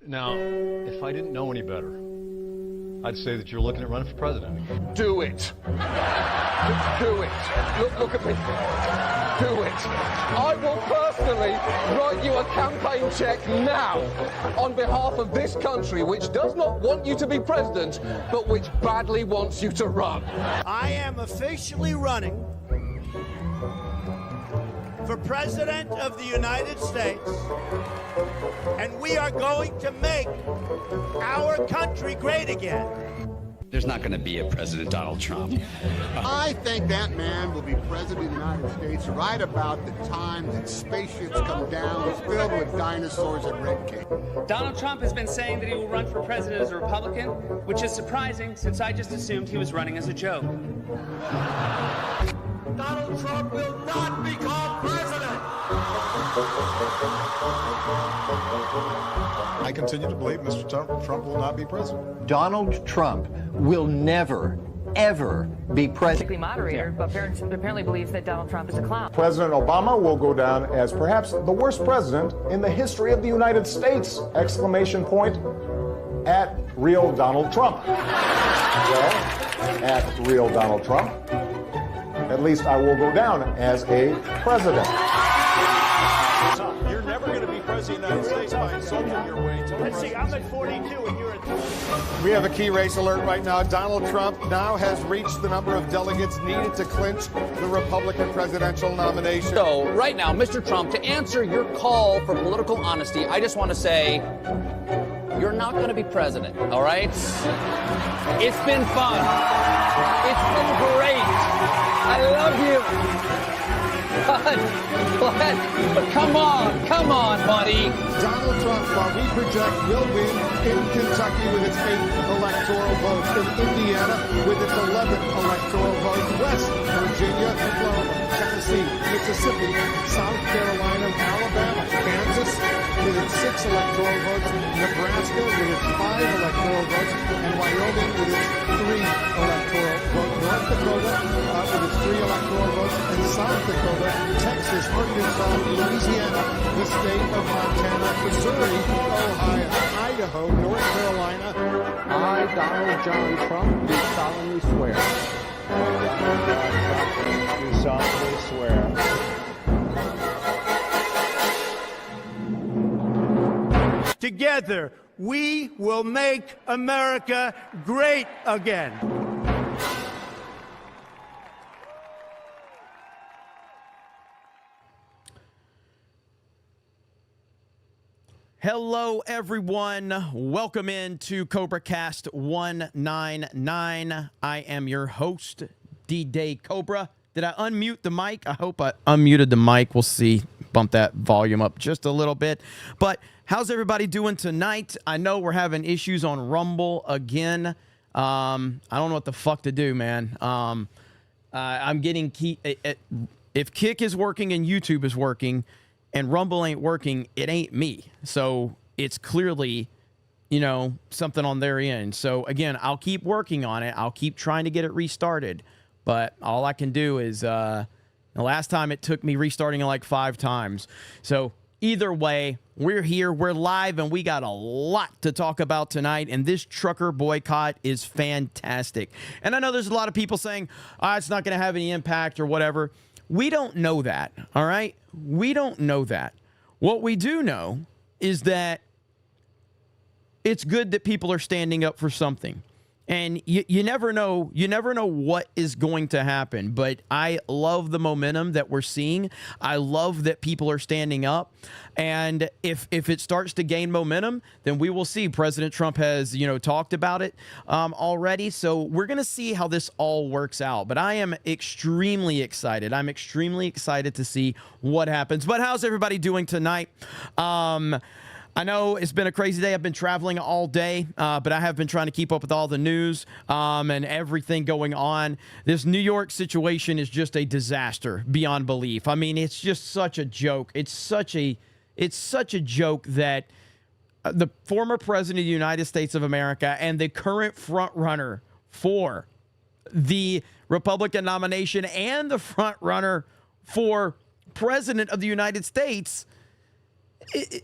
Now, if I didn't know any better, I'd say that you're looking at running for president. Do it. Do it. Look at me. Do it. I will personally write you a campaign check now on behalf of this country, which does not want you to be president, but which badly wants you to run. I am officially running for President of the United States, and we are going to make our country great again. There's not going to be a President Donald Trump. I think that man will be president of the United States right about the time that spaceships come down filled with dinosaurs and red cake. Donald Trump has been saying that he will run for president as a Republican, which is surprising since I just assumed he was running as a joke. Donald Trump will not become president. I continue to believe Mr. Trump will not be president. Donald Trump will never, ever be president. Moderator, but apparently believes that Donald Trump is a clown. President Obama will go down as perhaps the worst president in the history of the United States! Exclamation point at real Donald Trump. Well, at real Donald Trump, at least I will go down as a president. You're never going to be president of the United States by insulting your way to Let's see, I'm at 42 and you're at 30. We have a key race alert right now. Donald Trump now has reached the number of delegates needed to clinch the Republican presidential nomination. So, right now, Mr. Trump, to answer your call for political honesty, I just want to say, you're not going to be president, all right? It's been fun. It's been great. I love you. But come on, buddy. Donald Trump, while we project, will win in Kentucky with its 8th electoral vote, in Indiana with its 11th electoral vote, West Virginia, Oklahoma, Tennessee, Mississippi, South Carolina, Alabama, Kansas with its 6 electoral votes, Nebraska with its 5 electoral votes, and Wyoming with its 3 electoral votes, North Dakota with its 3 electoral votes, and South Dakota, Texas, Arkansas, Louisiana, the state of Montana, Missouri, Ohio, Idaho, North Carolina. I, Donald John Trump, do solemnly swear. Do solemnly swear. Together, we will make America great again. Hello, everyone. Welcome into CobraCast 199. I am your host, D-Day Cobra. Did I unmute the mic? I hope I unmuted the mic. We'll see. Bump that volume up just a little bit. But how's everybody doing tonight? I know we're having issues on Rumble again. I don't know what the fuck to do, man. I'm getting if Kick is working and YouTube is working, and Rumble ain't working, it ain't me. So it's clearly, something on their end. So again, I'll keep working on it. I'll keep trying to get it restarted. But all I can do is, the last time it took me restarting it like 5 times. So either way, we're here, we're live, and we got a lot to talk about tonight. And this trucker boycott is fantastic. And I know there's a lot of people saying, it's not going to have any impact or whatever. We don't know that, all right? We don't know that. What we do know is that it's good that people are standing up for something. And you never know what is going to happen. But I love the momentum that we're seeing. I love that people are standing up. And if it starts to gain momentum, then we will see. President Trump has, talked about it already. So we're going to see how this all works out. But I am extremely excited. I'm extremely excited to see what happens. But how's everybody doing tonight? I know it's been a crazy day. I've been traveling all day, but I have been trying to keep up with all the news and everything going on. This New York situation is just a disaster beyond belief. I mean, it's just such a joke. It's such a joke that the former president of the United States of America and the current front runner for the Republican nomination and the front runner for president of the United States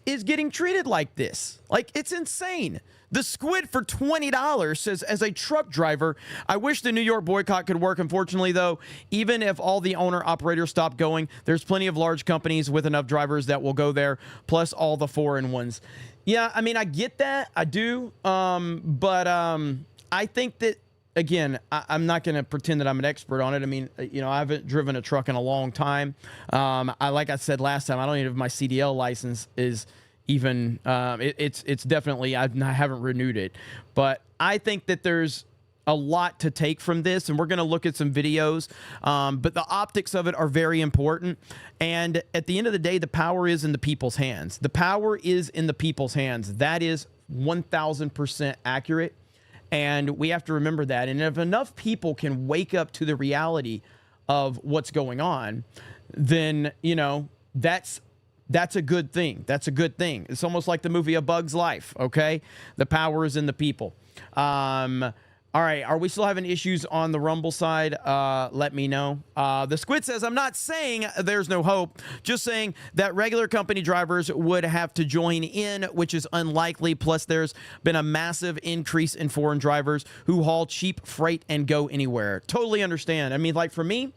is getting treated like this. Like, it's insane. The Squid for $20 says, as a truck driver, I wish the New York boycott could work. Unfortunately, though, even if all the owner-operators stop going, there's plenty of large companies with enough drivers that will go there, plus all the foreign ones. Yeah, I mean, I get that. I do. But I think that, again, I'm not going to pretend that I'm an expert on it. I mean, you know, I haven't driven a truck in a long time. Like I said last time, I don't even know if my CDL license is even, it's definitely, I haven't renewed it. But I think that there's a lot to take from this, and we're going to look at some videos. But the optics of it are very important. And at the end of the day, the power is in the people's hands. The power is in the people's hands. That is 1,000% accurate. And we have to remember that. And if enough people can wake up to the reality of what's going on, then, you know, that's a good thing. That's a good thing. It's almost like the movie A Bug's Life, okay? The power is in the people. All right, are we still having issues on the Rumble side? Let me know. The Squid says, I'm not saying there's no hope, just saying that regular company drivers would have to join in, which is unlikely. Plus, there's been a massive increase in foreign drivers who haul cheap freight and go anywhere. Totally understand. I mean, like for me,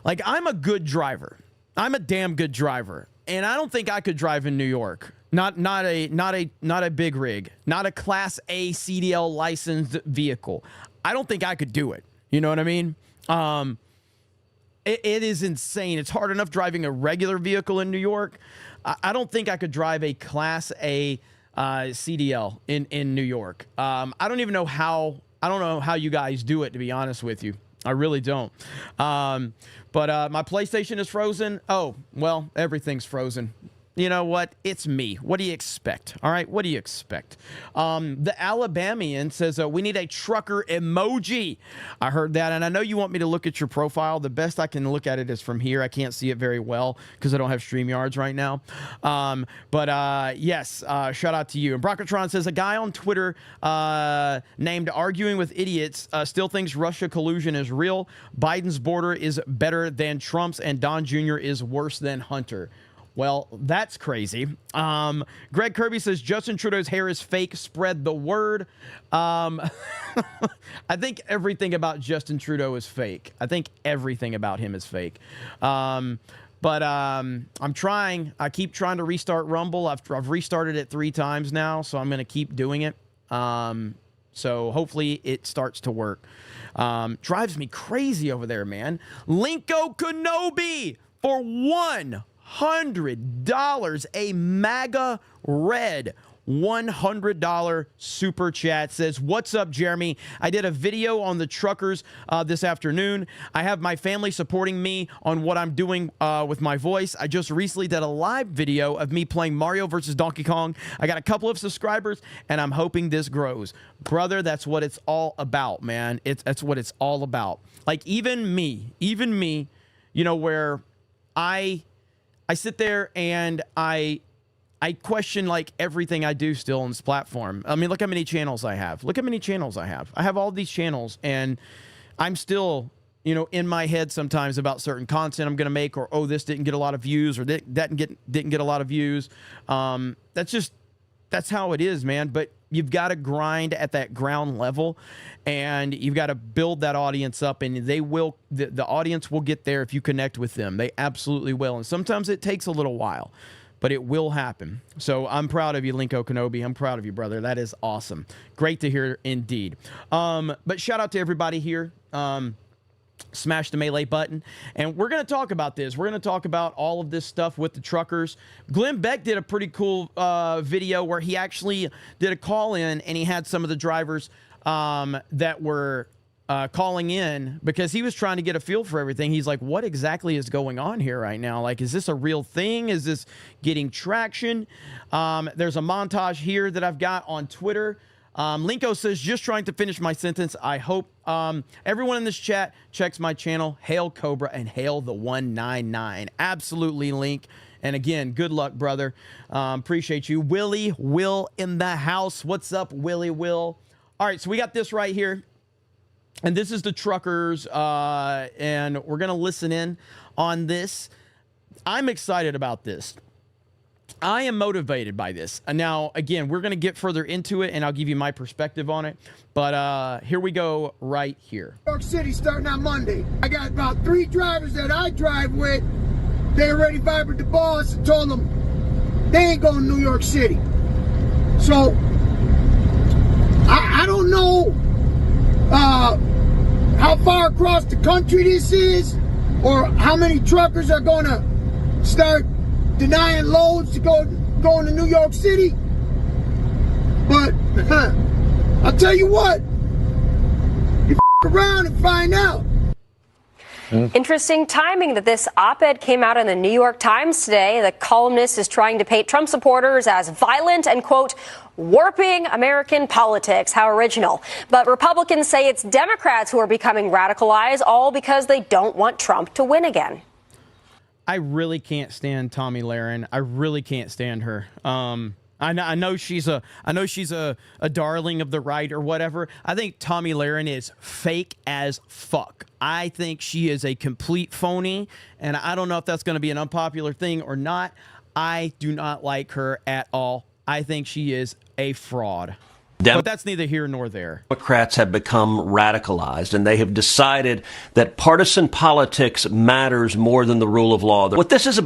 like I'm a good driver. I'm a damn good driver. And I don't think I could drive in New York. Not a big rig, not a Class A CDL licensed vehicle. I don't think I could do it. You know what I mean? It is insane. It's hard enough driving a regular vehicle in New York. I don't think I could drive a Class A CDL in New York. I don't even know how. I don't know how you guys do it, to be honest with you. I really don't. But my PlayStation is frozen. Oh, well, everything's frozen. You know what? It's me. What do you expect? All right, what do you expect? The Alabamian says, we need a trucker emoji. I heard that, and I know you want me to look at your profile. The best I can look at it is from here. I can't see it very well because I don't have StreamYards right now. Yes, shout out to you. And Brockatron says, a guy on Twitter named Arguing with Idiots still thinks Russia collusion is real. Biden's border is better than Trump's, and Don Jr. is worse than Hunter. Well, that's crazy. Greg Kirby says Justin Trudeau's hair is fake. Spread the word. I think everything about Justin Trudeau is fake. I think everything about him is fake. I'm trying. I keep trying to restart Rumble. I've restarted it 3 times now, so I'm going to keep doing it. So hopefully it starts to work. Drives me crazy over there, man. Linko Kenobi for $100, a MAGA red $100 super chat says, what's up, Jeremy? I did a video on the truckers this afternoon. I have my family supporting me on what I'm doing with my voice. I just recently did a live video of me playing Mario versus Donkey Kong. I got a couple of subscribers, and I'm hoping this grows. Brother, that's what it's all about, man. That's what it's all about. Like, even me, you know, where I sit there and I question like everything I do still on this platform. I mean, look how many channels I have. I have all these channels, and I'm still, you know, in my head sometimes about certain content I'm going to make, or, oh, this didn't get a lot of views, or that didn't get a lot of views. That's how it is, man. But you've got to grind at that ground level, and you've got to build that audience up, and the audience will get there if you connect with them. They absolutely will. And sometimes it takes a little while, but it will happen. So I'm proud of you, Linko Kenobi. I'm proud of you, brother. That is awesome. Great to hear indeed. But shout out to everybody here. Smash the melee button, and we're going to talk about this. We're going to talk about all of this stuff with the truckers. Glenn Beck did a pretty cool video where he actually did a call in, and he had some of the drivers that were calling in because he was trying to get a feel for everything. He's like, what exactly is going on here right now? Like, is this a real thing? Is this getting traction? There's a montage here that I've got on Twitter. Linko says, just trying to finish my sentence. I hope everyone in this chat checks my channel. Hail Cobra and hail the 199. Absolutely, Link. And again, good luck, brother. Appreciate you. Willie Will in the house. What's up, Willie Will? All right, so we got this right here. And this is the truckers, and we're going to listen in on this. I'm excited about this. I am motivated by this. Now, again, we're going to get further into it, and I'll give you my perspective on it. But here we go right here. New York City starting on Monday. I got about 3 drivers that I drive with. They already vibrated the boss and told them they ain't going to New York City. So, I don't know how far across the country this is or how many truckers are going to start denying loads to going to New York City. But I'll tell you what, you around and find out. Interesting timing that this op-ed came out in the New York Times today. The columnist is trying to paint Trump supporters as violent and, quote, warping American politics. How original. But Republicans say it's Democrats who are becoming radicalized, all because they don't want Trump to win again. I really can't stand Tomi Lahren. I really can't stand her. I know she's a darling of the right or whatever. I think Tomi Lahren is fake as fuck. I think she is a complete phony, and I don't know if that's going to be an unpopular thing or not. I do not like her at all. I think she is a fraud. But that's neither here nor there. Democrats have become radicalized, and they have decided that partisan politics matters more than the rule of law. What this is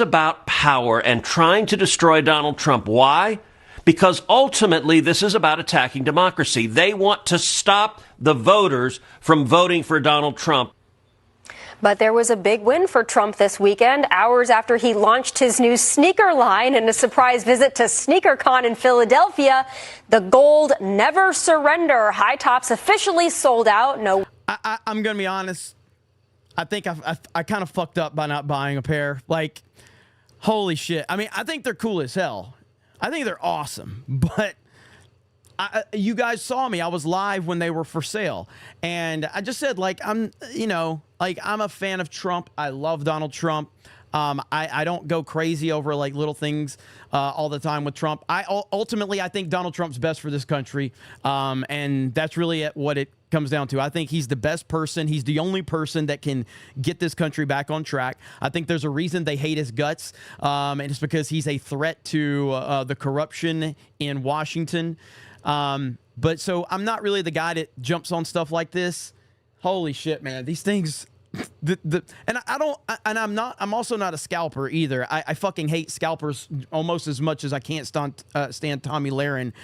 about power and trying to destroy Donald Trump. Why? Because ultimately this is about attacking democracy. They want to stop the voters from voting for Donald Trump. But there was a big win for Trump this weekend, hours after he launched his new sneaker line in a surprise visit to SneakerCon in Philadelphia. The gold Never Surrender high tops officially sold out. No, I'm going to be honest. I think I kind of fucked up by not buying a pair. Like, holy shit. I mean, I think they're cool as hell. I think they're awesome. But you guys saw me. I was live when they were for sale. And I just said, like, I'm a fan of Trump. I love Donald Trump. I don't go crazy over like little things all the time with Trump. Ultimately, I think Donald Trump's best for this country. And that's really what it comes down to. I think he's the best person. He's the only person that can get this country back on track. I think there's a reason they hate his guts. And it's because he's a threat to the corruption in Washington. But so I'm not really the guy that jumps on stuff like this. Holy shit, man. These things... I'm also not a scalper either. I fucking hate scalpers almost as much as I can't stand Tomi Lahren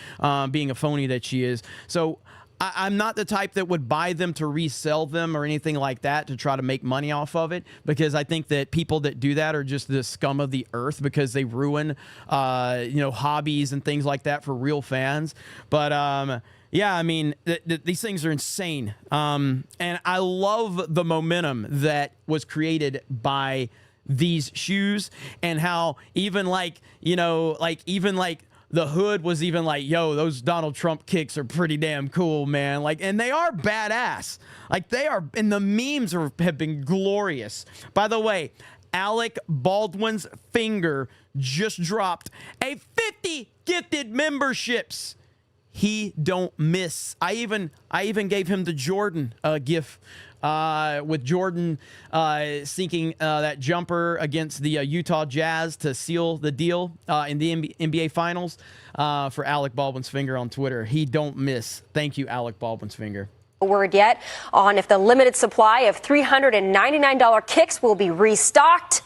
being a phony that she is. So I'm not the type that would buy them to resell them or anything like that to try to make money off of it, because I think that people that do that are just the scum of the earth because they ruin hobbies and things like that for real fans. But yeah, I mean, these things are insane. And I love the momentum that was created by these shoes and how even the hood was even like, yo, those Donald Trump kicks are pretty damn cool, man. Like, and they are badass. Like, they are, and the memes have been glorious. By the way, Alec Baldwin's finger just dropped a 50 gifted memberships. He don't miss. I even gave him the Jordan gif with Jordan sinking that jumper against the Utah Jazz to seal the deal in the NBA Finals for Alec Baldwin's finger on Twitter. He don't miss. Thank you, Alec Baldwin's finger. Word yet on if the limited supply of $399 kicks will be restocked.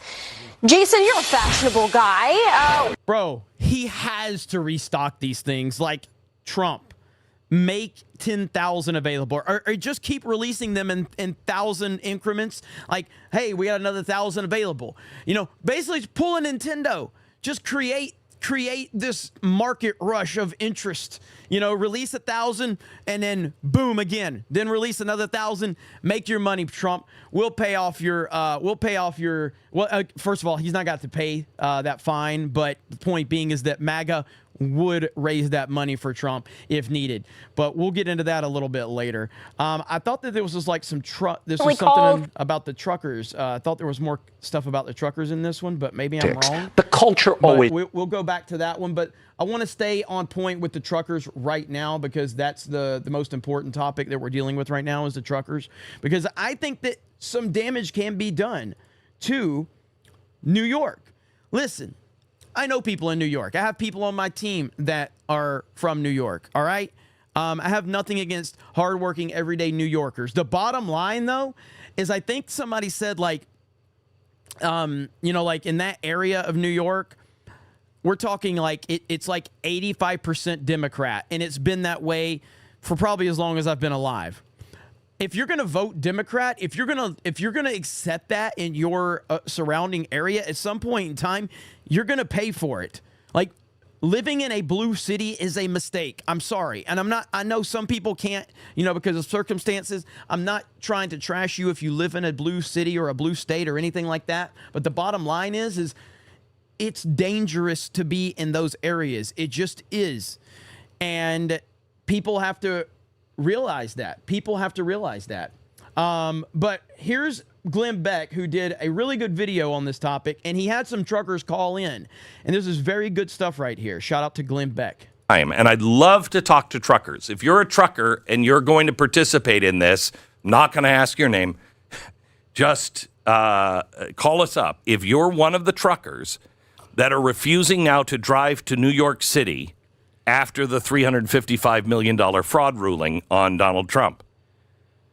Jason, you're a fashionable guy. Bro, he has to restock these things like Trump. Make 10,000 available, or just keep releasing them in 1,000 increments. Like, hey, we got another 1,000 available. Basically just pull a Nintendo. Just create this market rush of interest. Release 1,000 and then boom again. Then release another 1,000. Make your money, Trump. We'll pay off your. First of all, he's not got to pay that fine. But the point being is that MAGA would raise that money for Trump if needed. But we'll get into that a little bit later. I thought that there was just like this was something about the truckers. I thought there was more stuff about the truckers in this one, but maybe I'm wrong. The culture always... We'll go back to that one, but I want to stay on point with the truckers right now because that's the most important topic that we're dealing with right now is the truckers. Because I think that some damage can be done to New York. listen, I know people in New York. I have people on my team that are from New York, all right? I have nothing against hardworking, everyday New Yorkers. The bottom line, though, is I think somebody said, like, like in that area of New York, we're talking like it's like 85% Democrat, and it's been that way for probably as long as I've been alive. If you're going to vote Democrat, if you're going to accept that in your surrounding area, at some point in time, you're going to pay for it. Like, living in a blue city is a mistake. I'm sorry. And I know some people can't, because of circumstances. I'm not trying to trash you if you live in a blue city or a blue state or anything like that. But the bottom line is it's dangerous to be in those areas. It just is. And people have to realize that. But here's Glenn Beck, who did a really good video on this topic, and he had some truckers call in. And this is very good stuff right here. Shout out to Glenn Beck. And I'd love to talk to truckers. If you're a trucker and you're going to participate in this, I'm not going to ask your name. Just call us up. If you're one of the truckers that are refusing now to drive to New York City after the $355 million fraud ruling on Donald Trump.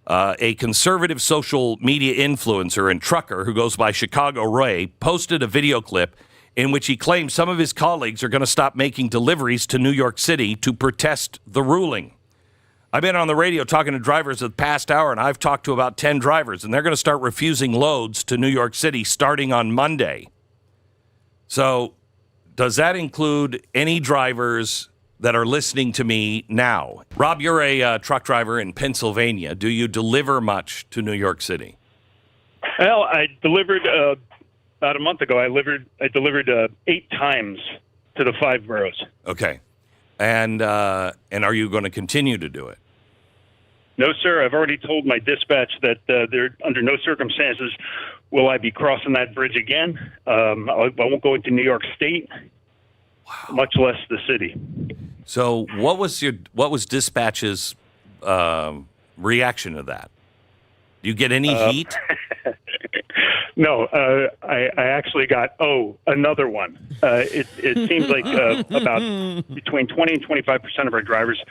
A conservative social media influencer and trucker who goes by Chicago Ray posted a video clip in which he claims some of his colleagues are going to stop making deliveries to New York City to protest the ruling. I've been on the radio talking to drivers the past hour, and I've talked to about 10 drivers, and they're going to start refusing loads to New York City starting on Monday. So does that include any drivers that are listening to me now? Rob, you're a truck driver in Pennsylvania. Do you deliver much to New York City? Well, I delivered about a month ago. I delivered 8 times to the 5 boroughs. Okay, and are you going to continue to do it? No, sir. I've already told my dispatch that there, under no circumstances, will I be crossing that bridge again. I won't go into New York State, much less the city. So what was dispatch's reaction to that? Do you get any heat? No, I actually got, another one. It seems like about between 20 and 25% of our drivers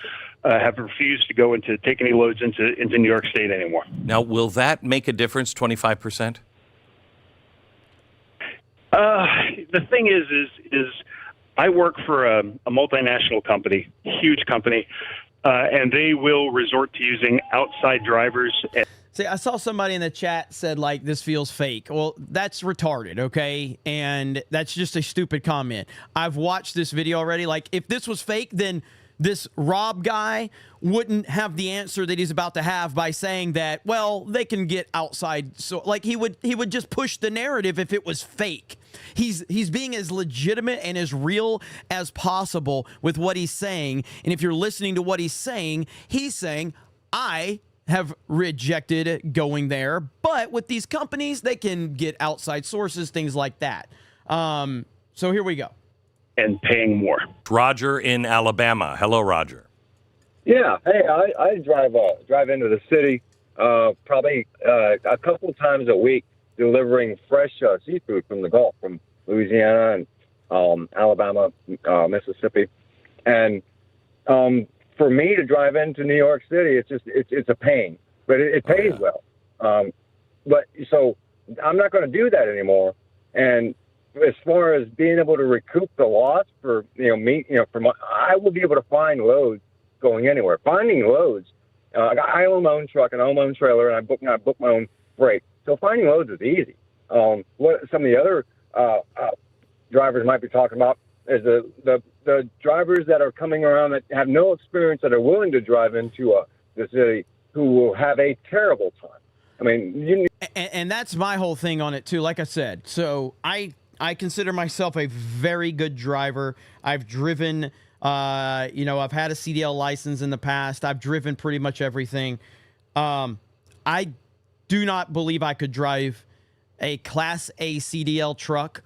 have refused to take any loads into New York State anymore. Now, will that make a difference, 25%? The thing is I work for a multinational company, huge company, and they will resort to using outside drivers. See, I saw somebody in the chat said, like, this feels fake. Well, that's retarded, okay? And that's just a stupid comment. I've watched this video already. Like, if this was fake, then this Rob guy wouldn't have the answer that he's about to have by saying that, well, they can get outside. So, like, he would just push the narrative if it was fake. He's being as legitimate and as real as possible with what he's saying. And if you're listening to what he's saying, I have rejected going there, but with these companies, they can get outside sources, things like that. So here we go. And paying more. Roger in Alabama. Hello, Roger. Yeah. Hey, I drive into the city probably a couple times a week, delivering fresh seafood from the Gulf, from Louisiana and Alabama, Mississippi, and for me to drive into New York City, it's a pain, but it pays well. But so I'm not going to do that anymore. And as far as being able to recoup the loss for I will be able to find loads going anywhere. Finding loads, I own my own truck and I own my own trailer, and I book my own freight. So finding loads is easy. What some of the other drivers might be talking about is the drivers that are coming around that have no experience, that are willing to drive into the city, who will have a terrible time. I mean, and that's my whole thing on it too. Like I said, so I consider myself a very good driver. I've driven, I've had a CDL license in the past. I've driven pretty much everything. I do not believe I could drive a Class A CDL truck,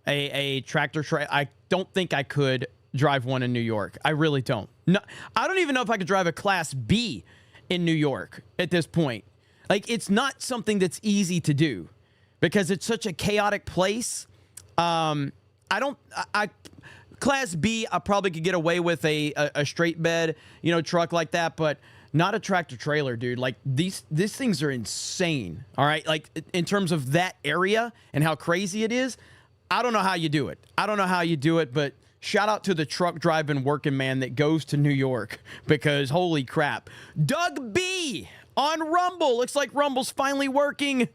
a tractor truck. I don't think I could drive one in New York. I really don't. No, I don't even know if I could drive a Class B in New York at this point. Like, it's not something that's easy to do because it's such a chaotic place. Class B, I probably could get away with a straight bed, truck like that, but not a tractor trailer, dude. Like these things are insane. All right, like in terms of that area and how crazy it is. I don't know how you do it. But shout out to the truck driving working man that goes to New York, because holy crap. Doug B on Rumble. Looks like Rumble's finally working.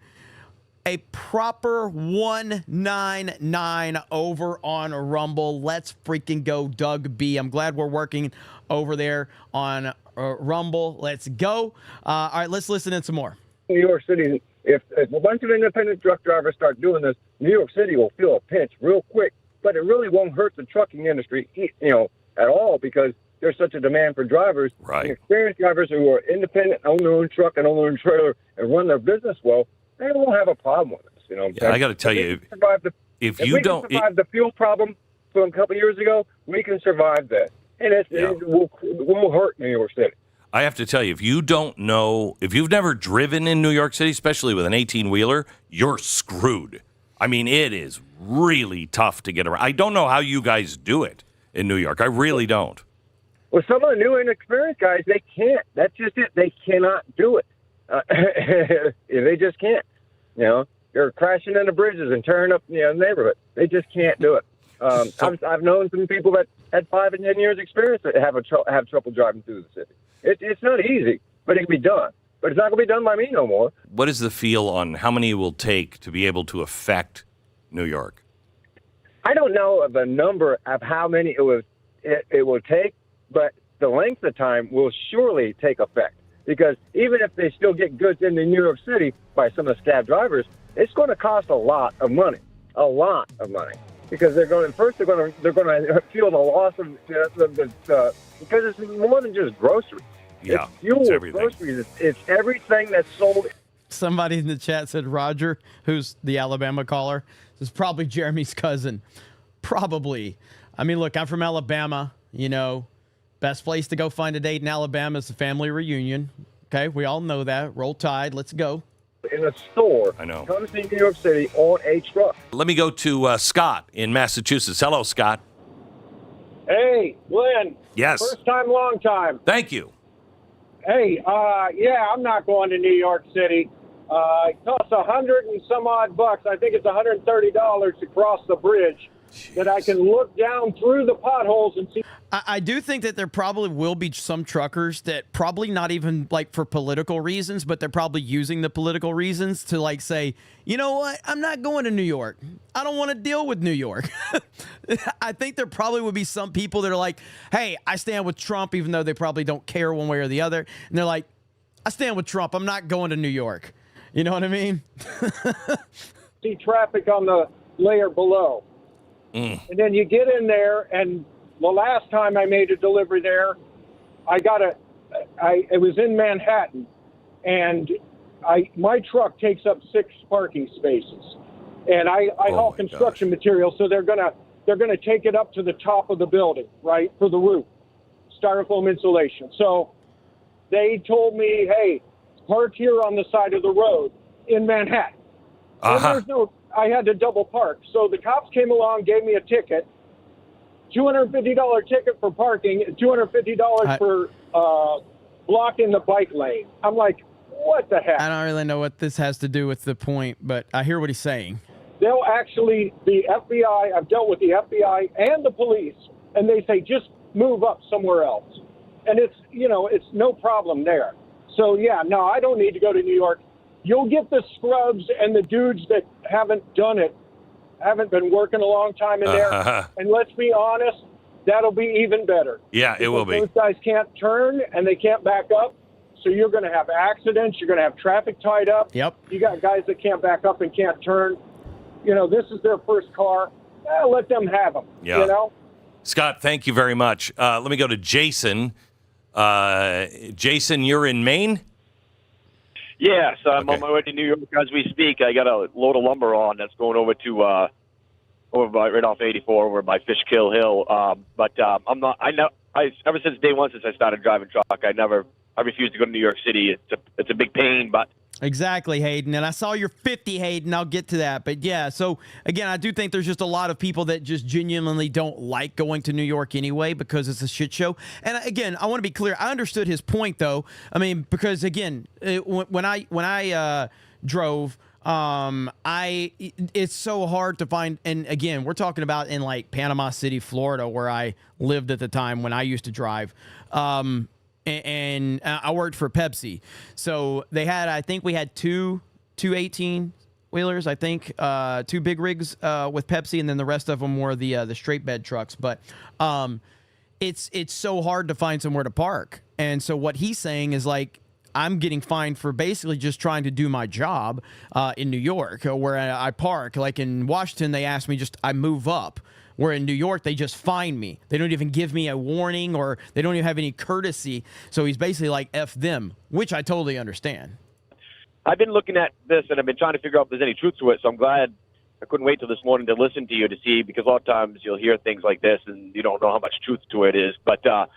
A proper 199 over on Rumble. Let's freaking go, Doug B. I'm glad we're working over there on Rumble. Let's go. All right, let's listen in some more. New York City, if a bunch of independent truck drivers start doing this, New York City will feel a pinch real quick. But it really won't hurt the trucking industry, at all, because there's such a demand for drivers. Right. And experienced drivers who are independent, own their own truck and own their own trailer, and run their business well, they won't have a problem with this. Yeah, I got to tell you, if you don't survive the fuel problem from a couple of years ago, we can survive that, and it won't hurt New York City. I have to tell you, if you don't know, if you've never driven in New York City, especially with an 18-wheeler, you're screwed. I mean, it is really tough to get around. I don't know how you guys do it in New York. I really don't. Well, some of the new and experienced guys, they can't. That's just it. They cannot do it. They just can't. They're crashing into bridges and tearing up the neighborhood. They just can't do it. I've known some people that had 5 and 10 years experience that have trouble driving through the city. It's not easy, but it can be done. But it's not going to be done by me no more. What is the feel on how many it will take to be able to affect New York? I don't know the number of how many it will take, but the length of time will surely take effect. Because even if they still get goods into New York City by some of the scab drivers, it's going to cost a lot of money, because they're going to feel the loss of because it's more than just groceries. Yeah, it's fuel, it's everything. Groceries. It's everything that's sold. Somebody in the chat said Roger, who's the Alabama caller, is probably Jeremy's cousin. Probably. I mean, look, I'm from Alabama. Best place to go find a date in Alabama is the family reunion. Okay, we all know that. Roll Tide. Let's go. In a store. I know. Comes to New York City on a truck. Let me go to Scott in Massachusetts. Hello, Scott. Hey, Glenn. Yes. First time, long time. Thank you. Hey, I'm not going to New York City. It costs $100 and some odd bucks. I think it's $130 to cross the bridge. That I can look down through the potholes and see. I do think that there probably will be some truckers that probably not even like for political reasons, but they're probably using the political reasons to like say, you know what, I'm not going to New York. I don't want to deal with New York. I think there probably would be some people that are like, hey, I stand with Trump, even though they probably don't care one way or the other. And they're like, I stand with Trump. I'm not going to New York. You know what I mean? See traffic on the layer below. And then you get in there, and the last time I made a delivery there, it was in Manhattan, and my truck takes up 6 parking spaces, and I haul construction material, so they're gonna take it up to the top of the building, right, for the roof, styrofoam insulation. So they told me, hey, park here on the side of the road in Manhattan. I had to double park. So the cops came along, gave me a ticket, $250 ticket for parking, and $250 for blocking the bike lane. I'm like, what the heck? I don't really know what this has to do with the point, but I hear what he's saying. The FBI, I've dealt with the FBI and the police, and they say, just move up somewhere else. And it's no problem there. So, I don't need to go to New York. You'll get the scrubs and the dudes that haven't done it, haven't been working a long time in there. And let's be honest, that'll be even better. Yeah, it will be. Those guys can't turn and they can't back up. So you're going to have accidents. You're going to have traffic tied up. Yep. You got guys that can't back up and can't turn. This is their first car. Let them have them. Yeah. Scott, thank you very much. Let me go to Jason. Jason, you're in Maine? Yes, I'm on my way to New York as we speak. I got a load of lumber on that's going over to right off 84 over by Fishkill Hill. But I'm not. Ever since day one, since I started driving truck, I refuse to go to New York City. It's a big pain, but Exactly, Hayden. And I saw your 50, Hayden. I'll get to that. But yeah, so again, I do think there's just a lot of people that just genuinely don't like going to New York anyway because it's a shit show. And again, I want to be clear. I understood his point, though. I mean, because again, when I drove, it's so hard to find. And again, we're talking about in like Panama City, Florida, where I lived at the time when I used to drive. And I worked for Pepsi. So they had, I think we had two 18-wheelers, I think, two big rigs with Pepsi, and then the rest of them were the straight bed trucks. But it's so hard to find somewhere to park. And so what he's saying is like, I'm getting fined for basically just trying to do my job in New York where I park. Like in Washington, they asked me I move up. Where in New York, they just fine me. They don't even give me a warning or they don't even have any courtesy. So he's basically like, F them, which I totally understand. I've been looking at this and I've been trying to figure out if there's any truth to it. So I'm glad I couldn't wait till this morning to listen to you to see, because a lot of times you'll hear things like this and you don't know how much truth to it is. But I'm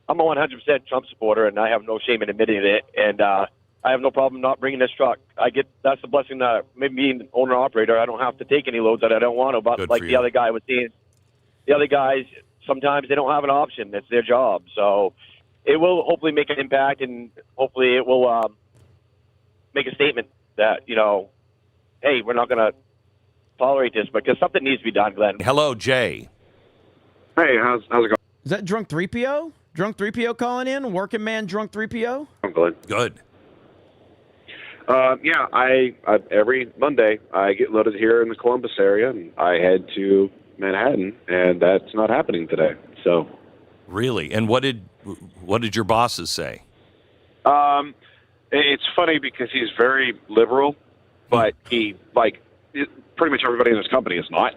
a 100% Trump supporter and I have no shame in admitting it. And I have no problem not bringing this truck. That's the blessing that maybe being an owner operator, I don't have to take any loads that I don't want to. But like the other guy was saying, the other guys, sometimes they don't have an option. It's their job. So it will hopefully make an impact, and hopefully it will make a statement that, hey, we're not going to tolerate this, because something needs to be done, Glenn. Hello, Jay. Hey, how's it going? Is that Drunk 3PO? Drunk 3PO calling in? Working man Drunk 3PO? I'm good. Good. Yeah, I every Monday I get loaded here in the Columbus area, and I head to Manhattan, and that's not happening today. So, really, and what did your bosses say? It's funny because he's very liberal, but he pretty much everybody in his company is not.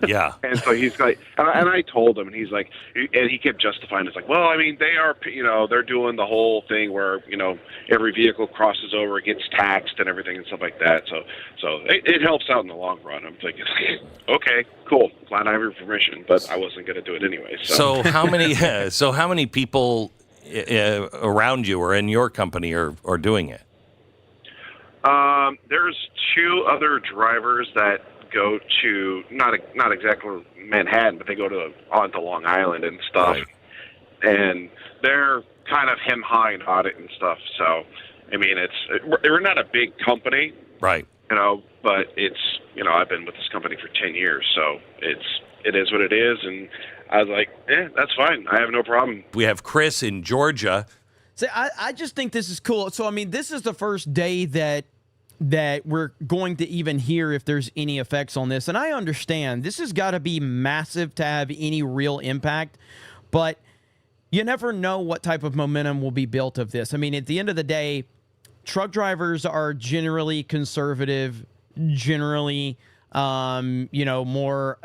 Yeah. And so he's like, and I told him, and he's like, and he kept justifying it's like, well, I mean, they are, they're doing the whole thing where, every vehicle crosses over, gets taxed and everything and stuff like that. So it helps out in the long run. I'm thinking, okay, cool. Glad I have your permission, but I wasn't going to do it anyway. So how many people around you or in your company are doing it? There's two other drivers that go to not exactly Manhattan, but they go onto Long Island and stuff, right. And they're kind of hem high and audit and stuff. So, I mean, we're not a big company, right? But it's I've been with this company for 10 years, so it is what it is, and I was like, that's fine. I have no problem. We have Chris in Georgia. See, I just think this is cool. So, I mean, this is the first day that we're going to even hear if there's any effects on this. And I understand this has got to be massive to have any real impact, but you never know what type of momentum will be built of this. I mean, at the end of the day, truck drivers are generally conservative, generally more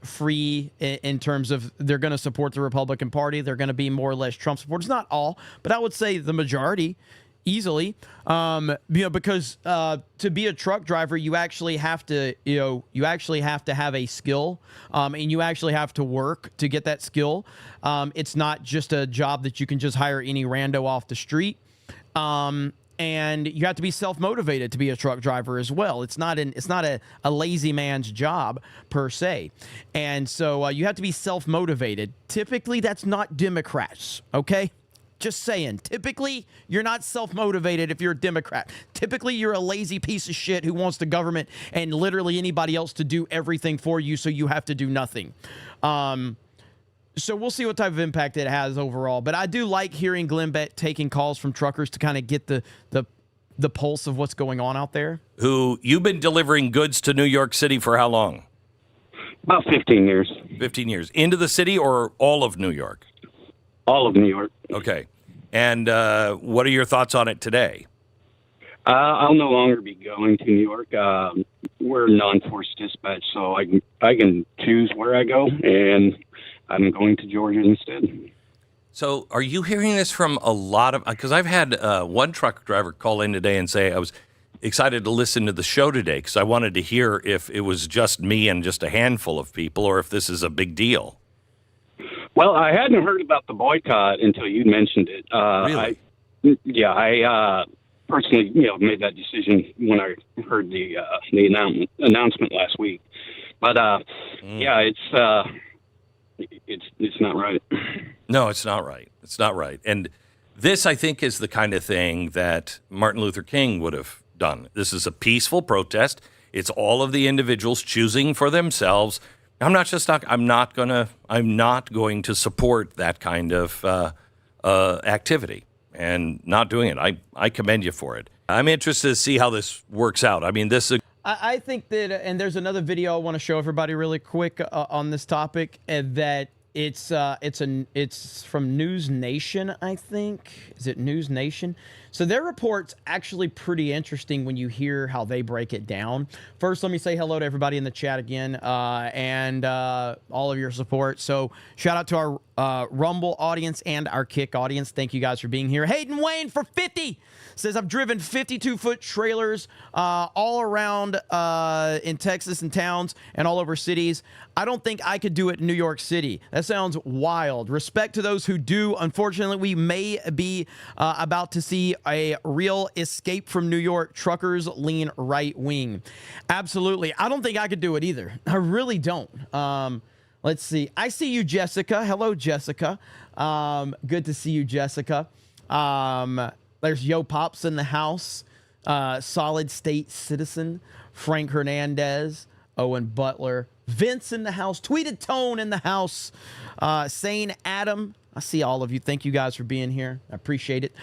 free in terms of they're going to support the Republican Party. They're going to be more or less Trump supporters. Not all, but I would say the majority easily. Because to be a truck driver, you actually have to, have a skill, and you actually have to work to get that skill. It's not just a job that you can just hire any rando off the street. And you have to be self-motivated to be a truck driver as well. It's not a lazy man's job per se. And so you have to be self-motivated. Typically, that's not Democrats, okay? Just saying. Typically, you're not self-motivated if you're a Democrat. Typically, you're a lazy piece of shit who wants the government and literally anybody else to do everything for you, so you have to do nothing. So we'll see what type of impact it has overall. But I do like hearing Glenn Beck taking calls from truckers to kind of get the pulse of what's going on out there. Who, you've been delivering goods to New York City for how long? About 15 years. 15 years. Into the city or all of New York? All of New York. Okay. And what are your thoughts on it today? I'll no longer be going to New York. We're non-force dispatch, so I can choose where I go, and I'm going to Georgia instead. So are you hearing this from a lot of, because I've had one truck driver call in today and say I was excited to listen to the show today because I wanted to hear if it was just me and just a handful of people or if this is a big deal. Well, I hadn't heard about the boycott until you mentioned it. Really? personally, made that decision when I heard the announcement last week. But yeah, it's not right. No, it's not right. It's not right. And this, I think, is the kind of thing that Martin Luther King would have done. This is a peaceful protest. It's all of the individuals choosing for themselves. I'm not going to support that kind of activity and not doing it. I commend you for it. I'm interested to see how this works out. I mean, I think that, and there's another video I want to show everybody really quick on this topic, and that it's from News Nation, I think. Is it News Nation? So their report's actually pretty interesting when you hear how they break it down. First, let me say hello to everybody in the chat again, and all of your support. So shout out to our Rumble audience and our Kick audience. Thank you guys for being here. Hayden Wayne for 50 says, I've driven 52-foot trailers all around in Texas and towns and all over cities. I don't think I could do it in New York City. That sounds wild. Respect to those who do. Unfortunately, we may be about to see a real escape from New York. Truckers lean right wing. Absolutely. I don't think I could do it either. I really don't. Let's see. I see you, Jessica. Hello, Jessica. Good to see you, Jessica. There's Yo Pops in the house. Solid State Citizen. Frank Hernandez. Owen Butler. Vince in the house. Tweeted Tone in the house. Sane Adam. I see all of you. Thank you guys for being here. I appreciate it.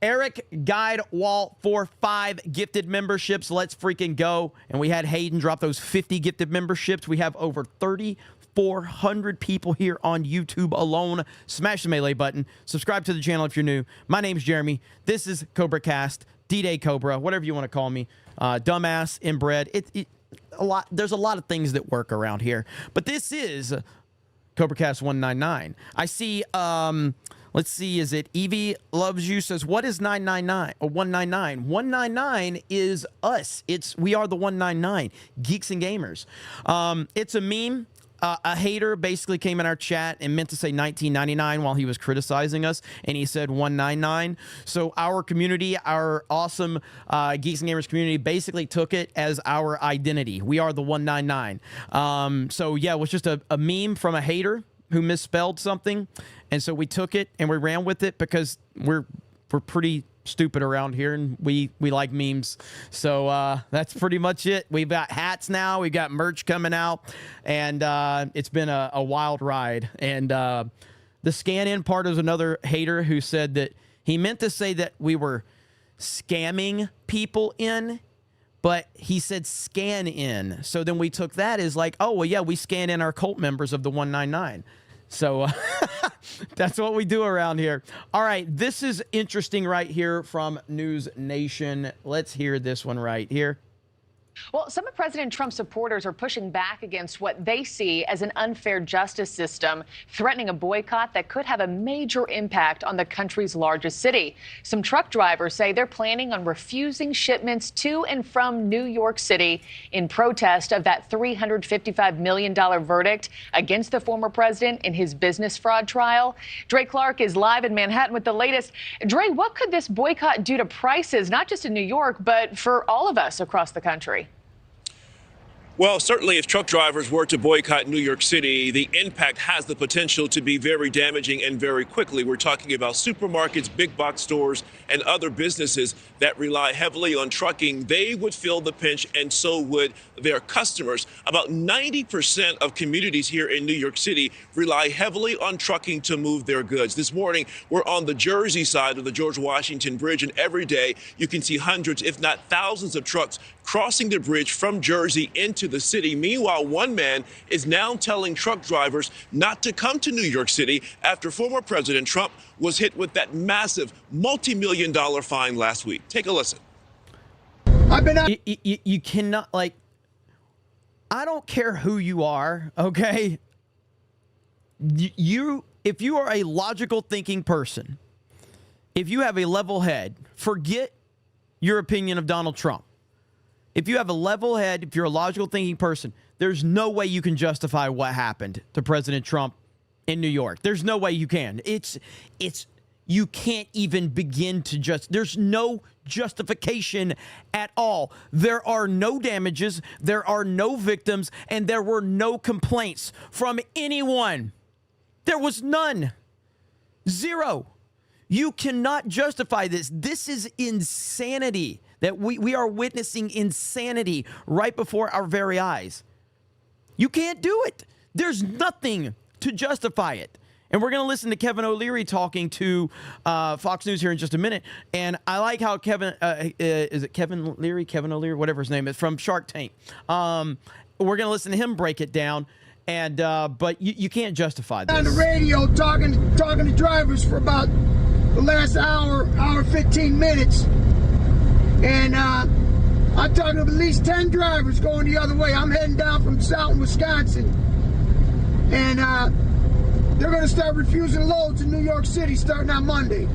Eric Guide Wall for 5 gifted memberships. Let's freaking go. And we had Hayden drop those 50 gifted memberships. We have over 3,400 people here on YouTube alone. Smash the melee button. Subscribe to the channel if you're new. My name's Jeremy. This is CobraCast, D-Day Cobra, whatever you want to call me. Dumbass, inbred. There's a lot of things that work around here. But this is CobraCast 199. I see, let's see, is it Evie Loves You says, what is 999 or 199? 199 is us. We are the 199, Geeks and Gamers. It's a meme. A hater basically came in our chat and meant to say 1999 while he was criticizing us, and he said 199. So our community, our awesome Geeks and Gamers community, basically took it as our identity. We are the 199. So yeah, it was just a meme from a hater who misspelled something, and so we took it and we ran with it because we're pretty stupid around here, and we like memes. So that's pretty much it. We've got hats now, we've got merch coming out, and it's been a wild ride. And the scan in part is another hater who said that he meant to say that we were scamming people in, but he said scan in. So then we took that as like, oh well, yeah, we scan in our cult members of the 199. So that's what we do around here. All right, this is interesting right here from News Nation. Let's hear this one right here. Well, some of President Trump's supporters are pushing back against what they see as an unfair justice system, threatening a boycott that could have a major impact on the country's largest city. Some truck drivers say they're planning on refusing shipments to and from New York City in protest of that $355 million verdict against the former president in his business fraud trial. Dre Clark is live in Manhattan with the latest. Dre, what could this boycott do to prices, not just in New York, but for all of us across the country? Well, certainly if truck drivers were to boycott New York City, the impact has the potential to be very damaging and very quickly. We're talking about supermarkets, big box stores, and other businesses that rely heavily on trucking. They would feel the pinch, and so would their customers. About 90% of communities here in New York City rely heavily on trucking to move their goods. This morning, we're on the Jersey side of the George Washington Bridge, and every day you can see hundreds, if not thousands of trucks crossing the bridge from Jersey into the city. Meanwhile, one man is now telling truck drivers not to come to New York City after former President Trump was hit with that massive multi-million-dollar fine last week. Take a listen. You cannot, like, I don't care who you are, okay? If you are a logical thinking person, if you have a level head, forget your opinion of Donald Trump. If you have a level head, if you're a logical thinking person, there's no way you can justify what happened to President Trump in New York. There's no way you can. you can't even begin to there's no justification at all. There are no damages, there are no victims, and there were no complaints from anyone. There was none. Zero. You cannot justify this. This is insanity. That we are witnessing insanity right before our very eyes. You can't do it. There's nothing to justify it. And we're going to listen to Kevin O'Leary talking to Fox News here in just a minute. And I like how Kevin, is it Kevin Leary, Kevin O'Leary, whatever his name is, from Shark Tank. We're going to listen to him break it down. And but you can't justify this. On the radio talking to drivers for about the last hour 15 minutes. And I'm talking to at least 10 drivers going the other way. I'm heading down from South Wisconsin. And they're going to start refusing loads in New York City starting on Monday.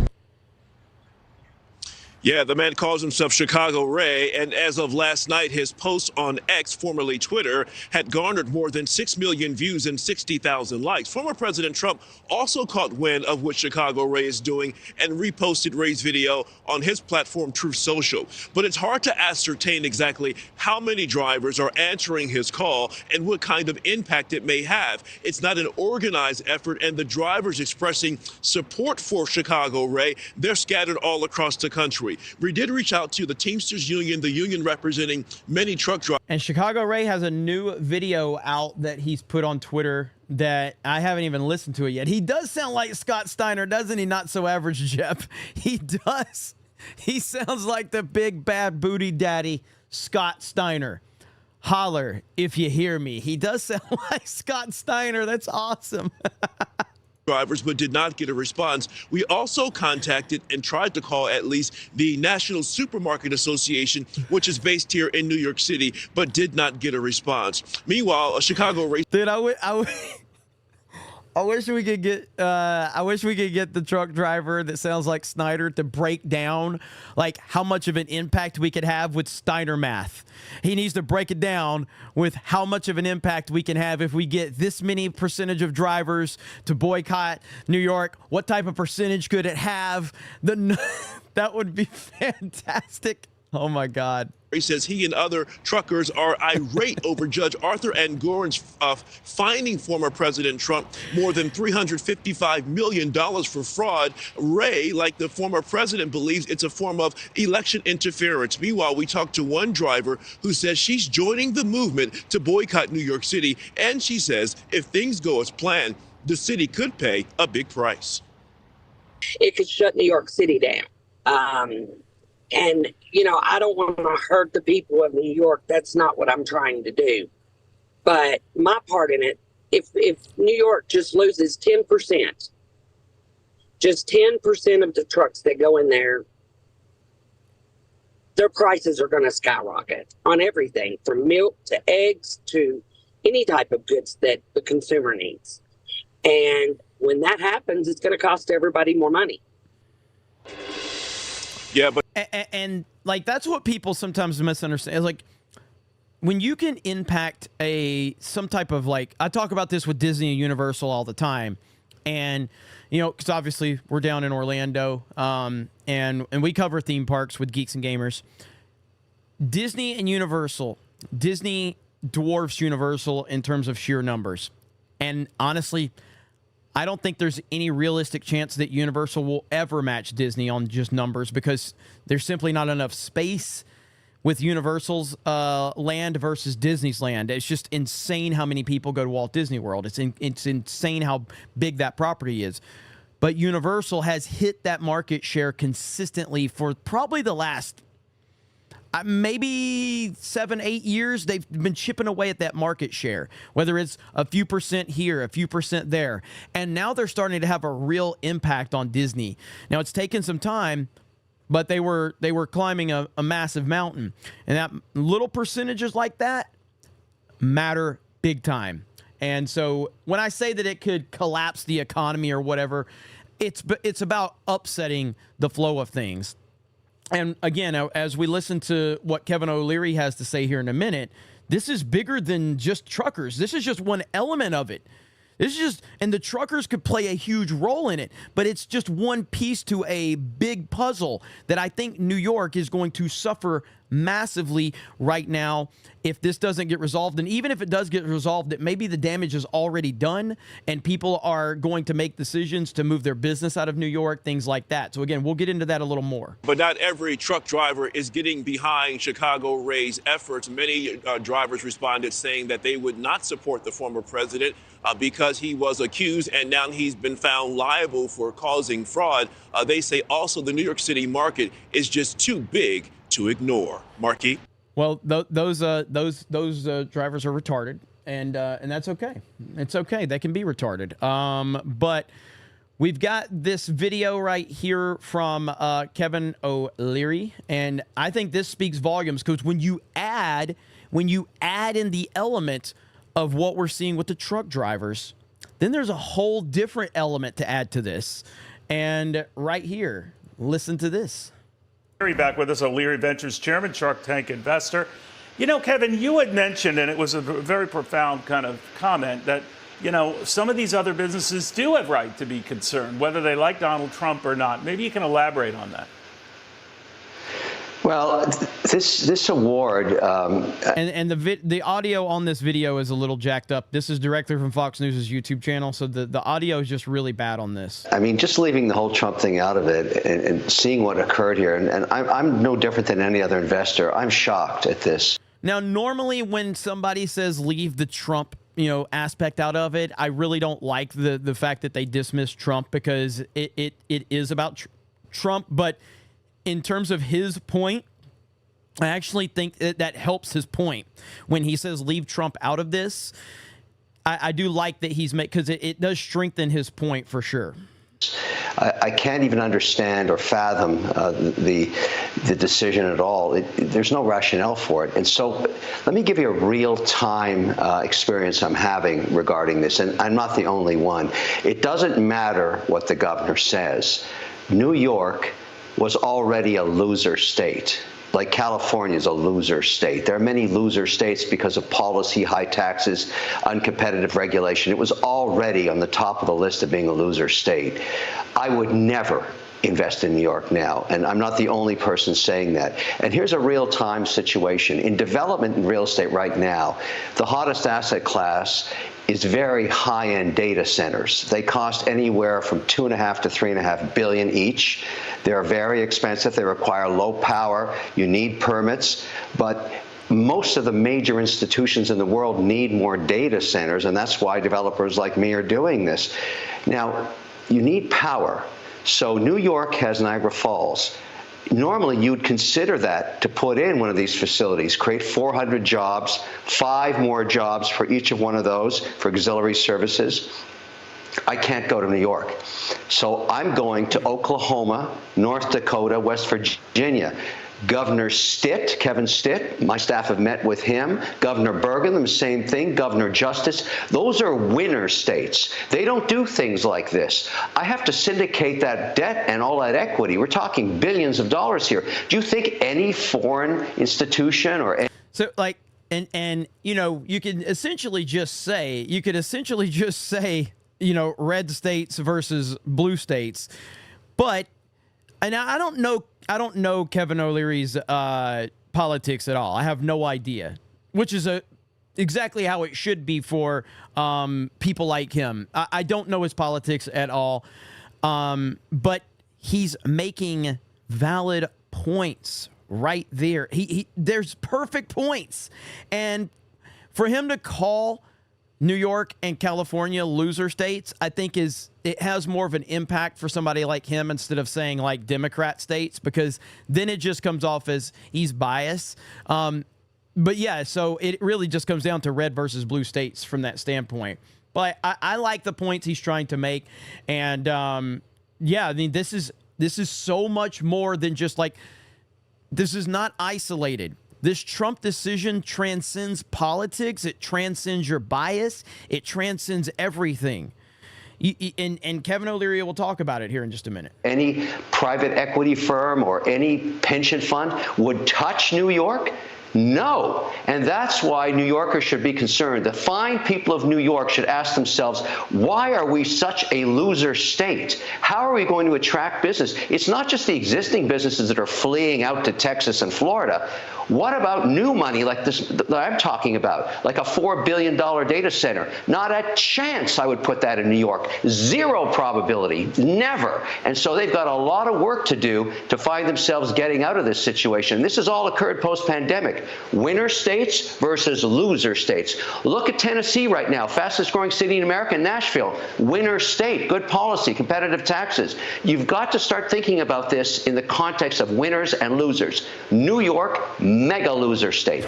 Yeah, the man calls himself Chicago Ray, and as of last night, his post on X, formerly Twitter, had garnered more than 6 million views and 60,000 likes. Former President Trump also caught wind of what Chicago Ray is doing and reposted Ray's video on his platform, Truth Social. But it's hard to ascertain exactly how many drivers are answering his call and what kind of impact it may have. It's not an organized effort, and the drivers expressing support for Chicago Ray, they're scattered all across the country. We did reach out to the Teamsters Union, the union representing many truck drivers. And Chicago Ray has a new video out that he's put on Twitter that I haven't even listened to it yet. He does sound like Scott Steiner, doesn't he? Not so average, Jeff. He does. He sounds like the big bad booty daddy, Scott Steiner. Holler if you hear me. He does sound like Scott Steiner. That's awesome. Drivers, but did not get a response. We also contacted and tried to call at least the National Supermarket Association, which is based here in New York City, but did not get a response. Meanwhile, a Chicago race. Dude, I wish we could get the truck driver that sounds like Snyder to break down like how much of an impact we could have with Steiner math. He needs to break it down with how much of an impact we can have if we get this many percentage of drivers to boycott New York. What type of percentage could it have? That would be fantastic. Oh my God. He says he and other truckers are irate over Judge Arthur Engoron's fining former President Trump more than $355 million for fraud. Ray, like the former president, believes it's a form of election interference. Meanwhile, we talked to one driver who says she's joining the movement to boycott New York City, and she says if things go as planned, the city could pay a big price. It could shut New York City down. And, you know, I don't want to hurt the people of New York. That's not what I'm trying to do. But my part in it, if New York just loses 10%, just 10% of the trucks that go in there, their prices are going to skyrocket on everything from milk to eggs to any type of goods that the consumer needs. And when that happens, it's going to cost everybody more money. Yeah, but and like that's what people sometimes misunderstand. It's like when you can impact some type of like, I talk about this with Disney and Universal all the time, and you know, because obviously we're down in Orlando, and we cover theme parks with Geeks and Gamers. Disney and Universal, Disney dwarfs Universal in terms of sheer numbers, and honestly, I don't think there's any realistic chance that Universal will ever match Disney on just numbers because there's simply not enough space with Universal's land versus Disney's land. It's just insane how many people go to Walt Disney World. It's insane how big that property is. But Universal has hit that market share consistently for probably the last maybe 7-8 years. They've been chipping away at that market share, whether it's a few percent here, a few percent there. And now they're starting to have a real impact on Disney. Now, it's taken some time, but they were climbing a massive mountain. And that little percentages like that matter big time. And so when I say that it could collapse the economy or whatever, it's about upsetting the flow of things. And again, as we listen to what Kevin O'Leary has to say here in a minute, this is bigger than just truckers. This is just one element of it. This is just, and the truckers could play a huge role in it, but it's just one piece to a big puzzle that I think New York is going to suffer massively right now if this doesn't get resolved. And even if it does get resolved, that maybe the damage is already done and people are going to make decisions to move their business out of New York, things like that. So again, we'll get into that a little more. But not every truck driver is getting behind Chicago Ray's efforts. Many drivers responded saying that they would not support the former president because he was accused and now he's been found liable for causing fraud. They say also the New York City market is just too big to ignore. Marquis? Well, those drivers are retarded, and that's okay. It's okay. They can be retarded. But we've got this video right here from Kevin O'Leary, and I think this speaks volumes because when you add in the element of what we're seeing with the truck drivers, then there's a whole different element to add to this. And right here, listen to this. Back with us, O'Leary Ventures Chairman, Shark Tank investor. You know, Kevin, you had mentioned, and it was a very profound kind of comment, that, you know, some of these other businesses do have right to be concerned, whether they like Donald Trump or not. Maybe you can elaborate on that. Well, this award and the audio on this video is a little jacked up. This is directly from Fox News' YouTube channel, so the audio is just really bad on this. I mean, just leaving the whole Trump thing out of it and seeing what occurred here, and I'm no different than any other investor. I'm shocked at this. Now, normally when somebody says leave the Trump aspect out of it, I really don't like the fact that they dismiss Trump because it is about Trump, but in terms of his point, I actually think that helps his point. When he says leave Trump out of this, I do like that he's made, because it does strengthen his point for sure. I can't even understand or fathom the decision at all. There's no rationale for it. And so let me give you a real-time experience I'm having regarding this, and I'm not the only one. It doesn't matter what the governor says. New York was already a loser state. Like California is a loser state. There are many loser states because of policy, high taxes, uncompetitive regulation. It was already on the top of the list of being a loser state. I would never invest in New York now, and I'm not the only person saying that. And here's a real-time situation. In development in real estate right now, the hottest asset class is very high-end data centers. They cost anywhere from $2.5 to $3.5 billion each. They're very expensive. They require low power. You need permits, but most of the major institutions in the world need more data centers, and that's why developers like me are doing this. Now, you need power. So New York has Niagara Falls. Normally, you'd consider that to put in one of these facilities, create 400 jobs, 5 more jobs for each of one of those for auxiliary services. I can't go to New York. So I'm going to Oklahoma, North Dakota, West Virginia. Governor Stitt, Kevin Stitt, my staff have met with him. Governor Bergen, the same thing. Governor Justice. Those are winner states. They don't do things like this. I have to syndicate that debt and all that equity. We're talking billions of dollars here. Do you think any foreign institution or any— So, like, and you could essentially just say, red states versus blue states, but, and I don't know Kevin O'Leary's politics at all. I have no idea, which is exactly how it should be for people like him. I don't know his politics at all, but he's making valid points right there. There's perfect points, and for him to call New York and California loser states, I think it has more of an impact for somebody like him instead of saying like Democrat states, because then it just comes off as he's biased. But yeah, so it really just comes down to red versus blue states from that standpoint. But I like the points he's trying to make, and yeah, I mean this is so much more than just like, this is not isolated. This Trump decision transcends politics. It transcends your bias. It transcends everything. And Kevin O'Leary will talk about it here in just a minute. Any private equity firm or any pension fund would touch New York No. And that's why New Yorkers should be concerned. The fine people of New York should ask themselves, why are we such a loser state? How are we going to attract business? It's not just the existing businesses that are fleeing out to Texas and Florida. What about new money like this that I'm talking about, like a $4 billion data center? Not a chance I would put that in New York. Zero probability. Never. And so they've got a lot of work to do to find themselves getting out of this situation. This has all occurred post-pandemic. Winner states versus loser states. Look at Tennessee right now, fastest growing city in America, Nashville. Winner state, good policy, competitive taxes. You've got to start thinking about this in the context of winners and losers. New York, mega loser state.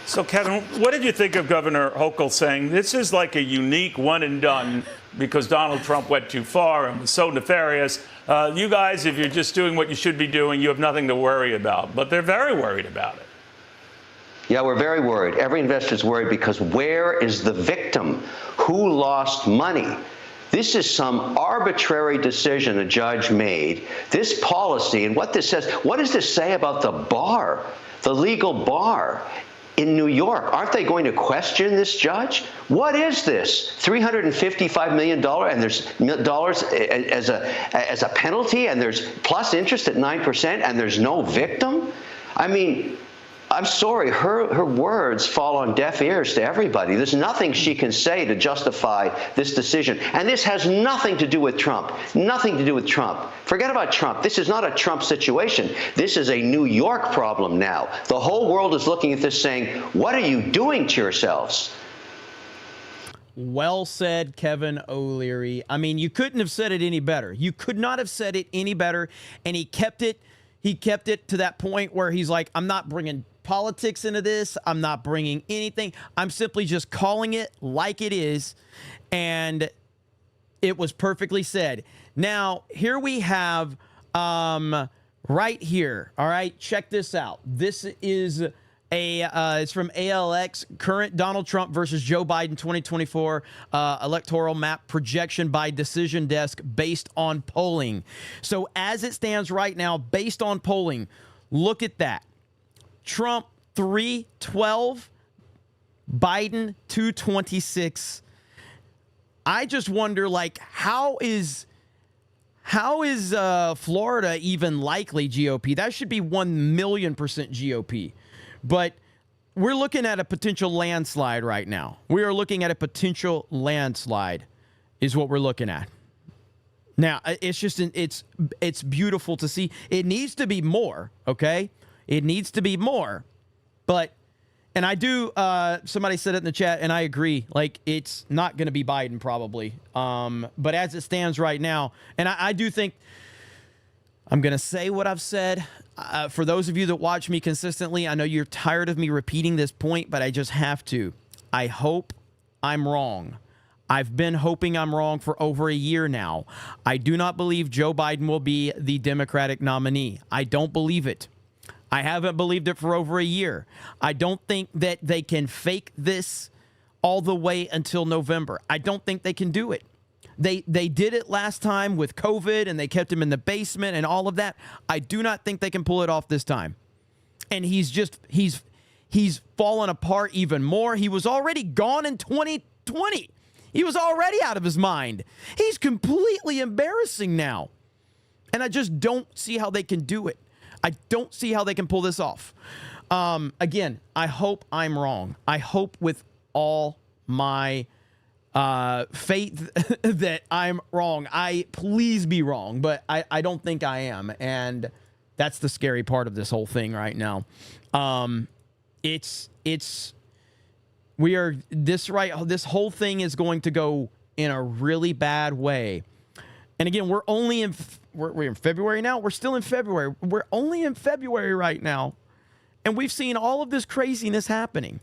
So, Kevin, what did you think of Governor Hochul saying this is like a unique one and done because Donald Trump went too far and was so nefarious? You guys, if you're just doing what you should be doing, you have nothing to worry about. But they're very worried about it. Yeah, we're very worried. Every investor is worried because where is the victim? Who lost money? This is some arbitrary decision a judge made. This policy and what this says, what does this say about the bar, the legal bar in New York? Aren't they going to question this judge? What is this? $355 million and there's dollars as a penalty and there's plus interest at 9% and there's no victim? I mean, I'm sorry, her words fall on deaf ears to everybody. There's nothing she can say to justify this decision. And this has nothing to do with Trump. Nothing to do with Trump. Forget about Trump. This is not a Trump situation. This is a New York problem now. The whole world is looking at this saying, what are you doing to yourselves? Well said, Kevin O'Leary. I mean, you couldn't have said it any better. You could not have said it any better. And he kept it to that point where he's like, I'm not bringing politics into this. I'm not bringing anything. I'm simply just calling it like it is. And it was perfectly said. Now, here we have right here. All right, check this out. This is it's from ALX, current Donald Trump versus Joe Biden 2024 electoral map projection by Decision Desk based on polling. So as it stands right now, based on polling, look at that. Trump 312, Biden 226. I just wonder, like, how is Florida even likely GOP? That should be 1,000,000% GOP. But we're looking at a potential landslide right now. We are looking at a potential landslide is what we're looking at. Now, it's just it's beautiful to see. It needs to be more, okay? It needs to be more. But, and I do, somebody said it in the chat, and I agree. Like, it's not going to be Biden probably. But as it stands right now, and I do think, I'm going to say what I've said. For those of you that watch me consistently, I know you're tired of me repeating this point, but I just have to. I hope I'm wrong. I've been hoping I'm wrong for over a year now. I do not believe Joe Biden will be the Democratic nominee. I don't believe it. I haven't believed it for over a year. I don't think that they can fake this all the way until November. I don't think they can do it. They did it last time with COVID, and they kept him in the basement and all of that. I do not think they can pull it off this time. And he's fallen apart even more. He was already gone in 2020. He was already out of his mind. He's completely embarrassing now. And I just don't see how they can do it. I don't see how they can pull this off. Again, I hope I'm wrong. I hope with all my faith that I'm wrong. Please be wrong, but I don't think I am. And that's the scary part of this whole thing right now. This whole thing is going to go in a really bad way. And again, we're in February now. We're still in February. We're only in February right now. And we've seen all of this craziness happening.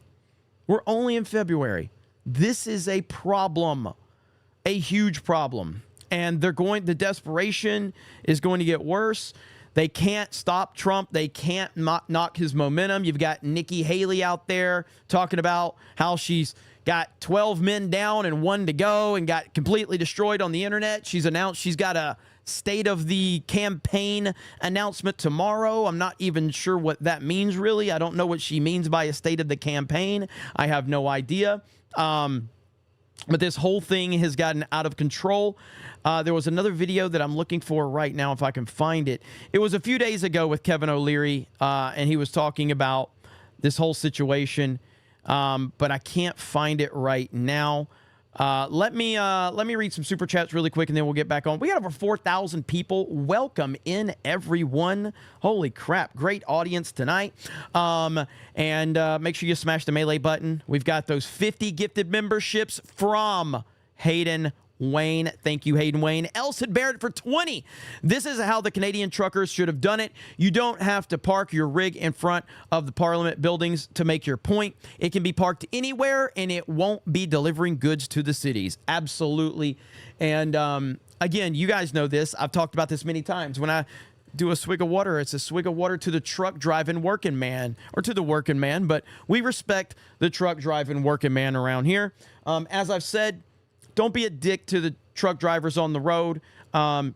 We're only in February. This is a problem, a huge problem. And the desperation is going to get worse. They can't stop Trump. They can't knock his momentum. You've got Nikki Haley out there talking about how she's got 12 men down and 1 to go and got completely destroyed on the internet. She's announced she's got a state of the campaign announcement tomorrow. I'm not even sure what that means, really. I don't know what she means by a state of the campaign. I have no idea. But this whole thing has gotten out of control. There was another video that I'm looking for right now, if I can find it. It was a few days ago with Kevin O'Leary, and he was talking about this whole situation, but I can't find it right now. Let me read some super chats really quick, and then we'll get back on. We got over 4,000 people. Welcome in, everyone. Holy crap. Great audience tonight. And make sure you smash the melee button. We've got those 50 gifted memberships from Hayden Wayne. Thank you, Hayden Wayne. Elson Barrett for 20. This is how the Canadian truckers should have done it. You don't have to park your rig in front of the Parliament buildings to make your point. It can be parked anywhere, and it won't be delivering goods to the cities. Absolutely. And again, you guys know this. I've talked about this many times. When I do a swig of water, it's a swig of water to the truck driving working man, or to the working man, but we respect the truck driving working man around here. As I've said, don't be a dick to the truck drivers on the road.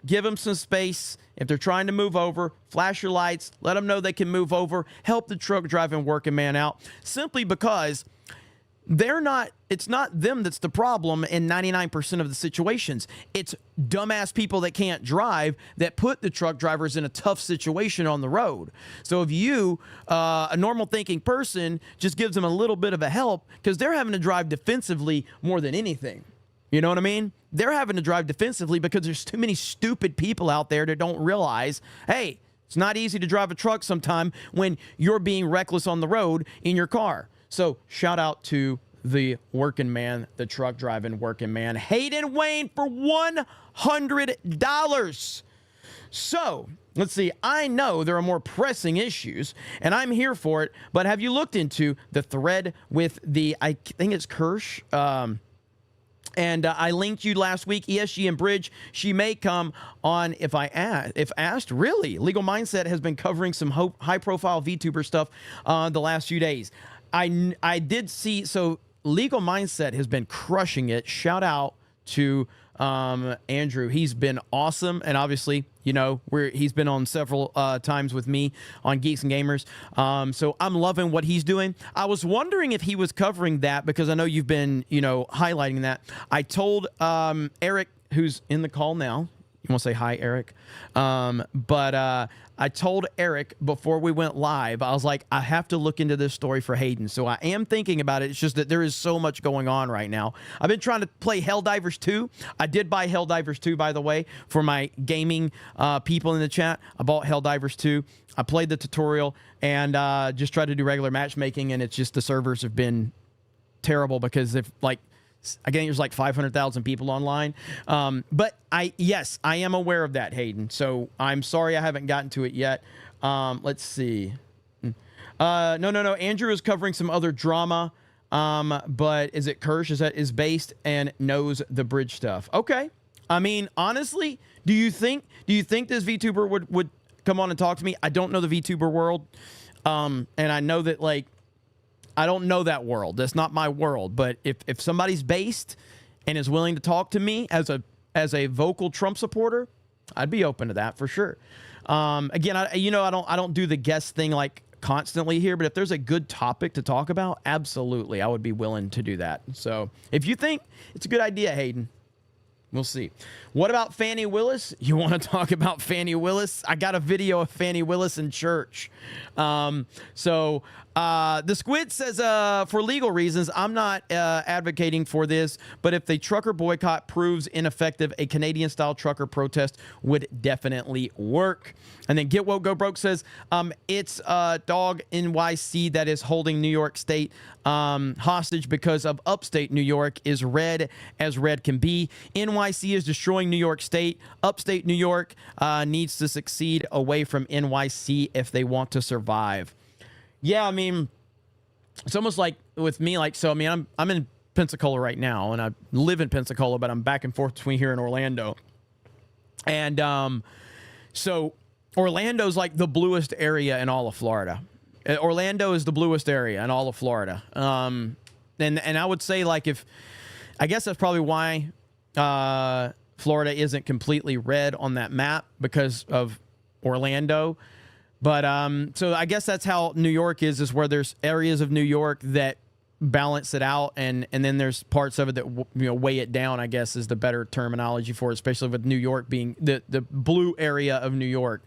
Give them some space. If they're trying to move over, flash your lights. Let them know they can move over. Help the truck driving working man out. Simply because it's not them that's the problem in 99% of the situations. It's dumbass people that can't drive that put the truck drivers in a tough situation on the road. So if you, a normal thinking person, just gives them a little bit of a help, because they're having to drive defensively more than anything. You know what I mean? They're having to drive defensively because there's too many stupid people out there that don't realize, hey, it's not easy to drive a truck sometime when you're being reckless on the road in your car. So shout out to the working man, the truck driving working man, Hayden Wayne, for $100. So let's see. I know there are more pressing issues, and I'm here for it. But have you looked into the thread with I think it's Kirsch? And I linked you last week, ESG and Bridge. She may come on if asked. Really, Legal Mindset has been covering some high-profile VTuber stuff the last few days. I did see, so Legal Mindset has been crushing it. Shout out to Andrew. He's been awesome, and obviously, you know, he's been on several times with me on Geeks and Gamers. So I'm loving what he's doing. I was wondering if he was covering that, because I know you've been, you know, highlighting that. I told Eric, who's in the call now. You want to say hi, Eric? But I told Eric before we went live, I was like, I have to look into this story for Hayden. So I am thinking about it. It's just that there is so much going on right now. I've been trying to play Helldivers 2. I did buy Helldivers 2, by the way, for my gaming people in the chat. I bought Helldivers 2. I played the tutorial and just tried to do regular matchmaking, and it's just the servers have been terrible because they've again, there's like 500,000 people online. But I am aware of that, Hayden. So I'm sorry I haven't gotten to it yet. Let's see. No. Andrew is covering some other drama. But is it Kirsch? Is based and knows the Bridge stuff. Okay. I mean, honestly, do you think this VTuber would come on and talk to me? I don't know the VTuber world. And I know that, like, I don't know that world. That's not my world. But if somebody's based and is willing to talk to me as a vocal Trump supporter, I'd be open to that for sure. Again, I don't do the guest thing like constantly here, but if there's a good topic to talk about, absolutely, I would be willing to do that. So if you think it's a good idea, Hayden, we'll see. What about Fannie Willis? You want to talk about Fannie Willis? I got a video of Fannie Willis in church. The Squid says, for legal reasons, I'm not advocating for this, but if the trucker boycott proves ineffective, a Canadian-style trucker protest would definitely work. And then Get Woke Go Broke says, it's Dog NYC that is holding New York State hostage because of upstate New York is red as red can be. NYC is destroying New York State. Upstate New York needs to succeed away from NYC if they want to survive. Yeah, I mean, it's almost like with me, like, so, I mean, I'm in Pensacola right now, and I live in Pensacola, but I'm back and forth between here and Orlando. And so Orlando's like the bluest area in all of Florida. Orlando is the bluest area in all of Florida. And I would say, like, I guess that's probably why Florida isn't completely red on that map because of Orlando. But so I guess that's how New York is where there's areas of New York that balance it out, and then there's parts of it that weigh it down, I guess is the better terminology for it, especially with New York being the blue area of New York.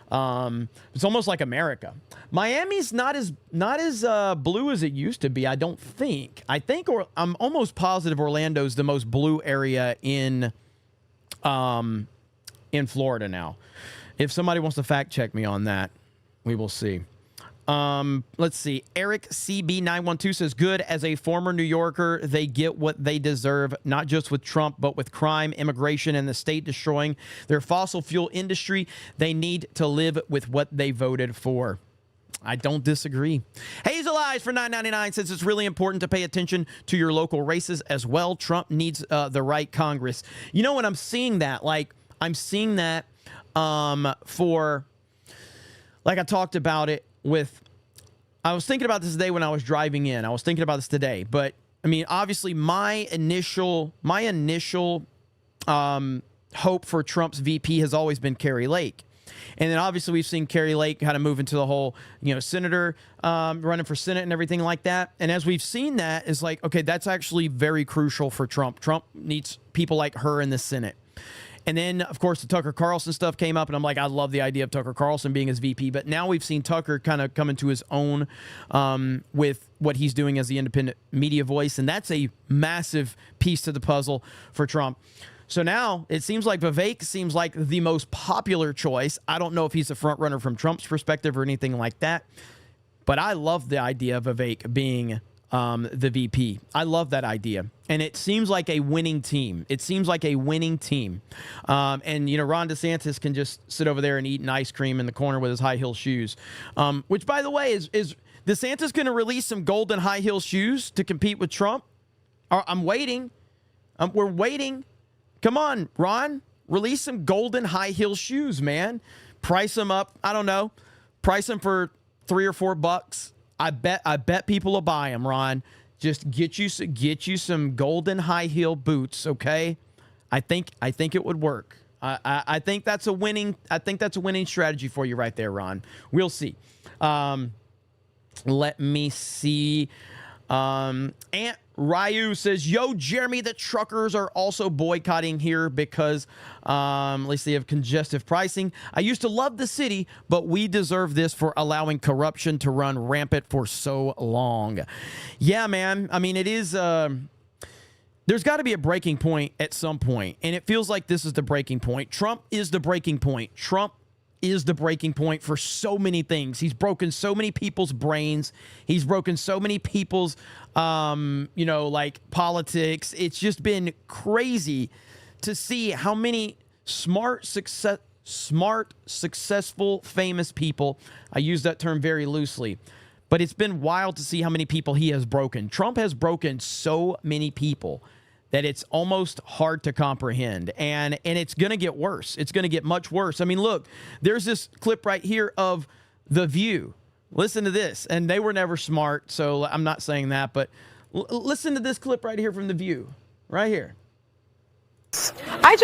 It's almost like America. Miami's not as blue as it used to be, I don't think. I'm almost positive Orlando's the most blue area in Florida now. If somebody wants to fact check me on that, we will see. Let's see. Eric CB912 says, good. As a former New Yorker, they get what they deserve, not just with Trump, but with crime, immigration, and the state destroying their fossil fuel industry. They need to live with what they voted for. I don't disagree. Hazel Eyes for $9.99 says it's really important to pay attention to your local races as well. Trump needs the right Congress. You know what? I'm seeing that. I'm seeing that for, like I talked about it with, I was thinking about this today when I was driving in. I was thinking about this today. But, I mean, obviously my initial hope for Trump's VP has always been Kari Lake. And then obviously we've seen Kari Lake kind of move into the whole, senator running for Senate and everything like that. And as we've seen that, it's like, okay, that's actually very crucial for Trump. Trump needs people like her in the Senate. And then, of course, the Tucker Carlson stuff came up, and I'm like, I love the idea of Tucker Carlson being his VP. But now we've seen Tucker kind of come into his own with what he's doing as the independent media voice, and that's a massive piece to the puzzle for Trump. So now it seems like Vivek seems like the most popular choice. I don't know if he's a front runner from Trump's perspective or anything like that, but I love the idea of Vivek being the VP. I love that idea. And it seems like a winning team. And, Ron DeSantis can just sit over there and eat an ice cream in the corner with his high heel shoes. Which, by the way, is DeSantis going to release some golden high heel shoes to compete with Trump? I'm waiting. We're waiting. Come on, Ron. Release some golden high heel shoes, man. Price them up. I don't know. Price them for $3 or $4. I bet people will buy them, Ron. Just get you some golden high heel boots, okay? I think it would work. I think that's a winning strategy for you right there, Ron. We'll see. Let me see. Aunt Ryu says, yo, Jeremy, the truckers are also boycotting here because at least they have congestive pricing. I used to love the city, but we deserve this for allowing corruption to run rampant for so long. Yeah, man. I mean, it is... there's got to be a breaking point at some point, and it feels like this is the breaking point. Trump is the breaking point. Trump is the breaking point for so many things. He's broken so many people's brains. He's broken so many people's, politics. It's just been crazy to see how many smart, successful, famous people. I use that term very loosely, but it's been wild to see how many people he has broken. Trump has broken so many people that it's almost hard to comprehend. And it's going to get worse. It's going to get much worse. I mean, look, there's this clip right here of The View. Listen to this. And they were never smart, so I'm not saying that. But listen to this clip right here from The View. Right here. I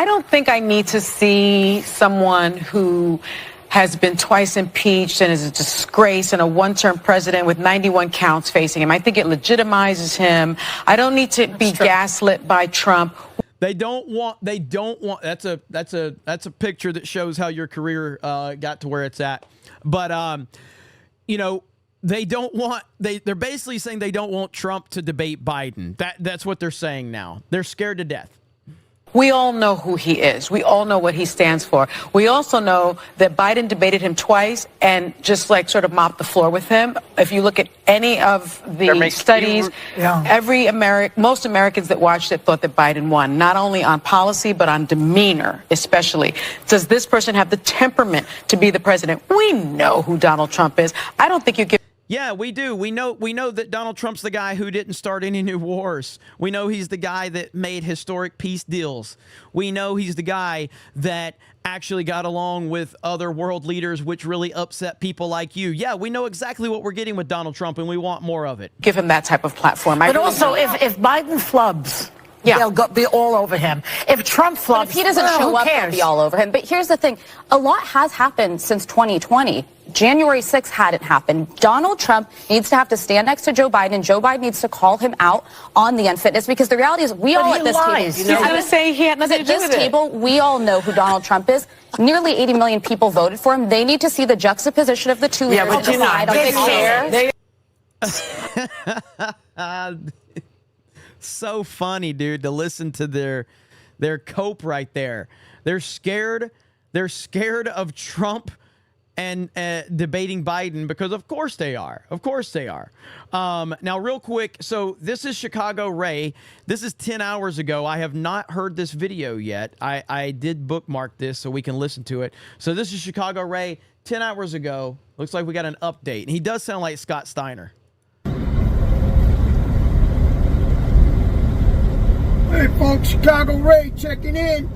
don't think I need to see someone who has been twice impeached and is a disgrace and a one-term president with 91 counts facing him. I think it legitimizes him. I don't need to be gaslit by Trump. They don't want, that's a picture that shows how your career got to where it's at. But, they don't want, they're basically saying they don't want Trump to debate Biden. That's what they're saying now. They're scared to death. We all know who he is. We all know what he stands for. We also know that Biden debated him twice and just sort of mopped the floor with him. If you look at any of the studies, most Americans that watched it thought that Biden won, not only on policy, but on demeanor, especially. Does this person have the temperament to be the president? We know who Donald Trump is. I don't think you give... Yeah, we do. We know that Donald Trump's the guy who didn't start any new wars. We know he's the guy that made historic peace deals. We know he's the guy that actually got along with other world leaders, which really upset people like you. Yeah, we know exactly what we're getting with Donald Trump, and we want more of it. Give him that type of platform. But also, if Biden flubs they'll be all over him. If Trump flubs, if he doesn't show up, they'll be all over him. But here's the thing. A lot has happened since 2020. January 6th hadn't happened. Donald Trump needs to have to stand next to Joe Biden. Joe Biden needs to call him out on the unfitness, because the reality is we all at this table. He's going to say he had nothing to do with it. At this table, we all know who Donald Trump is. Nearly 80 million people voted for him. They need to see the juxtaposition of the two leaders and decide on the So funny, dude, to listen to their cope right there. They're scared of Trump and debating Biden, because of course they are. Of course they are. Now, real quick, so this is Chicago Ray. This is 10 hours ago. I have not heard this video yet. I did bookmark this so we can listen to it. So this is Chicago Ray 10 hours ago. Looks like we got an update. And he does sound like Scott Steiner. Hey folks, Chicago Ray checking in.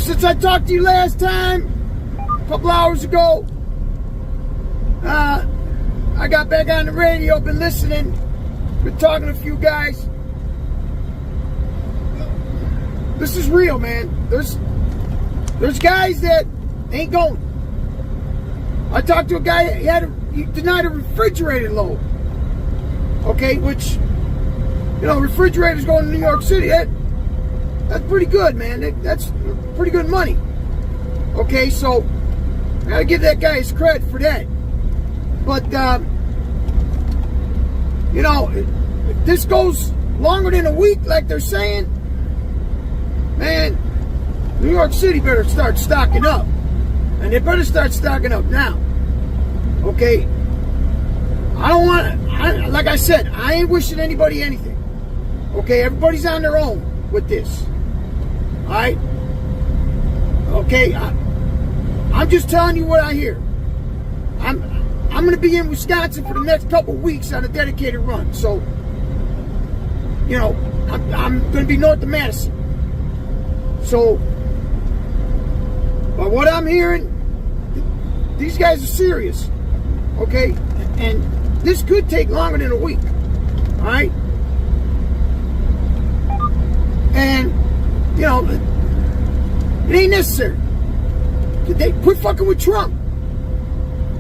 Since I talked to you last time, a couple hours ago, I got back on the radio, been listening, been talking to a few guys. This is real, man. There's guys that ain't going. I talked to a guy, he denied a refrigerator load. Okay, which, refrigerators going to New York City, that's pretty good, man. That's pretty good money. Okay, so I gotta give that guy his credit for that. But, if this goes longer than a week, like they're saying, man, New York City better start stocking up. And they better start stocking up now. Okay? I don't want, like I said, I ain't wishing anybody anything. Okay, everybody's on their own with this. All right? Okay, I'm just telling you what I hear. I'm going to be in Wisconsin for the next couple of weeks on a dedicated run. So, I'm going to be north of Madison. So, but what I'm hearing, these guys are serious. Okay? And this could take longer than a week. All right? And, it ain't necessary. They quit fucking with Trump.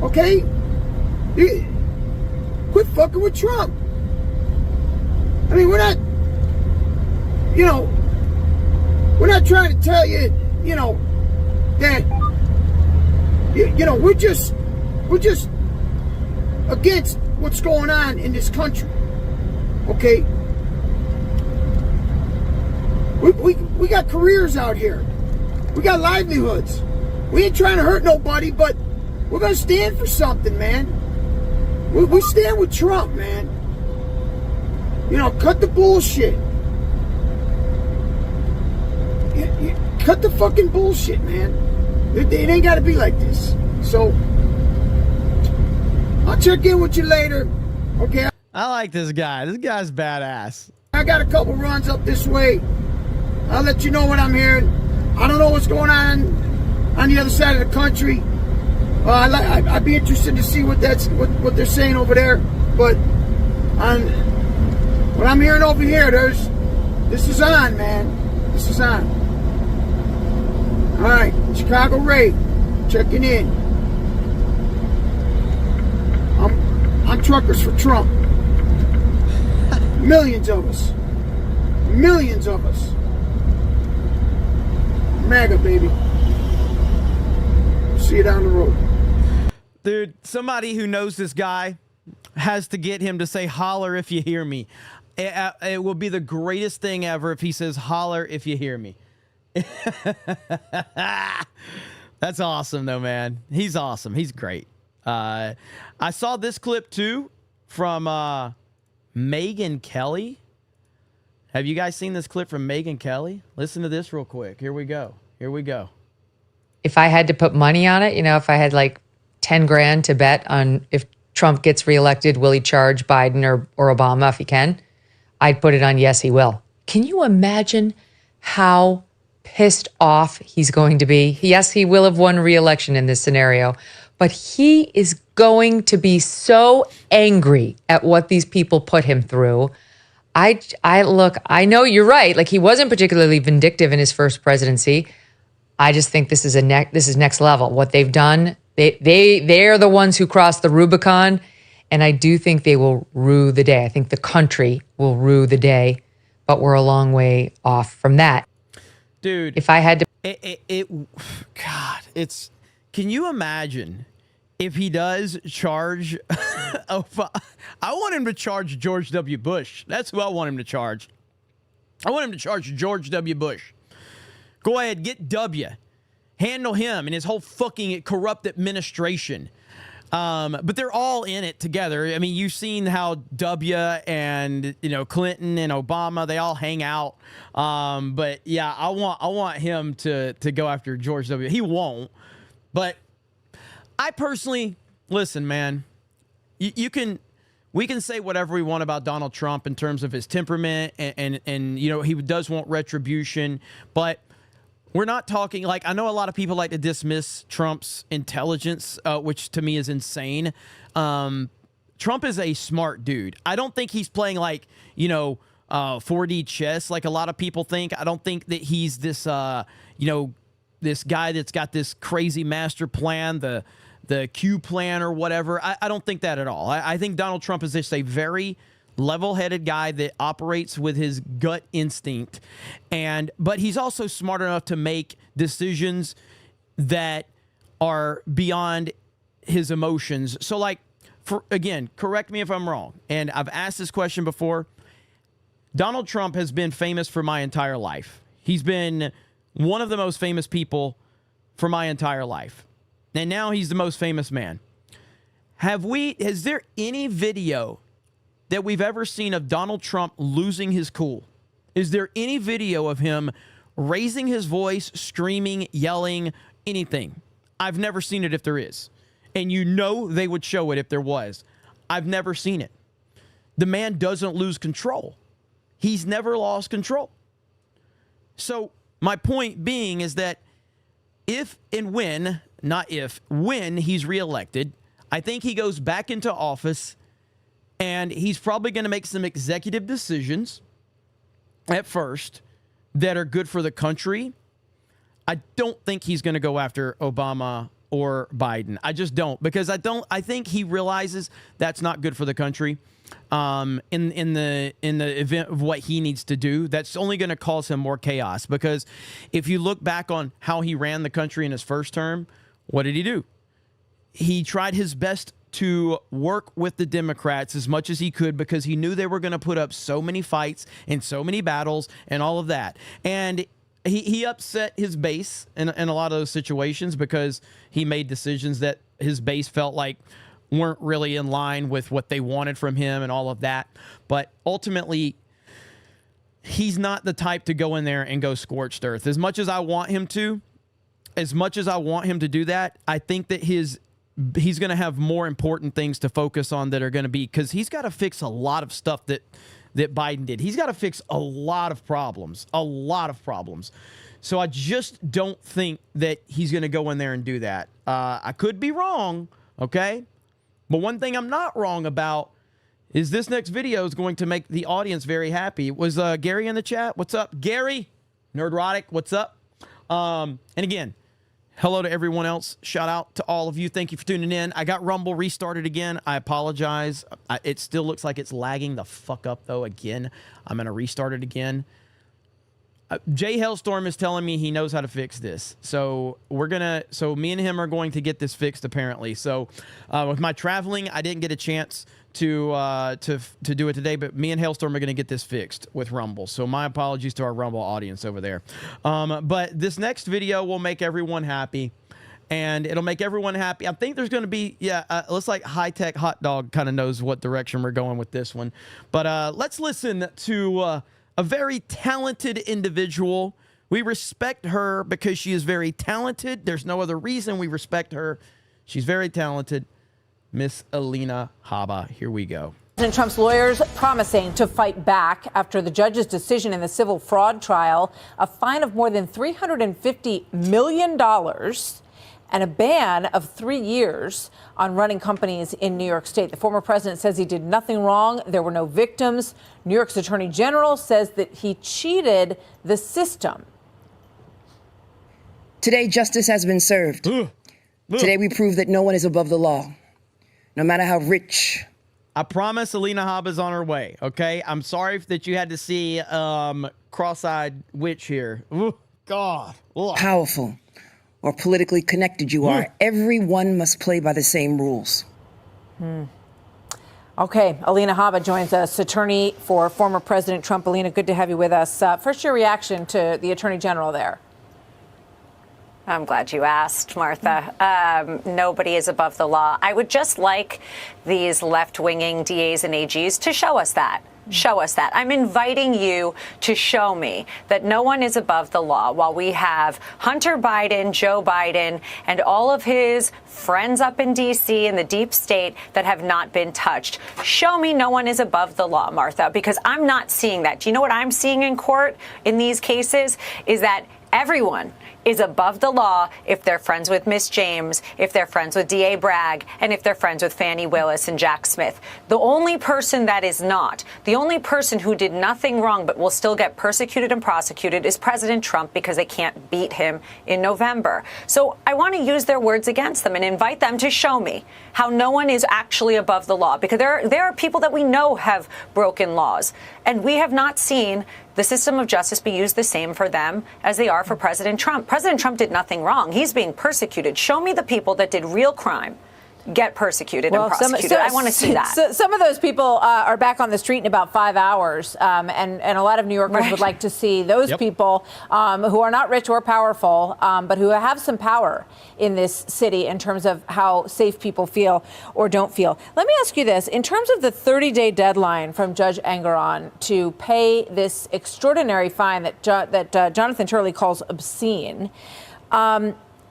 Okay? Quit fucking with Trump. I mean, we're not, we're not trying to tell you, that, we're just against what's going on in this country. Okay? We got careers out here. We got livelihoods. We ain't trying to hurt nobody, but we're going to stand for something, man. We stand with Trump, man. Cut the bullshit. Cut the fucking bullshit, man. It ain't got to be like this. So, I'll check in with you later. Okay? I like this guy. This guy's badass. I got a couple runs up this way. I'll let you know what I'm hearing. I don't know what's going on the other side of the country. I'd be interested to see what they're saying over there. But what I'm hearing over here, this is on, man. This is on. All right, Chicago Ray, checking in. I'm truckers for Trump. Millions of us. Millions of us. MAGA, baby. See you down the road. Dude, somebody who knows this guy has to get him to say holler if you hear me. It will be the greatest thing ever if he says holler if you hear me. That's awesome, though, man. He's awesome. He's great. I saw this clip, too, from Megyn Kelly. Have you guys seen this clip from Megyn Kelly? Listen to this real quick. Here we go. Here we go. If I had to put money on it, if I had like 10 grand to bet on if Trump gets reelected, will he charge Biden or Obama if he can? I'd put it on yes, he will. Can you imagine how pissed off he's going to be? Yes, he will have won re-election in this scenario, but he is going to be so angry at what these people put him through. I know you're right. Like, he wasn't particularly vindictive in his first presidency. I just think this is next level. What they've done, they're the ones who crossed the Rubicon, and I do think they will rue the day. I think the country will rue the day, but we're a long way off from that. Dude, if I had to, God, it's. Can you imagine if he does charge? I want him to charge George W. Bush. That's who I want him to charge. I want him to charge George W. Bush. Go ahead, get W. Handle him and his whole fucking corrupt administration. But they're all in it together. I mean, you've seen how W and Clinton and Obama, they all hang out. But yeah, I want him to go after George W. He won't. But I personally, listen, man, we can say whatever we want about Donald Trump in terms of his temperament and he does want retribution, but we're not talking, like, I know a lot of people like to dismiss Trump's intelligence, which to me is insane. Trump is a smart dude. I don't think he's playing 4D chess like a lot of people think. I don't think that he's this, this guy that's got this crazy master plan, the Q plan or whatever. I don't think that at all. I think Donald Trump is just a very level-headed guy that operates with his gut instinct, but he's also smart enough to make decisions that are beyond his emotions. So, again, correct me if I'm wrong, and I've asked this question before. Donald Trump has been famous for my entire life. He's been one of the most famous people for my entire life. And now he's the most famous man. Has there any video that we've ever seen of Donald Trump losing his cool? Is there any video of him raising his voice, screaming, yelling, anything? I've never seen it if there is. And they would show it if there was. I've never seen it. The man doesn't lose control. He's never lost control. So my point being is that when he's reelected, I think he goes back into office and he's probably going to make some executive decisions at first that are good for the country. I don't think he's going to go after Obama or Biden. I just don't, because I think he realizes that's not good for the country. In the event of what he needs to do, that's only going to cause him more chaos. Because if you look back on how he ran the country in his first term, what did he do? He tried his best to work with the Democrats as much as he could because he knew they were going to put up so many fights and so many battles and all of that. And he upset his base in a lot of those situations because he made decisions that his base felt like weren't really in line with what they wanted from him and all of that. But ultimately, he's not the type to go in there and go scorched earth. As much as I want him to do that, I think that he's going to have more important things to focus on that are going to be, because he's got to fix a lot of stuff that Biden did. He's got to fix a lot of problems. So I just don't think that he's going to go in there and do that. I could be wrong, okay? But one thing I'm not wrong about is this next video is going to make the audience very happy. Was Gary in the chat? What's up, Gary? Nerdrotic, what's up? And again, hello to everyone else. Shout out to all of you. Thank you for tuning in. I got Rumble restarted again. I apologize. It still looks like it's lagging the fuck up, though, again. I'm going to restart it again. Jay Hellstorm is telling me he knows how to fix this. So me and him are going to get this fixed, apparently. So with my traveling, I didn't get a chance to do it today, but me and Hailstorm are going to get this fixed with Rumble. So my apologies to our Rumble audience over there. But this next video will make everyone happy, and it'll make everyone happy. I think there's going to be, looks like High Tech Hot Dog kind of knows what direction we're going with this one. But let's listen to a very talented individual. We respect her because she is very talented. There's no other reason we respect her. She's very talented. Miss Alina Habba. Here we go. President Trump's lawyers promising to fight back after the judge's decision in the civil fraud trial, a fine of more than $350 million and a ban of 3 years on running companies in New York State. The former president says he did nothing wrong. There were no victims. New York's attorney general says that he cheated the system. Today, justice has been served. Today, we prove that no one is above the law, no matter how rich. I promise Alina Habba's on her way, okay? I'm sorry that you had to see cross-eyed witch here. Ooh, God. Ugh. Powerful or politically connected you are, everyone must play by the same rules. Okay, Alina Habba joins us, attorney for former President Trump. Alina, good to have you with us. First, your reaction to the attorney general there. I'm glad you asked, Martha. Nobody is above the law. I would just like these left-winging DAs and AGs to show us that. Show us that. I'm inviting you to show me that no one is above the law while we have Hunter Biden, Joe Biden, and all of his friends up in D.C. and the deep state that have not been touched. Show me no one is above the law, Martha, because I'm not seeing that. Do you know what I'm seeing in court in these cases is that everyone is above the law if they're friends with Miss James, if they're friends with D.A. Bragg, and if they're friends with Fani Willis and Jack Smith. The only person that is not, the only person who did nothing wrong but will still get persecuted and prosecuted is President Trump because they can't beat him in November. So I want to use their words against them and invite them to show me how no one is actually above the law, because there are people that we know have broken laws, and we have not seen the system of justice be used the same for them as they are for President Trump. President Trump did nothing wrong. He's being persecuted. Show me the people that did real crime get persecuted and prosecuted. I want to see that. Some of those people are back on the street in about 5 hours, and a lot of New Yorkers would like to see those people who are not rich or powerful, but who have some power in this city in terms of how safe people feel or don't feel. Let me ask you this. In terms of the 30-day deadline from Judge Engoron to pay this extraordinary fine that Jonathan Turley calls obscene,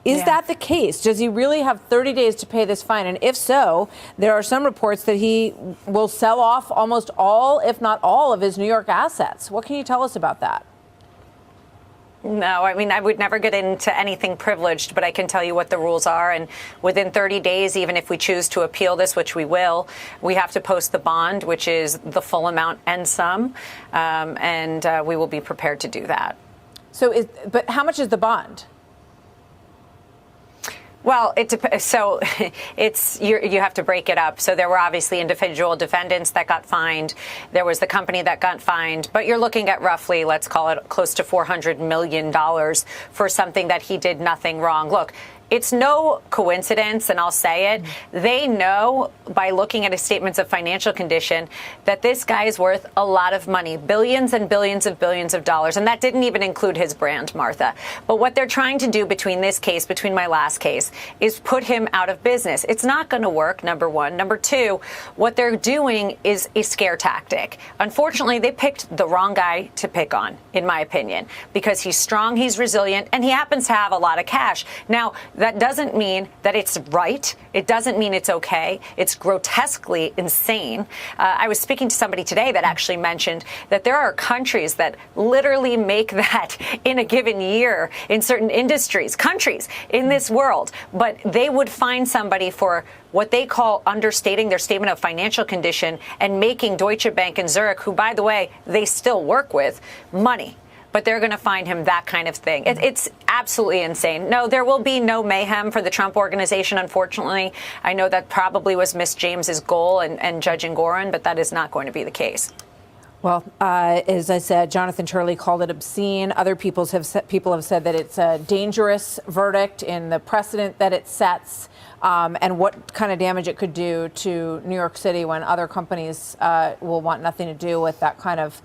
is that the case? Does he really have 30 days to pay this fine? And if so, there are some reports that he will sell off almost all, if not all, of his New York assets. What can you tell us about that? No, I mean, I would never get into anything privileged, but I can tell you what the rules are. And within 30 days, even if we choose to appeal this, which we will, we have to post the bond, which is the full amount and some. And we will be prepared to do that. But how much is the bond? Well, so it's you have to break it up. So there were obviously individual defendants that got fined. There was the company that got fined. But you're looking at roughly, let's call it close to $400 million for something that he did nothing wrong. Look, it's no coincidence, and I'll say it. They know by looking at his statements of financial condition that this guy is worth a lot of money, billions and billions of dollars. And that didn't even include his brand, Martha. But what they're trying to do between this case, between my last case, is put him out of business. It's not going to work, number one. Number two, what they're doing is a scare tactic. Unfortunately, they picked the wrong guy to pick on, in my opinion, because he's strong, he's resilient, and he happens to have a lot of cash. Now, that doesn't mean that it's right. It doesn't mean it's okay. It's grotesquely insane. I was speaking to somebody today that actually mentioned that there are countries that literally make that in a given year in certain industries, countries in this world. But they would find somebody for what they call understating their statement of financial condition and making Deutsche Bank and Zurich, who, by the way, they still work with, money. But they're going to find him that kind of thing. It's absolutely insane. No, there will be no mayhem for the Trump organization, unfortunately. I know that probably was Miss James's goal and Judge Engoron, but that is not going to be the case. Well, as I said, Jonathan Turley called it obscene. Other people have said that it's a dangerous verdict in the precedent that it sets, and what kind of damage it could do to New York City when other companies will want nothing to do with that kind of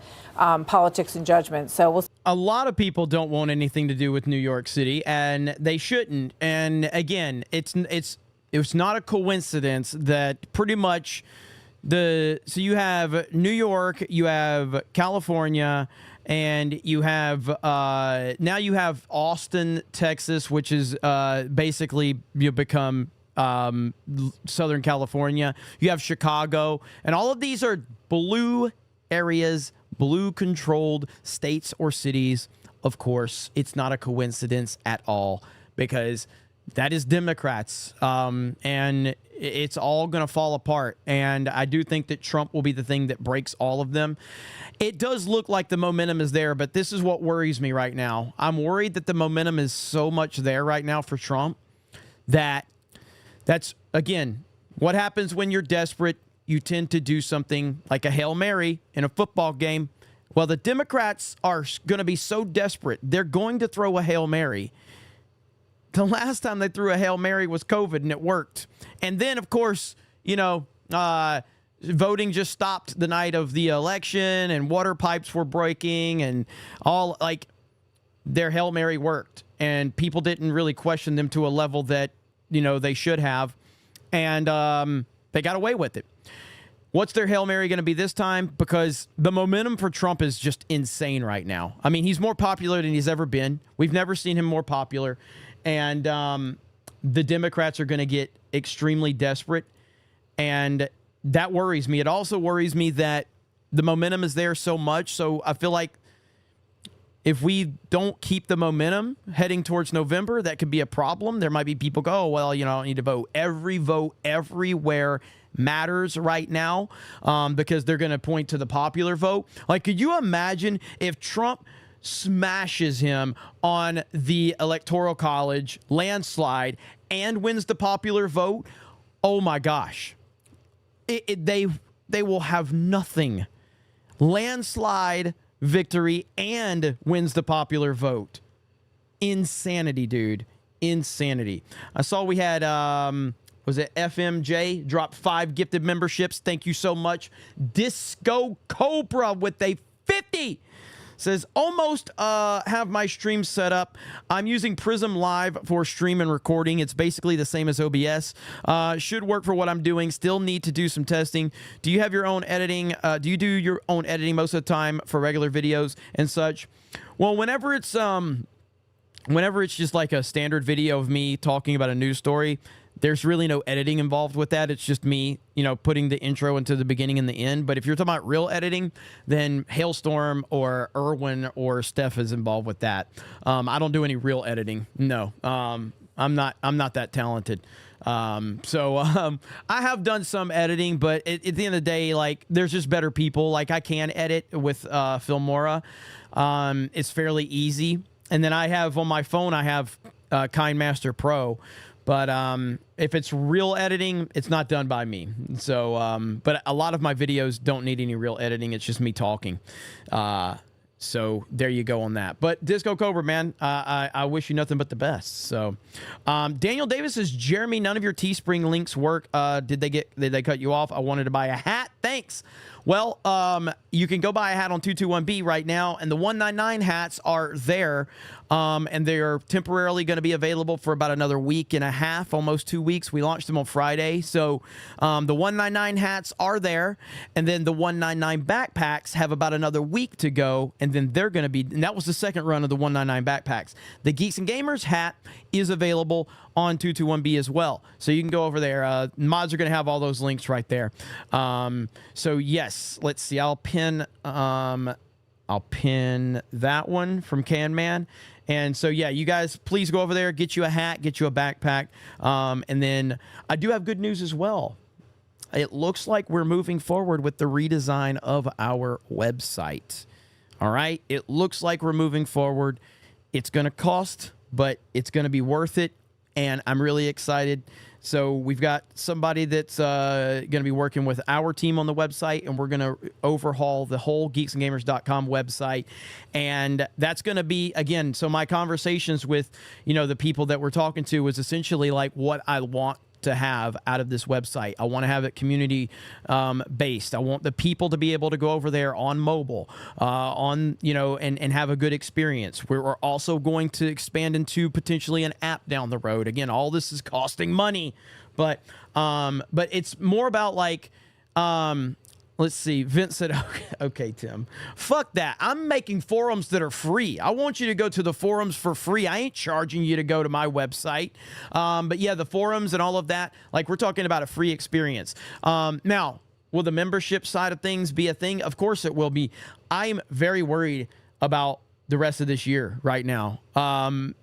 politics and judgment. So a lot of people don't want anything to do with New York City, and they shouldn't. And again, it's not a coincidence that pretty much so you have New York, you have California, and you have now you have Austin, Texas, which is basically become Southern California. You have Chicago, and all of these are blue areas, blue-controlled states or cities. Of course, it's not a coincidence at all, because That is Democrats. And it's all going to fall apart. And I do think that Trump will be the thing that breaks all of them. It does look like the momentum is there, but this is what worries me right now. I'm worried that the momentum is so much there right now for Trump that's, again, what happens when you're desperate. You tend to do something like a Hail Mary in a football game. Well, the Democrats are going to be so desperate, they're going to throw a Hail Mary. The last time they threw a Hail Mary was COVID, and it worked. And then, of course, voting just stopped the night of the election, and water pipes were breaking, and all, like, their Hail Mary worked. And people didn't really question them to a level that, they should have. And they got away with it. What's their Hail Mary going to be this time? Because the momentum for Trump is just insane right now. I mean, he's more popular than he's ever been. We've never seen him more popular. And the Democrats are going to get extremely desperate. And that worries me. It also worries me that the momentum is there so much. So I feel like if we don't keep the momentum heading towards November, that could be a problem. There might be people go, oh, well, I don't need to vote. Every vote everywhere matters right now because they're going to point to the popular vote. Like, could you imagine if Trump smashes him on the Electoral College landslide and wins the popular vote? Oh, my gosh. They will have nothing. Landslide victory and wins the popular vote. Insanity, dude. Insanity. I saw we had, was it FMJ dropped 5 gifted memberships. Thank you so much. Disco Cobra with a 50. Says, almost have my stream set up. I'm using Prism Live for stream and recording. It's basically the same as OBS. Should work for what I'm doing. Still need to do some testing. Do you have your own editing? Do you do your own editing most of the time for regular videos and such? Well, whenever it's just like a standard video of me talking about a news story, there's really no editing involved with that. It's just me, putting the intro into the beginning and the end. But if you're talking about real editing, then Hailstorm or Erwin or Steph is involved with that. I don't do any real editing. No, I'm not that talented. I have done some editing, but at the end of the day, like, there's just better people. Like, I can edit with Filmora. It's fairly easy. And then I have on my phone, I have KineMaster Pro. But if it's real editing, it's not done by me. So, but a lot of my videos don't need any real editing. It's just me talking. So there you go on that. But Disco Cobra, man, I wish you nothing but the best. So Daniel Davis says, Jeremy, none of your Teespring links work. Did they cut you off? I wanted to buy a hat. Thanks. Well, you can go buy a hat on 221B right now, and the 199 hats are there, and they are temporarily going to be available for about another week and a half, almost 2 weeks. We launched them on Friday, so the 199 hats are there, and then the 199 backpacks have about another week to go, and then they're going to be, and that was the second run of the 199 backpacks. The Geeks and Gamers hat is available on 221B as well, so you can go over there. Mods are going to have all those links right there. So yes, let's see. I'll pin that one from Can Man. And so, yeah, you guys, please go over there, get you a hat, get you a backpack. And then I do have good news as well. It looks like we're moving forward with the redesign of our website. All right. It looks like we're moving forward. It's going to cost, but it's going to be worth it. And I'm really excited. So we've got somebody that's going to be working with our team on the website, and we're going to overhaul the whole geeksandgamers.com website. And that's going to be, again, so my conversations with, the people that we're talking to was essentially like what I want to have out of this website. I want to have it community based. I want the people to be able to go over there on mobile, and have a good experience. We're also going to expand into potentially an app down the road. Again, all this is costing money, but it's more about like, let's see. Vince said, okay, Tim, fuck that. I'm making forums that are free. I want you to go to the forums for free. I ain't charging you to go to my website. But yeah, the forums and all of that, like, we're talking about a free experience. Now, will the membership side of things be a thing? Of course it will be. I'm very worried about the rest of this year right now. And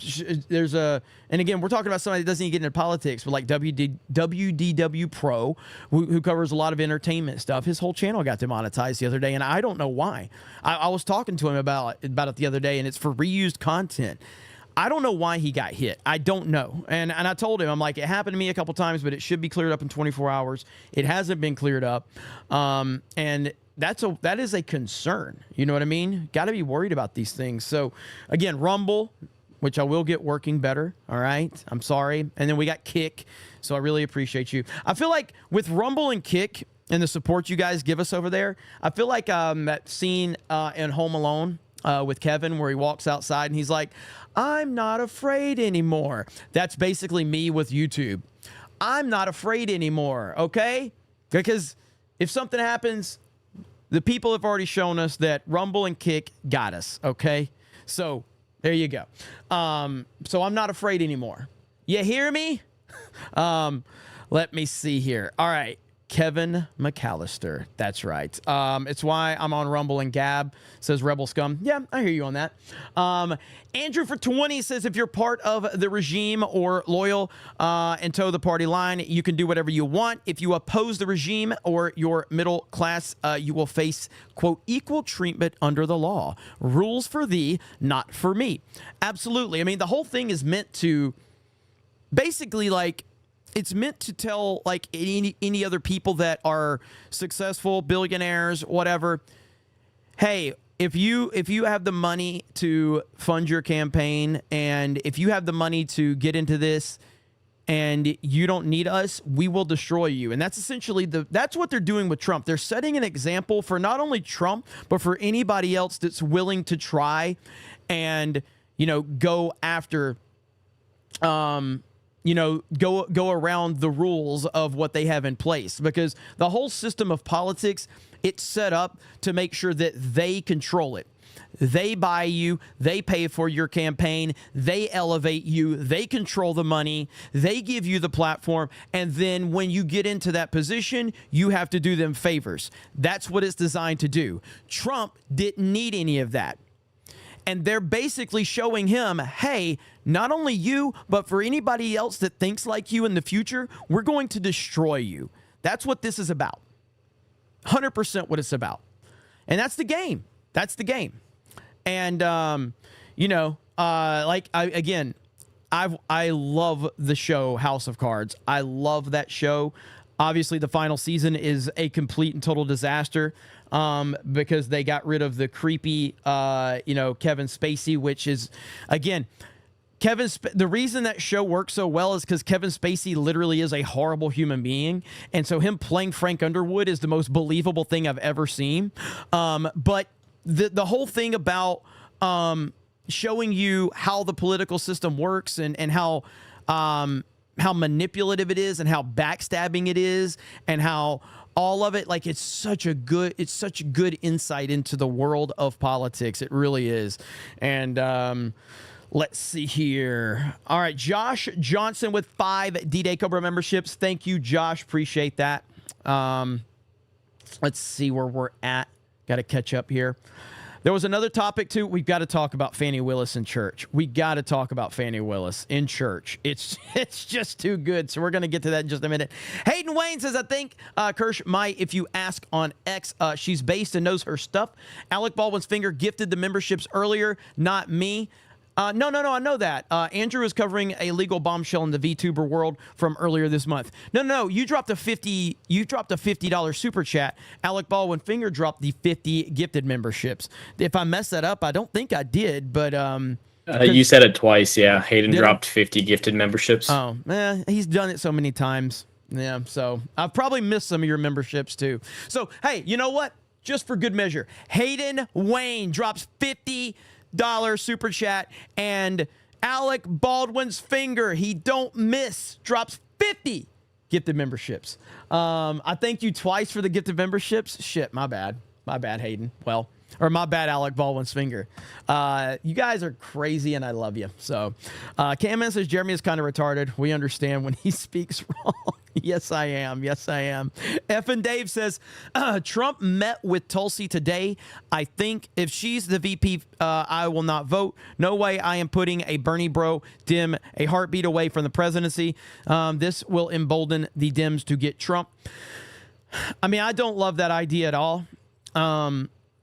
again, we're talking about somebody that doesn't even get into politics, but like WDW Pro, who covers a lot of entertainment stuff. His whole channel got demonetized the other day, and I don't know why. I was talking to him about it the other day, and it's for reused content. I don't know why he got hit. I don't know. And I told him, I'm like, it happened to me a couple times, but it should be cleared up in 24 hours. It hasn't been cleared up. And that is a concern. You know what I mean? Got to be worried about these things. So again, Rumble, which I will get working better. All right. I'm sorry. And then we got Kick. So I really appreciate you. I feel like with Rumble and Kick and the support you guys give us over there, I feel like that scene in Home Alone with Kevin where he walks outside and he's like, I'm not afraid anymore. That's basically me with YouTube. I'm not afraid anymore. Okay. Because if something happens, the people have already shown us that Rumble and Kick got us, okay? So there you go. So I'm not afraid anymore. You hear me? Let me see here. All right. Kevin McAllister. That's right. It's why I'm on Rumble and Gab, says Rebel Scum. Yeah, I hear you on that. Andrew for 20 says, if you're part of the regime or loyal and toe the party line, you can do whatever you want. If you oppose the regime or your middle class, you will face, quote, equal treatment under the law. Rules for thee, not for me. Absolutely. I mean, the whole thing is meant to basically, like, it's meant to tell, like, any other people that are successful, billionaires, whatever, hey, if you have the money to fund your campaign, and if you have the money to get into this and you don't need us, we will destroy you. And that's essentially that's what they're doing with Trump. They're setting an example for not only Trump, but for anybody else that's willing to try and, go after go around the rules of what they have in place, because the whole system of politics, it's set up to make sure that they control it. They buy you, they pay for your campaign, they elevate you, they control the money, they give you the platform, and then when you get into that position, you have to do them favors. That's what it's designed to do. Trump didn't need any of that. And they're basically showing him, hey, not only you, but for anybody else that thinks like you in the future, we're going to destroy you. That's what this is about. 100% what it's about. And that's the game. That's the game. And, I love the show House of Cards. I love that show. Obviously, the final season is a complete and total disaster because they got rid of the creepy, Kevin Spacey, which is, again, the reason that show works so well is because Kevin Spacey literally is a horrible human being. And so him playing Frank Underwood is the most believable thing I've ever seen. But the whole thing about showing you how the political system works and how manipulative it is and how backstabbing it is and how all of it, like, it's such a good insight into the world of politics. It really is. And let's see here. All right, Josh Johnson with 5 D-Day Cobra memberships. Thank you, Josh. Appreciate that. Let's see where we're at. Got to catch up here. There was another topic, too. We've got to talk about Fani Willis in church. We got to talk about Fani Willis in church. It's just too good. So we're going to get to that in just a minute. Hayden Wayne says, I think Kirsch might, if you ask on X, she's based and knows her stuff. Alec Baldwin's finger gifted the memberships earlier, not me. No, I know that. Andrew is covering a legal bombshell in the VTuber world from earlier this month. No, you dropped a $50 super chat. Alec Baldwin Finger dropped the 50 gifted memberships. If I messed that up, I don't think I did, but you said it twice, yeah. Hayden dropped 50 gifted memberships. Oh, he's done it so many times. Yeah, so I've probably missed some of your memberships too. So, hey, you know what? Just for good measure, Hayden Wayne drops $50 super chat, and Alec Baldwin's Finger, he don't miss, drops 50 gifted memberships. I thank you twice for the gifted memberships. Shit, my bad, Hayden. Well, Or my bad, Alec Baldwin's finger. You guys are crazy, and I love you. So, Cam says Jeremy is kind of retarded. We understand when he speaks wrong. Yes, I am. Yes, I am. F and Dave says Trump met with Tulsi today. I think if she's the VP, I will not vote. No way. I am putting a Bernie bro dim a heartbeat away from the presidency. This will embolden the Dems to get Trump. I mean, I don't love that idea at all.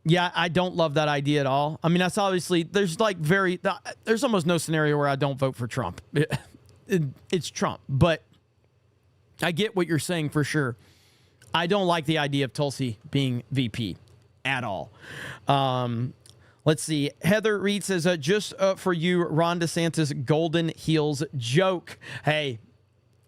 Yeah, I don't love that idea at all. I mean, that's obviously, there's almost no scenario where I don't vote for Trump. It's Trump. But I get what you're saying for sure. I don't like the idea of Tulsi being VP at all. Let's see. Heather Reed says, just for you, Ron DeSantis golden heels joke. Hey,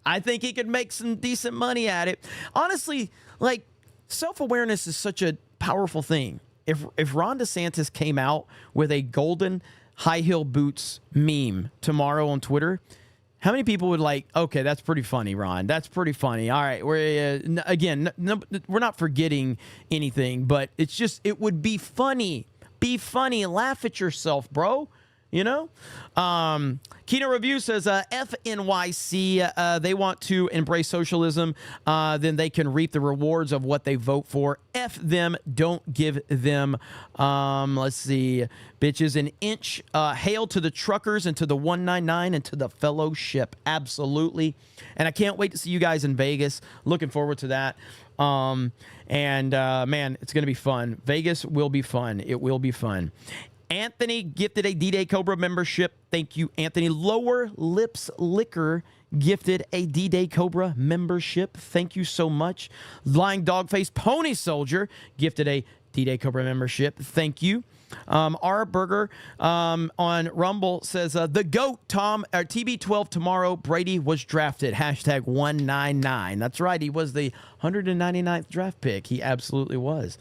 I think he could make some decent money at it. Honestly, like, self-awareness is such a powerful thing. If Ron DeSantis came out with a golden high heel boots meme tomorrow on Twitter, how many people would like, okay, that's pretty funny, Ron. That's pretty funny. All right, we're not forgetting anything, but it's just, it would be funny. Be funny. Laugh at yourself, bro. You know? Kino Review says, FNYC, they want to embrace socialism, then they can reap the rewards of what they vote for. F them, don't give them, let's see, bitches, an inch. Hail to the truckers and to the 199 and to the fellowship. Absolutely. And I can't wait to see you guys in Vegas. Looking forward to that. Man, it's going to be fun. Vegas will be fun. It will be fun. Anthony gifted a D-Day Cobra membership. Thank you, Anthony. Lower Lips Liquor gifted a D-Day Cobra membership. Thank you so much. Lying Dogface Pony Soldier gifted a D-Day Cobra membership. Thank you. R Burger on Rumble says, the GOAT, Tom, or TB12 tomorrow, Brady was drafted. Hashtag 199. That's right. He was the 199th draft pick. He absolutely was.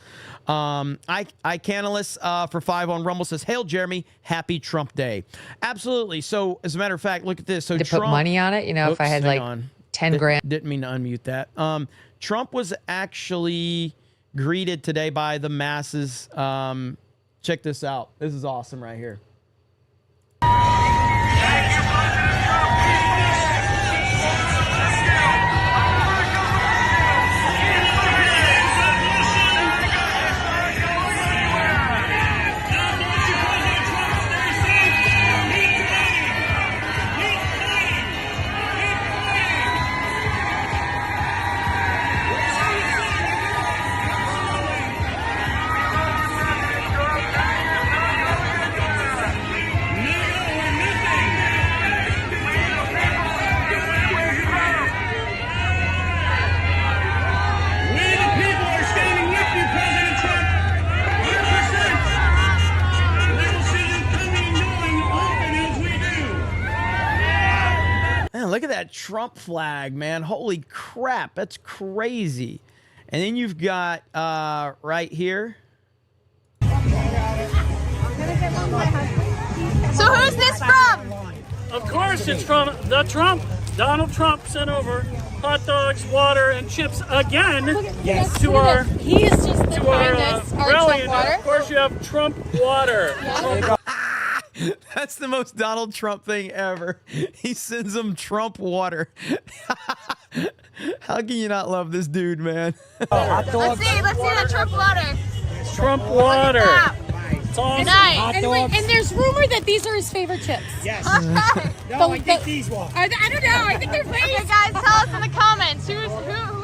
Icanalus for 5 on Rumble says, hail, Jeremy. Happy Trump Day. Absolutely. So, as a matter of fact, look at this. So, to Trump, put money on it, if I had like 10 grand. Didn't mean to unmute that. Trump was actually greeted today by the masses. Check this out. This is awesome right here. Look at that Trump flag, man. Holy crap. That's crazy. And then you've got right here. So who's this from? Of course it's from the Trump. Donald Trump sent over hot dogs, water, and chips again to our He is just the kindness, our rally. Trump water. Of course you have Trump water. Trump. That's the most Donald Trump thing ever. He sends them Trump water. How can you not love this dude, man? Let's see that Trump water. Trump water. It's awesome. Nice. And there's rumor that these are his favorite chips. Yes. No, I think these ones. I don't know. I think they're Lay's. Okay, guys, tell us in the comments who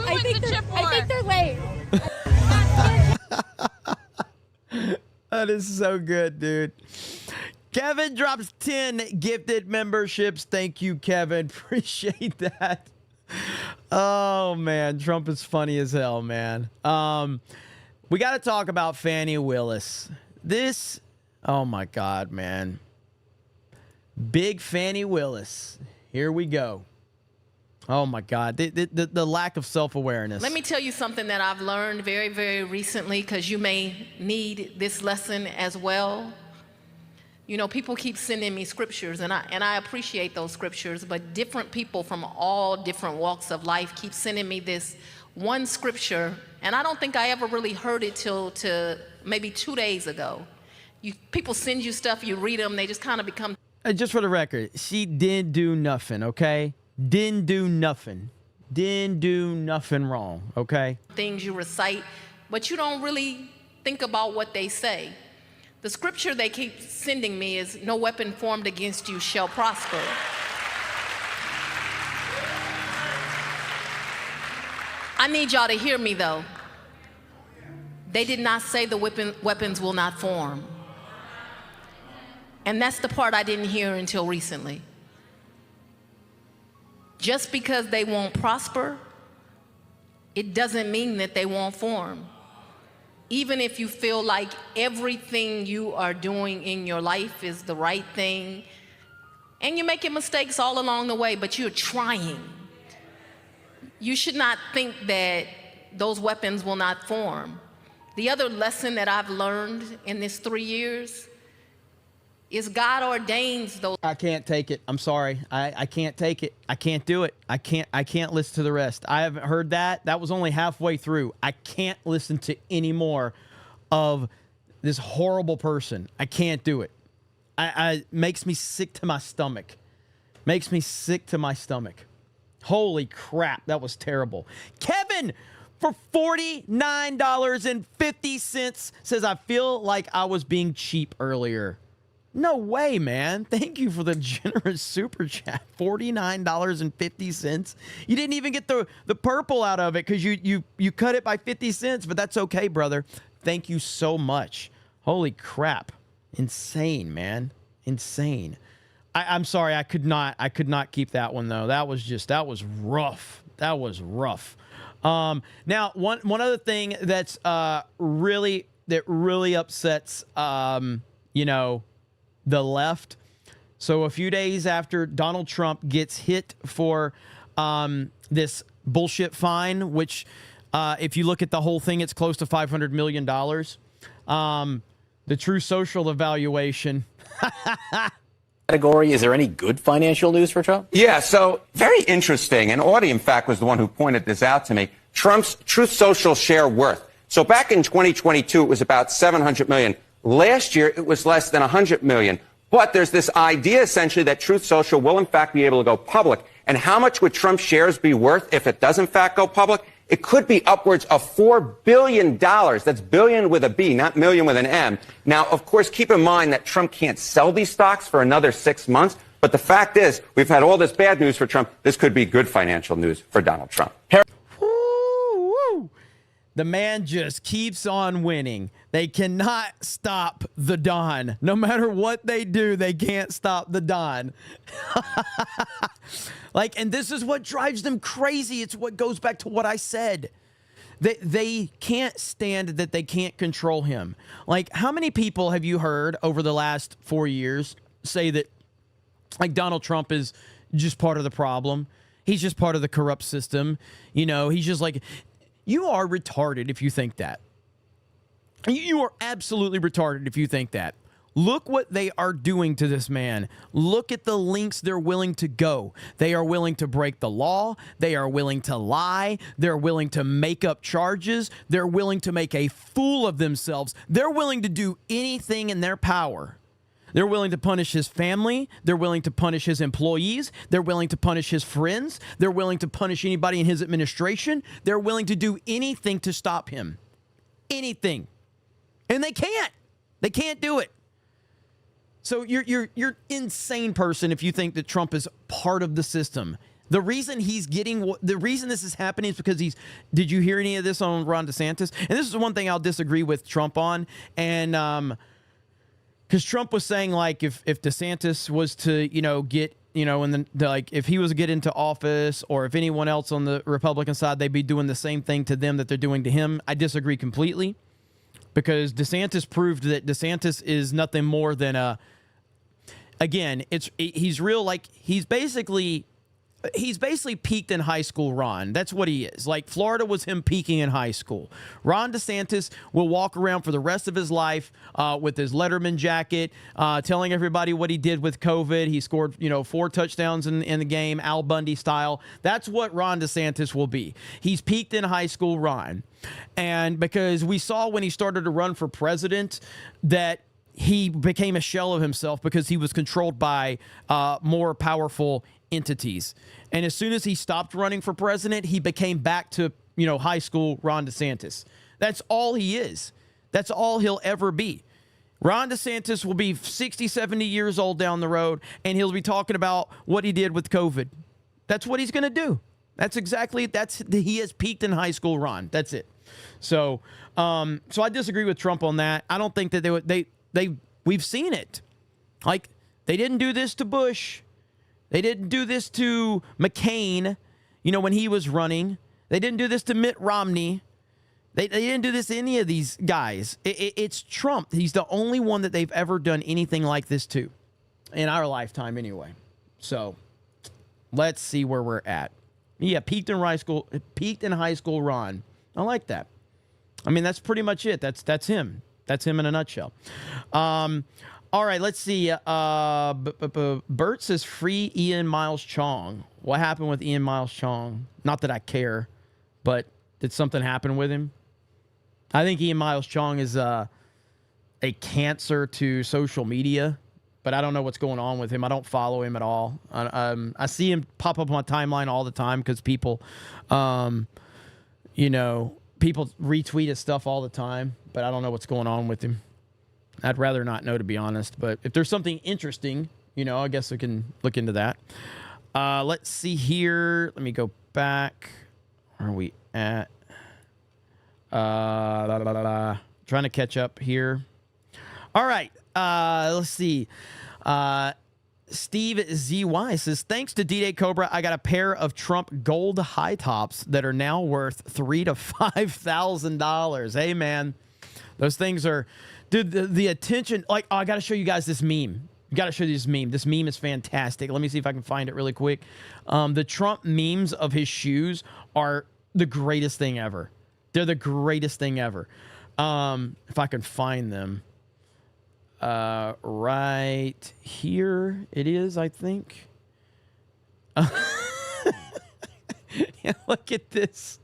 wins the chip war. I think they're Lay's. That is so good, dude. Kevin drops 10 gifted memberships. Thank you, Kevin. Appreciate that. Oh, man. Trump is funny as hell, man. We got to talk about Fani Willis. Oh, my God, man. Big Fani Willis. Here we go. Oh, my God. The lack of self-awareness. Let me tell you something that I've learned very, very recently, because you may need this lesson as well. You know, people keep sending me scriptures, and I appreciate those scriptures, but different people from all different walks of life keep sending me this one scripture, and I don't think I ever really heard it till maybe 2 days ago. People send you stuff, you read them, they just kind of become. Just for the record, she didn't do nothing, okay? Didn't do nothing. Didn't do nothing wrong, okay? Things you recite, but you don't really think about what they say. The scripture they keep sending me is, no weapon formed against you shall prosper. I need y'all to hear me, though. They did not say the weapons will not form. And that's the part I didn't hear until recently. Just because they won't prosper, it doesn't mean that they won't form. Even if you feel like everything you are doing in your life is the right thing, and you're making mistakes all along the way, but you're trying, you should not think that those weapons will not form. The other lesson that I've learned in this 3 years is God ordains those. I can't take it. I'm sorry. I can't take it. I can't do it. I can't listen to the rest. I haven't heard that. That was only halfway through. I can't listen to any more of this horrible person. I can't do it. I makes me sick to my stomach. Makes me sick to my stomach. Holy crap. That was terrible. Kevin, for $49.50 says, I feel like I was being cheap earlier. No way, man. Thank you for the generous super chat. $49.50. You didn't even get the purple out of it because you cut it by 50 cents, but that's okay, brother. Thank you so much. Holy crap. Insane, man. Insane. I'm sorry, I could not keep that one though. That was rough. That was rough. Now one other thing that's really upsets the left. So a few days after Donald Trump gets hit for this bullshit fine, which if you look at the whole thing, it's close to $500 million. The True Social evaluation. Category, is there any good financial news for Trump? Yeah, so very interesting. And Audie, in fact, was the one who pointed this out to me. Trump's Truth Social share worth. So back in 2022, it was about $700 million. Last year, it was less than $100 million. But there's this idea, essentially, that Truth Social will, in fact, be able to go public. And how much would Trump's shares be worth if it does, in fact, go public? It could be upwards of $4 billion. That's billion with a B, not million with an M. Now, of course, keep in mind that Trump can't sell these stocks for another 6 months. But the fact is, we've had all this bad news for Trump. This could be good financial news for Donald Trump. The man just keeps on winning. They cannot stop the Don. No matter what they do, they can't stop the Don. And this is what drives them crazy. It's what goes back to what I said. They can't stand that they can't control him. How many people have you heard over the last 4 years say that, Donald Trump is just part of the problem? He's just part of the corrupt system. He's just you are retarded if you think that. You are absolutely retarded if you think that. Look what they are doing to this man. Look at the lengths they're willing to go. They are willing to break the law. They are willing to lie. They're willing to make up charges. They're willing to make a fool of themselves. They're willing to do anything in their power. They're willing to punish his family. They're willing to punish his employees. They're willing to punish his friends. They're willing to punish anybody in his administration. They're willing to do anything to stop him. Anything. And they can't. They can't do it. So you're insane person if you think that Trump is part of the system. The reason this is happening is because did you hear any of this on Ron DeSantis? And this is one thing I'll disagree with Trump on. And, because Trump was saying, if DeSantis was to, get, and then if he was to get into office, or if anyone else on the Republican side, they'd be doing the same thing to them that they're doing to him. I disagree completely, because DeSantis proved that DeSantis is nothing more than he's real. He's basically he's basically peaked in high school Ron. That's what he is. Like Florida was him peaking in high school. Ron DeSantis will walk around for the rest of his life with his Letterman jacket, telling everybody what he did with COVID. He scored, 4 touchdowns in the game, Al Bundy style. That's what Ron DeSantis will be. He's peaked in high school Ron. And because we saw when he started to run for president that he became a shell of himself because he was controlled by more powerful entities. And as soon as he stopped running for president, he became back to, high school Ron DeSantis. That's all he is. That's all he'll ever be. Ron DeSantis will be 60, 70 years old down the road, and he'll be talking about what he did with COVID. That's what he's going to do. He has peaked in high school Ron. That's it. So I disagree with Trump on that. I don't think that we've seen it. Like, they didn't do this to Bush. They didn't do this to McCain, when he was running. They didn't do this to Mitt Romney. They didn't do this to any of these guys. It's Trump. He's the only one that they've ever done anything like this to, in our lifetime anyway. So let's see where we're at. Yeah, peaked in high school Ron. I like that. I mean, that's pretty much it. That's him. That's him in a nutshell. All right, let's see. Bert says free Ian Miles Chong. What happened with Ian Miles Chong? Not that I care, but did something happen with him? I think Ian Miles Chong is a cancer to social media, but I don't know what's going on with him. I don't follow him at all. I see him pop up on my timeline all the time because people, people retweet his stuff all the time, but I don't know what's going on with him. I'd rather not know, to be honest. But if there's something interesting, I guess we can look into that. Let's see here. Let me go back. Where are we at? Trying to catch up here. All right. Let's see. Steve ZY says, thanks to D-Day Cobra, I got a pair of Trump gold high tops that are now worth $3,000 to $5,000. Hey, man. Those things are... Dude, the attention, I got to show you guys this meme. Got to show you this meme. This meme is fantastic. Let me see if I can find it really quick. The Trump memes of his shoes are the greatest thing ever. They're the greatest thing ever. If I can find them. Right here it is, I think. Yeah, look at this.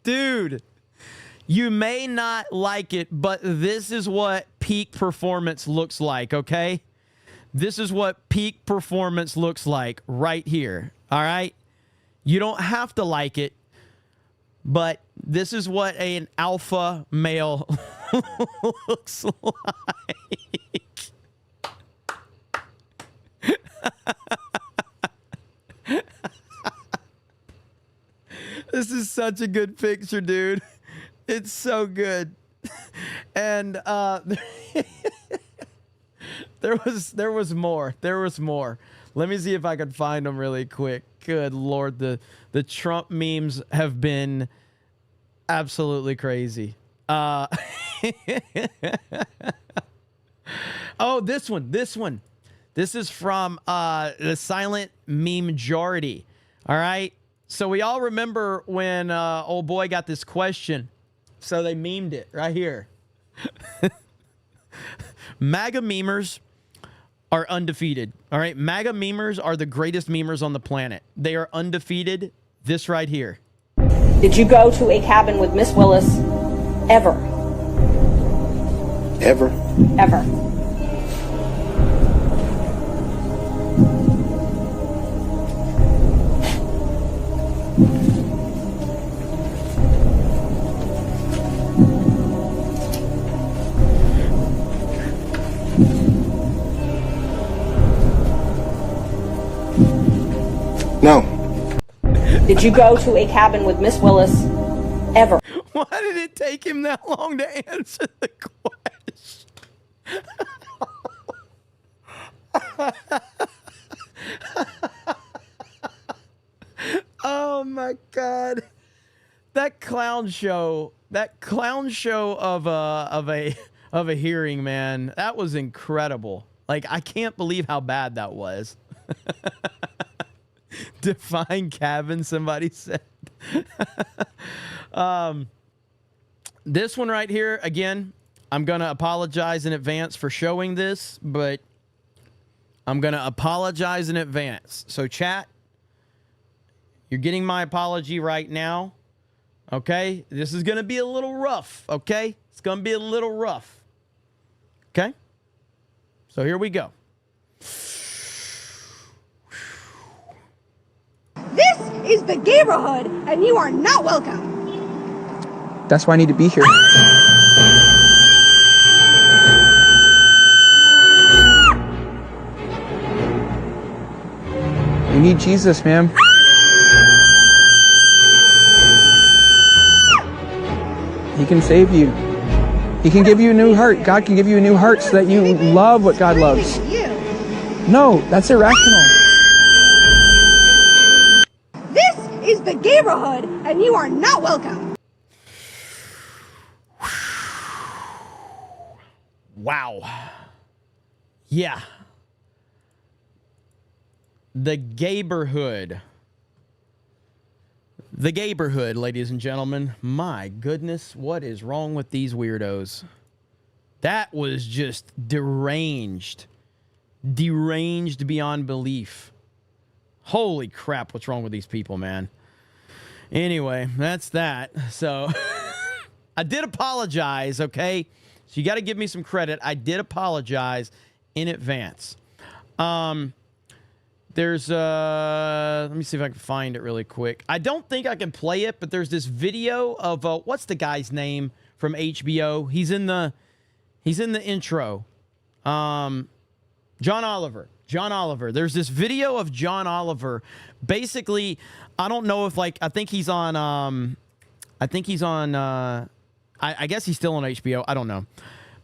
Dude, you may not like it, but this is what peak performance looks like, okay? This is what peak performance looks like right here, all right? You don't have to like it, but this is what an alpha male looks like. This is such a good picture, dude. It's so good. And there was more. There was more. Let me see if I can find them really quick. Good Lord, the Trump memes have been absolutely crazy. Oh, this one. This is from the Silent Meme Majority. All right. So we all remember when old boy got this question. So they memed it right here. MAGA memers are undefeated. All right. MAGA memers are the greatest memers on the planet. They are undefeated. This right here. Did you go to a cabin with Miss Willis ever? Ever? Ever. No. Did you go to a cabin with Miss Willis ever? Why did it take him that long to answer the question? Oh my God. That clown show of of a hearing, man. That was incredible. Like, I can't believe how bad that was. Define cabin, somebody said. This one right here, again, I'm going to apologize in advance for showing this, but I'm going to apologize in advance. So, chat, you're getting my apology right now. Okay? This is going to be a little rough. Okay? It's going to be a little rough. Okay? So, here we go. This is the neighborhood, and you are not welcome. That's why I need to be here. You need Jesus, ma'am. He can save you. He can give you a new heart. God can give you a new heart so that you love what God loves. No, that's irrational. This is the neighborhood, and you are not welcome. Wow. Yeah. The gayborhood. The gayborhood, ladies and gentlemen. My goodness, what is wrong with these weirdos? That was just deranged. Deranged beyond belief. Holy crap, what's wrong with these people, man? Anyway, that's that. So, I did apologize, okay? So you got to give me some credit. I did apologize in advance. There's let me see if I can find it really quick. I don't think I can play it, but there's this video of what's the guy's name from HBO? He's in the intro. John Oliver. John Oliver. There's this video of John Oliver. Basically, I don't know if I think he's on I guess he's still on HBO. I don't know.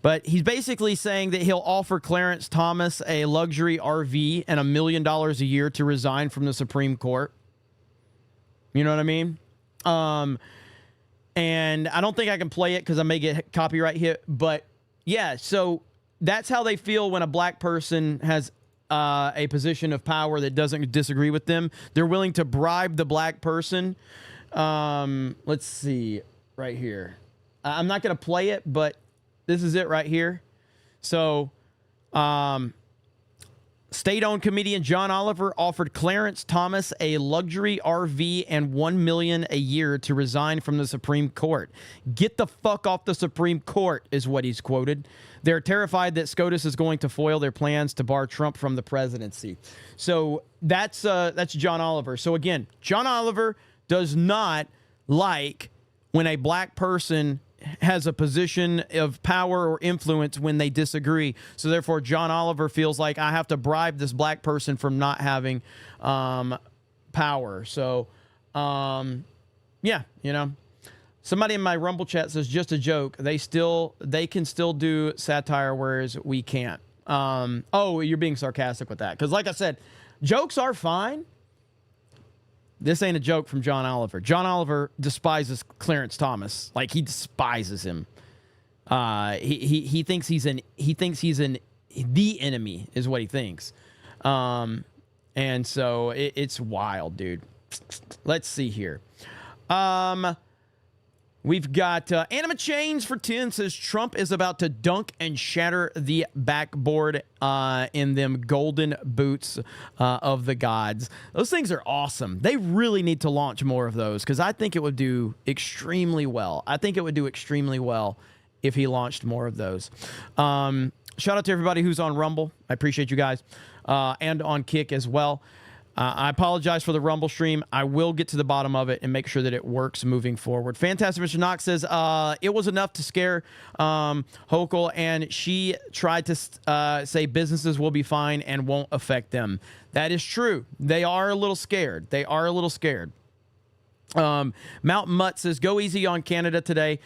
But he's basically saying that he'll offer Clarence Thomas a luxury RV and $1 million a year to resign from the Supreme Court. You know what I mean? And I don't think I can play it because I may get copyright hit. But yeah, so that's how they feel when a black person has a position of power that doesn't disagree with them. They're willing to bribe the black person. Let's see right here. I'm not going to play it, but this is it right here. So, state-owned comedian John Oliver offered Clarence Thomas a luxury RV and $1 million a year to resign from the Supreme Court. Get the fuck off the Supreme Court is what he's quoted. They're terrified that SCOTUS is going to foil their plans to bar Trump from the presidency. So that's John Oliver. So again, John Oliver does not like when a black person has a position of power or influence when they disagree. So therefore, John Oliver feels like I have to bribe this black person from not having power. So, yeah, you know. Somebody in my Rumble chat says, just a joke. They can still do satire, whereas we can't. Oh, you're being sarcastic with that. Because like I said, jokes are fine. This ain't a joke from John Oliver. John Oliver despises Clarence Thomas. Like, he despises him. He thinks he's the enemy is what he thinks. And so it's wild, dude. Let's see here. We've got Anima Chains for 10 says Trump is about to dunk and shatter the backboard in them golden boots of the gods. Those things are awesome. They really need to launch more of those because I think it would do extremely well. I think it would do extremely well if he launched more of those. Shout out to everybody who's on Rumble. I appreciate you guys. And on Kick as well. I apologize for the Rumble stream. I will get to the bottom of it and make sure that it works moving forward. Fantastic Mr. Knox says, it was enough to scare Hochul, and she tried to say businesses will be fine and won't affect them. That is true. They are a little scared. They are a little scared. Mountain Mutt says, go easy on Canada today.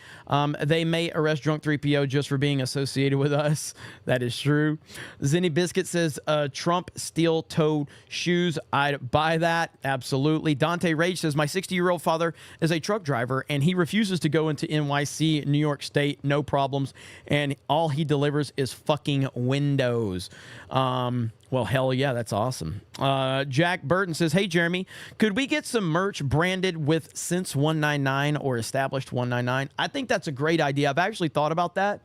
They may arrest drunk 3PO just for being associated with us. That is true. Zenny Biscuit says, Trump steel-toed shoes. I'd buy that. Absolutely. Dante Rage says, my 60-year-old father is a truck driver, and he refuses to go into NYC, New York State, no problems, and all he delivers is fucking windows. Well, hell yeah, that's awesome. Jack Burton says, hey, Jeremy, could we get some merch branded with Since 199 or Established 199? I think that's a great idea. I've actually thought about that.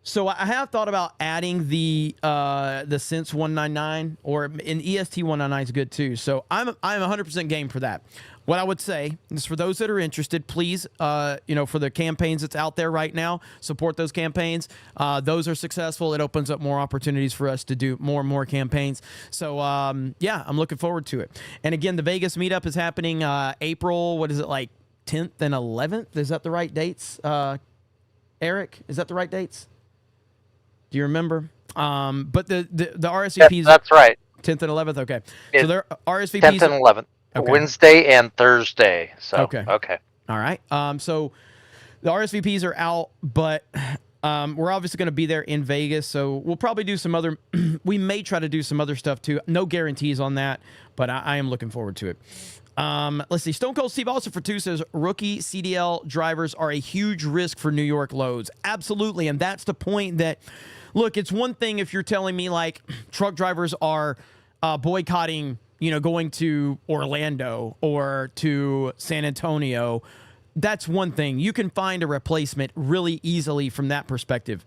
So I have thought about adding the Since 199, or an EST 199 is good too. So I'm 100% game for that. What I would say is, for those that are interested, please, for the campaigns that's out there right now, support those campaigns. Those are successful. It opens up more opportunities for us to do more and more campaigns. So, yeah, I'm looking forward to it. And again, the Vegas meetup is happening April, 10th and 11th? Is that the right dates? Eric, is that the right dates? Do you remember? But the RSVPs... Yes, that's right. 10th and 11th? Okay. So they're RSVPs... 10th and 11th. Okay. Wednesday and Thursday. So okay. All right. So the RSVPs are out, but we're obviously going to be there in Vegas. So we'll probably do some other. We may try to do some other stuff too. No guarantees on that, but I am looking forward to it. Let's see. Stone Cold Steve also for 2 says rookie CDL drivers are a huge risk for New York loads. Absolutely, and that's the point. That look, it's one thing if you're telling me like truck drivers are boycotting, going to Orlando or to San Antonio. That's one thing. You can find a replacement really easily from that perspective.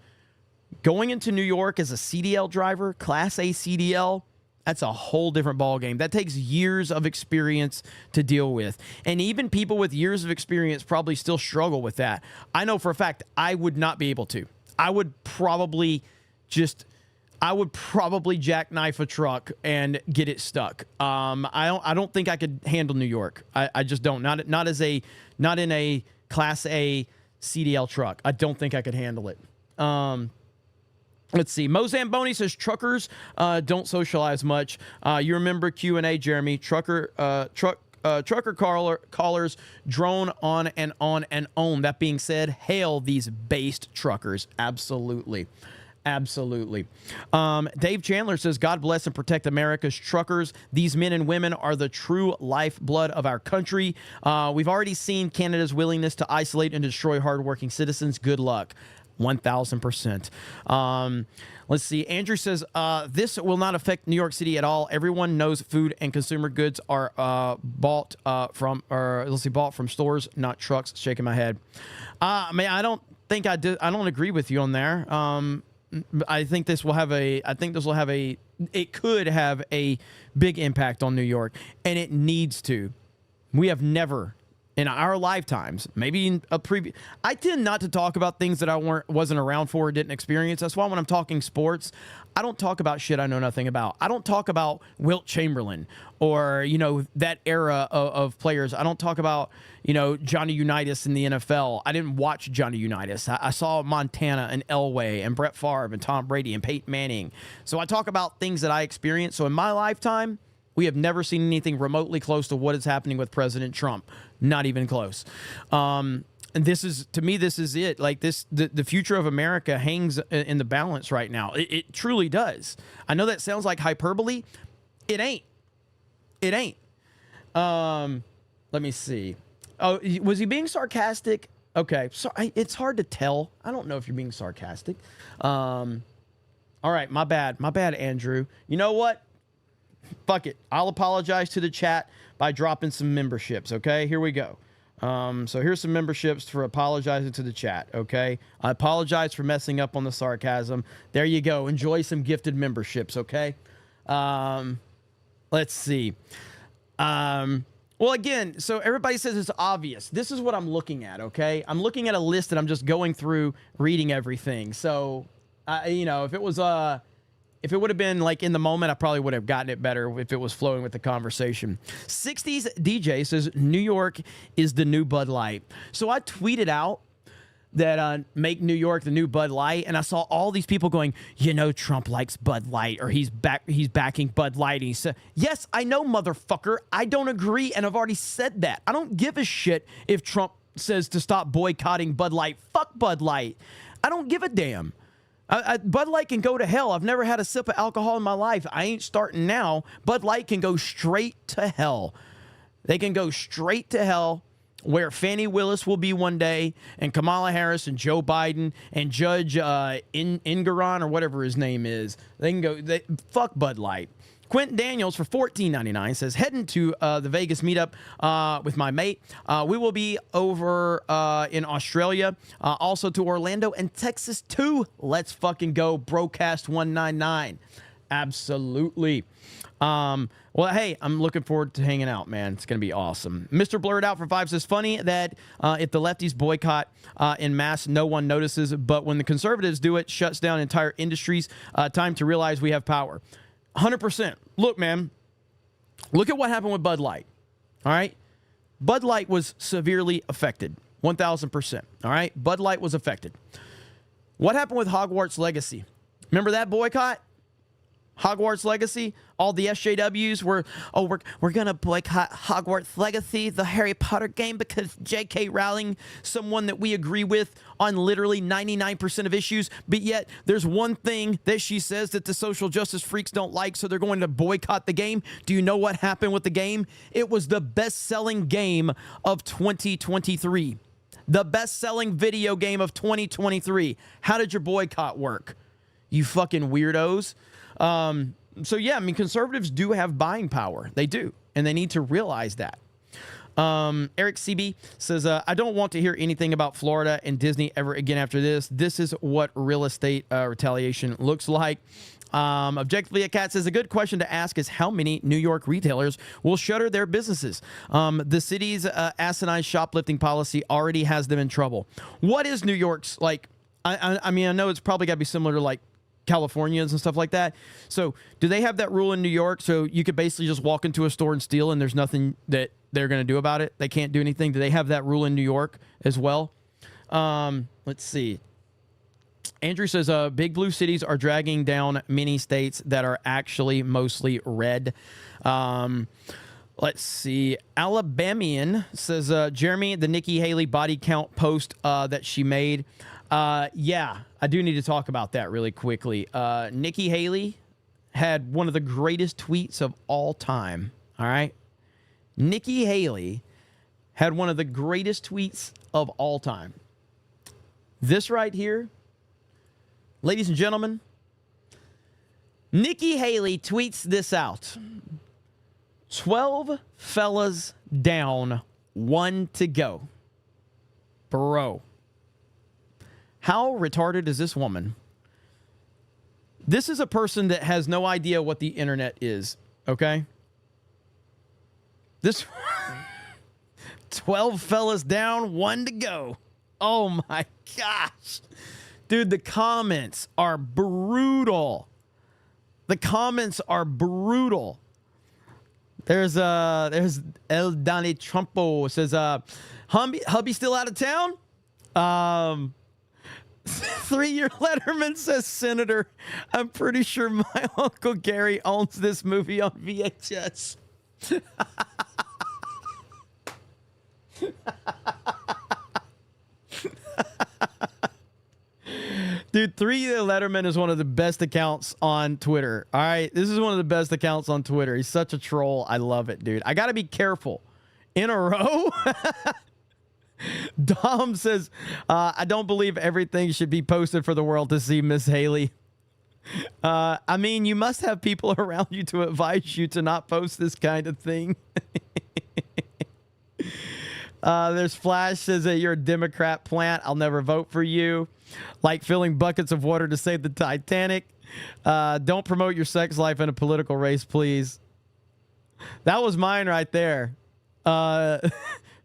Going into New York as a CDL driver, Class A CDL, that's a whole different ballgame. That takes years of experience to deal with. And even people with years of experience probably still struggle with that. I know for a fact I would not be able to. I would probably jackknife a truck and get it stuck. I don't think I could handle New York. I just don't. Not in a Class A CDL truck. I don't think I could handle it. Let's see. Mo Zamboni says truckers don't socialize much. You remember Q&A, Jeremy? Trucker callers drone on and on and on. That being said, hail these based truckers. Absolutely. Absolutely. Dave Chandler says, God bless and protect America's truckers. These men and women are the true lifeblood of our country. We've already seen Canada's willingness to isolate and destroy hardworking citizens. Good luck. 1,000%. Let's see. Andrew says, this will not affect New York City at all. Everyone knows food and consumer goods are bought from stores, not trucks. Shaking my head. I don't think I don't agree with you on there. I think this will have it could have a big impact on New York, and it needs to. We have never in our lifetimes, maybe in a previous, I tend not to talk about things that I wasn't around for or didn't experience. That's why when I'm talking sports, I don't talk about shit I know nothing about. I don't talk about Wilt Chamberlain or, that era of players. I don't talk about, Johnny Unitas in the NFL. I didn't watch Johnny Unitas. I saw Montana and Elway and Brett Favre and Tom Brady and Peyton Manning. So I talk about things that I experienced. So in my lifetime, we have never seen anything remotely close to what is happening with President Trump. Not even close. And this is it. Like the future of America hangs in the balance right now. It truly does. I know that sounds like hyperbole. It ain't. Let me see. Oh, was he being sarcastic? Okay. So it's hard to tell. I don't know if you're being sarcastic. All right. My bad, Andrew. You know what? Fuck it. I'll apologize to the chat by dropping some memberships, okay? Here we go. So here's some memberships for apologizing to the chat, okay? I apologize for messing up on the sarcasm. There you go. Enjoy some gifted memberships, okay? Let's see. Well, again, so everybody says it's obvious. This is what I'm looking at, okay? I'm looking at a list and I'm just going through reading everything. So, if it was... If it would have been like in the moment, I probably would have gotten it better if it was flowing with the conversation. 60s DJ says New York is the new Bud Light. So I tweeted out that make New York the new Bud Light, and I saw all these people going, Trump likes Bud Light, or he's backing Bud Light. And he said, yes, I know, motherfucker. I don't agree, and I've already said that. I don't give a shit if Trump says to stop boycotting Bud Light. Fuck Bud Light. I don't give a damn. Bud Light can go to hell. I've never had a sip of alcohol in my life. I ain't starting now. Bud Light can go straight to hell. They can go straight to hell, where Fannie Willis will be one day, and Kamala Harris and Joe Biden and Judge Engoron, or whatever his name is. They can go. Fuck Bud Light. Quentin Daniels for $14.99 says, heading to the Vegas meetup with my mate. We will be over in Australia, also to Orlando and Texas too. Let's fucking go. Brocast 199. Absolutely. Well, hey, I'm looking forward to hanging out, man. It's going to be awesome. Mr. Blurred Out for 5 says, funny that if the lefties boycott in mass, no one notices. But when the conservatives do it, shuts down entire industries. Time to realize we have power. 100%. Look, man, look at what happened with Bud Light. All right. Bud Light was severely affected. 1,000%. All right. Bud Light was affected. What happened with Hogwarts Legacy? Remember that boycott? Hogwarts Legacy, all the SJWs were, we're going to boycott Hogwarts Legacy, the Harry Potter game, because J.K. Rowling, someone that we agree with on literally 99% of issues, but yet there's one thing that she says that the social justice freaks don't like, so they're going to boycott the game. Do you know what happened with the game? It was the best-selling game of 2023. The best-selling video game of 2023. How did your boycott work? You fucking weirdos. So yeah, I mean, conservatives do have buying power. They do. And they need to realize that. Eric CB says, I don't want to hear anything about Florida and Disney ever again after this. This is what real estate retaliation looks like. Objectively, a cat says, a good question to ask is how many New York retailers will shutter their businesses? The city's asinine shoplifting policy already has them in trouble. What is New York's, like, I mean, I know it's probably got to be similar to, like, Californians and stuff like that. So do they have that rule in New York? So you could basically just walk into a store and steal and there's nothing that they're going to do about it? They can't do anything. Do they have that rule in New York as well? Let's see. Andrew says, big blue cities are dragging down many states that are actually mostly red. Let's see. Alabamian says, Jeremy, the Nikki Haley body count post that she made. Yeah, I do need to talk about that really quickly. Nikki Haley had one of the greatest tweets of all time. All right. Nikki Haley had one of the greatest tweets of all time. This right here, ladies and gentlemen, Nikki Haley tweets this out. 12 fellas down, 1 to go. Bro. How retarded is this woman? This is a person that has no idea what the internet is, okay? This 12 fellas down, 1 to go. Oh my gosh. Dude, the comments are brutal. The comments are brutal. There's El Donnie Trumpo says, hubby still out of town? 3-year Letterman says, Senator, I'm pretty sure my Uncle Gary owns this movie on VHS. Dude, 3-year Letterman is one of the best accounts on Twitter. All right, this is one of the best accounts on Twitter. He's such a troll. I love it, dude. I got to be careful. In a row? Dom says, I don't believe everything should be posted for the world to see, Miss Haley. I mean, you must have people around you to advise you to not post this kind of thing. There's Flash says that you're a Democrat plant. I'll never vote for you. Like filling buckets of water to save the Titanic. Don't promote your sex life in a political race, please. That was mine right there.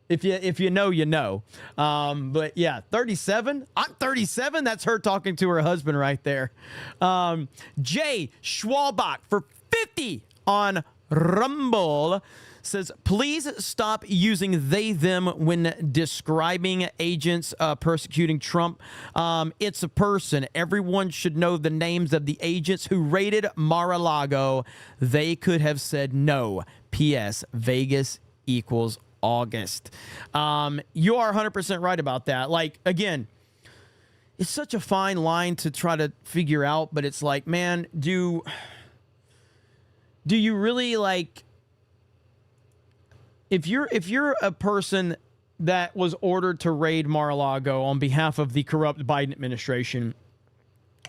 If you know, you know. But yeah, 37. I'm 37. That's her talking to her husband right there. Jay Schwalbach for 50 on Rumble says, please stop using they, them when describing agents persecuting Trump. It's a person. Everyone should know the names of the agents who raided Mar-a-Lago. They could have said no. P.S. Vegas equals August. You are 100% right about that. Like, again, it's such a fine line to try to figure out, but it's like, man, do you really, like, if you're a person that was ordered to raid Mar-a-Lago on behalf of the corrupt Biden administration,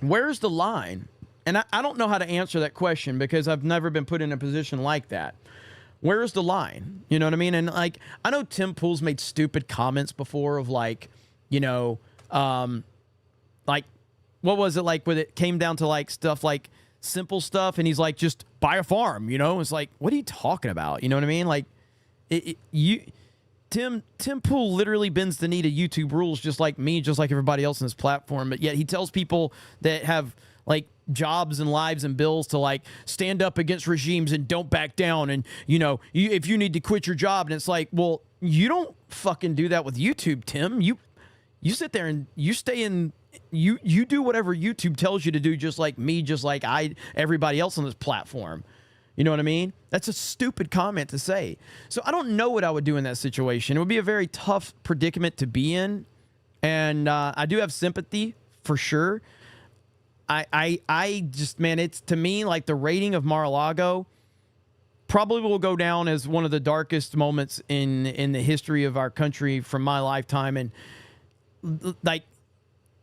where's the line? And I don't know how to answer that question because I've never been put in a position like that. Where's the line? You know what I mean? And, like, I know Tim Pool's made stupid comments before of, like, you know, like, what was it, like, when it came down to, like, stuff like simple stuff, and he's like, just buy a farm, you know? It's like, what are you talking about? You know what I mean? Like, Tim Pool literally bends the knee to YouTube rules just like me, just like everybody else on this platform, but yet he tells people that have, like, jobs and lives and bills to, like, stand up against regimes and don't back down, and, you know, if you need to quit your job, and it's like, well, you don't fucking do that with YouTube, Tim. You sit there and you stay in, you do whatever YouTube tells you to do, just like me, just like everybody else on this platform. You know what I mean? That's a stupid comment to say. So I don't know what I would do in that situation. It would be a very tough predicament to be in, and I do have sympathy for sure. I just, man, it's, to me, like, the raiding of Mar-a-Lago probably will go down as one of the darkest moments in the history of our country from my lifetime. And, like,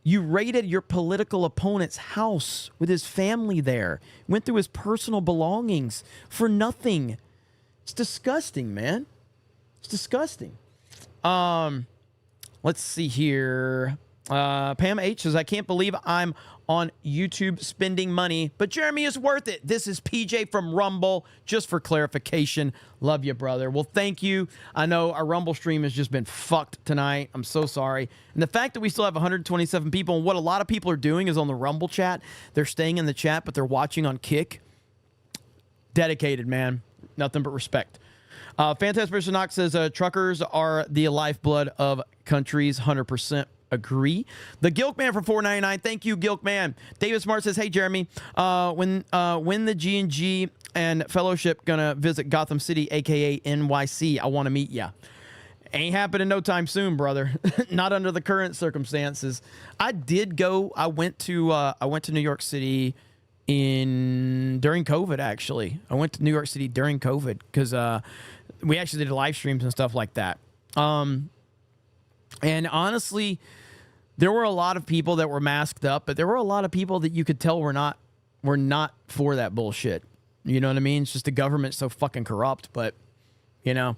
you raided your political opponent's house with his family there, went through his personal belongings for nothing. It's disgusting, man. It's disgusting. Let's see here. Pam H says, I can't believe I'm on YouTube spending money, but Jeremy is worth it. This is PJ from Rumble, just for clarification. Love you, brother. Well, thank you. I know our Rumble stream has just been fucked tonight. I'm so sorry. And the fact that we still have 127 people, and what a lot of people are doing is on the Rumble chat, they're staying in the chat, but they're watching on Kick. Dedicated, man. Nothing but respect. Fantastic Person Knox says, truckers are the lifeblood of countries. 100% agree. The Gilkman for $4.99. Thank you, Gilkman. David Smart says, hey, Jeremy, when the G&G and Fellowship gonna visit Gotham City, aka NYC? I want to meet ya. Ain't happening no time soon, brother. Not under the current circumstances. I did go. I went to New York City during COVID. Actually, I went to New York City during COVID because we actually did live streams and stuff like that. And honestly, there were a lot of people that were masked up, but there were a lot of people that you could tell were not for that bullshit. You know what I mean? It's just the government's so fucking corrupt, but, you know.